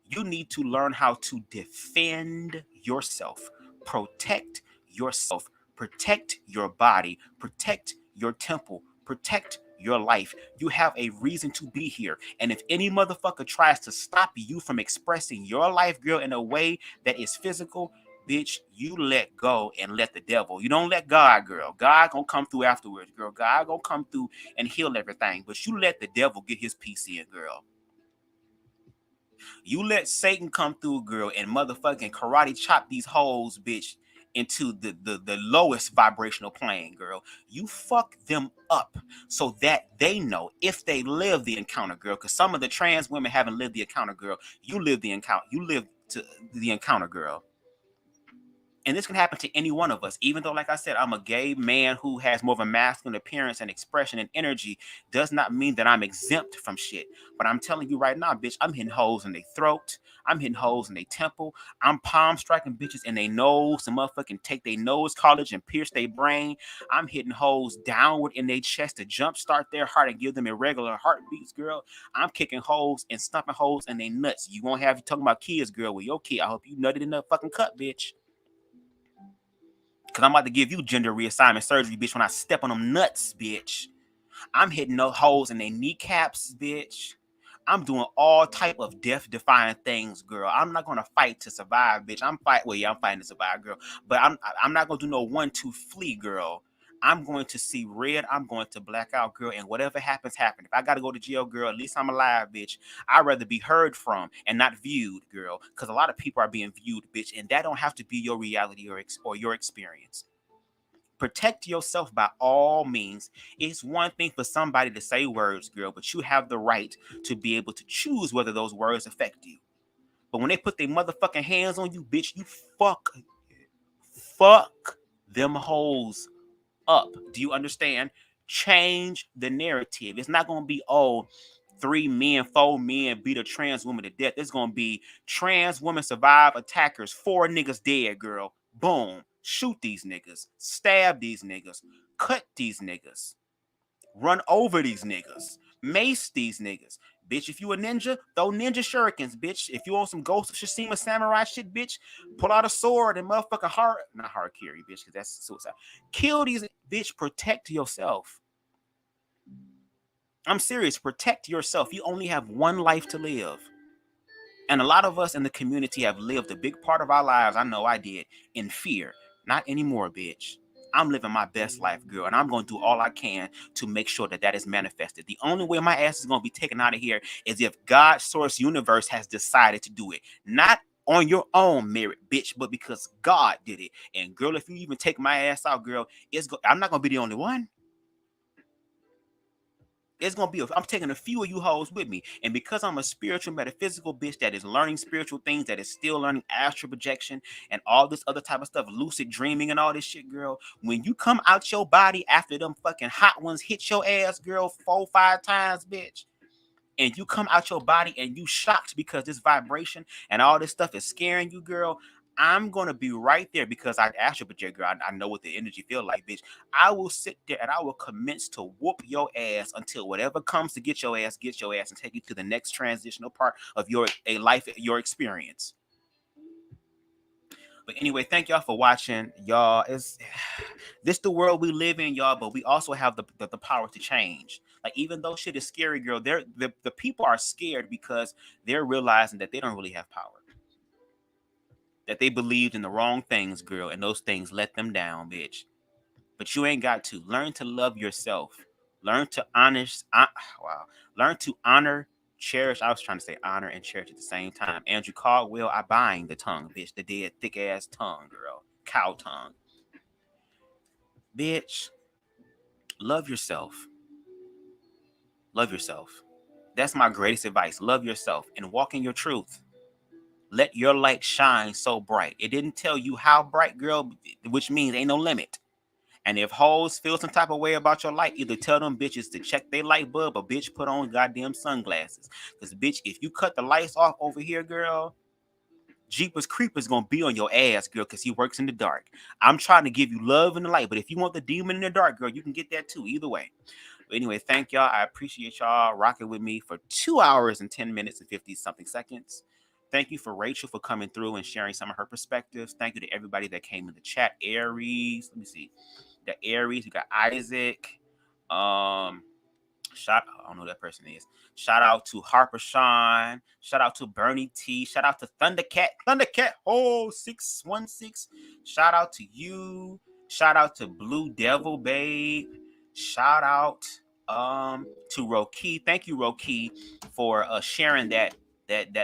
you need to learn how to defend yourself, protect yourself, protect your body, protect your temple, protect your life. You have a reason to be here. And if any motherfucker tries to stop you from expressing your life, girl, in a way that is physical, bitch, you let go and let the devil. You don't let God, girl. God gonna come through afterwards, girl. God gonna come through and heal everything. But you let the devil get his piece in, girl. You let Satan come through, girl, and motherfucking karate chop these hoes, bitch, into the lowest vibrational plane, girl. You fuck them up so that they know if they live the encounter, girl. Because some of the trans women haven't lived the encounter, girl. You live the encounter. You live to the encounter, girl. And this can happen to any one of us, even though, like I said, I'm a gay man who has more of a masculine appearance and expression and energy, does not mean that I'm exempt from shit. But I'm telling you right now, bitch, I'm hitting holes in their throat. I'm hitting holes in their temple. I'm palm striking bitches in their nose to motherfucking take their nose college and pierce their brain. I'm hitting holes downward in their chest to jumpstart their heart and give them irregular heartbeats, girl. I'm kicking holes and stumping holes in their nuts. You won't have you talking about kids, girl, with your kid. I hope you nutted in the fucking cut, bitch. Because I'm about to give you gender reassignment surgery, bitch, when I step on them nuts, bitch. I'm hitting those holes in their kneecaps, bitch. I'm doing all type of death-defying things, girl. I'm not gonna fight to survive, bitch. I'm fighting to survive, girl. But I'm not gonna do no 1-2 flee, girl. I'm going to see red. I'm going to black out, girl. And whatever happens, happen. If I gotta go to jail, girl, at least I'm alive, bitch. I'd rather be heard from and not viewed, girl. Because a lot of people are being viewed, bitch, and that don't have to be your reality or your experience. Protect yourself by all means. It's one thing for somebody to say words, girl, but you have the right to be able to choose whether those words affect you. But when they put their motherfucking hands on you, bitch, you fuck them hoes up. Do you understand? Change the narrative. It's not gonna be, oh, 3 men, 4 men beat a trans woman to death. It's gonna be trans women survive attackers, 4 niggas dead, girl. Boom. Shoot these niggas. Stab these niggas. Cut these niggas. Run over these niggas. Mace these niggas. Bitch, if you a ninja, throw ninja shurikens, bitch. If you want some Ghost of Tsushima samurai shit, bitch, pull out a sword and motherfucking not harakiri, bitch, because that's suicide. Kill these, bitch, protect yourself. I'm serious, protect yourself. You only have one life to live. And a lot of us in the community have lived a big part of our lives, I know I did, in fear. Not anymore, bitch. I'm living my best life, girl, and I'm going to do all I can to make sure that that is manifested. The only way my ass is going to be taken out of here is if God, source, universe has decided to do it. Not on your own merit, bitch, but because God did it. And girl, if you even take my ass out, girl, I'm not going to be the only one. I'm taking a few of you hoes with me. And because I'm a spiritual metaphysical bitch that is learning spiritual things, that is still learning astral projection and all this other type of stuff, lucid dreaming and all this shit, girl, when you come out your body after them fucking hot ones hit your ass, girl, 4-5 times, bitch, and you come out your body and you shocked because this vibration and all this stuff is scaring you, girl, I'm gonna be right there because I astral project, girl. I know what the energy feel like, bitch. I will sit there and I will commence to whoop your ass until whatever comes to get your ass, and take you to the next transitional part of your experience. But anyway, thank y'all for watching, y'all. It's this the world we live in, y'all. But we also have the power to change. Like, even though shit is scary, girl, the people are scared because they're realizing that they don't really have power. That they believed in the wrong things, girl, and those things let them down, bitch. But you ain't got to. Learn to love yourself. Learn to Learn to honor, cherish. I was trying to say honor and cherish at the same time. Andrew Caldwell, I bind the tongue, bitch. The dead thick ass tongue, girl. Cow tongue. Bitch, love yourself. Love yourself. That's my greatest advice. Love yourself and walk in your truth. Let your light shine so bright. It didn't tell you how bright, girl, which means ain't no limit. And if hoes feel some type of way about your light, either tell them bitches to check their light bulb or bitch put on goddamn sunglasses. Because bitch, if you cut the lights off over here, girl, Jeepers Creepers gonna be on your ass, girl, because he works in the dark. I'm trying to give you love in the light, but if you want the demon in the dark, girl, you can get that too. Either way. But anyway, thank y'all. I appreciate y'all rocking with me for 2 hours and 10 minutes and 50 something seconds. Thank you for Rachel for coming through and sharing some of her perspectives. Thank you to everybody that came in the chat. Aries, let me see. The Aries, you got Isaac. I don't know who that person is. Shout out to Harper Sean. Shout out to Bernie T. Shout out to Thundercat 616. Shout out to you. Shout out to Blue Devil Babe. Shout out to Roki. Thank you, Roki, for sharing that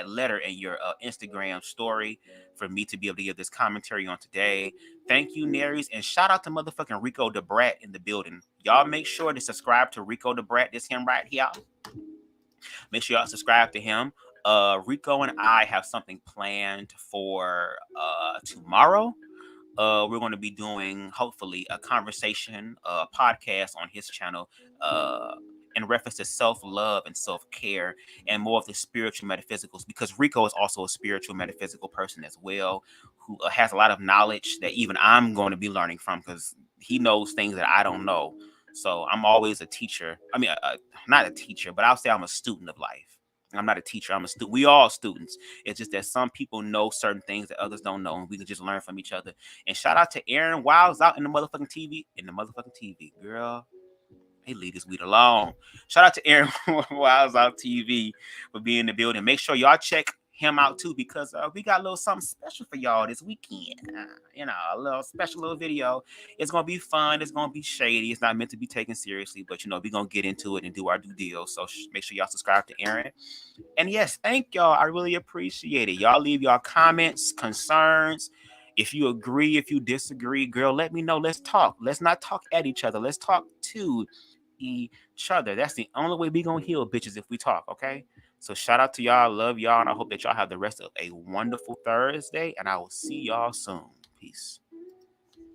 letter in your Instagram story for me to be able to give this commentary on today. Thank you, Naries, and shout out to motherfucking Rico the Brat in the building. Y'all make sure to subscribe to Rico the Brat. This him right here. Make sure y'all subscribe to him. Rico and I have something planned for tomorrow. We're going to be doing, hopefully, a conversation, podcast on his channel, in reference to self-love and self-care and more of the spiritual metaphysicals, because Rico is also a spiritual metaphysical person as well, who has a lot of knowledge that even I'm going to be learning from, because he knows things that I don't know. So I'm always a teacher. I mean, not a teacher, but I'll say I'm a student of life. I'm not a teacher. I'm a student. We all students. It's just that some people know certain things that others don't know, and we can just learn from each other. And shout out to Aaron Wiles out in the motherfucking TV, girl. Hey, leave this weed alone. Shout out to Aaron Wiles out TV for being in the building. Make sure y'all check him out too, because we got a little something special for y'all this weekend. A little special little video. It's gonna be fun. It's gonna be shady. It's not meant to be taken seriously, but we're gonna get into it and do our due deal. So make sure y'all subscribe to Aaron. And yes, thank y'all. I really appreciate it. Y'all leave y'all comments, concerns. If you agree, if you disagree, girl, let me know. Let's talk. Let's not talk at each other. Let's talk to each other. That's the only way we gonna heal, bitches, if we talk, okay? So shout out to y'all. Love y'all. And I hope that y'all have the rest of a wonderful Thursday. And I will see y'all soon. Peace.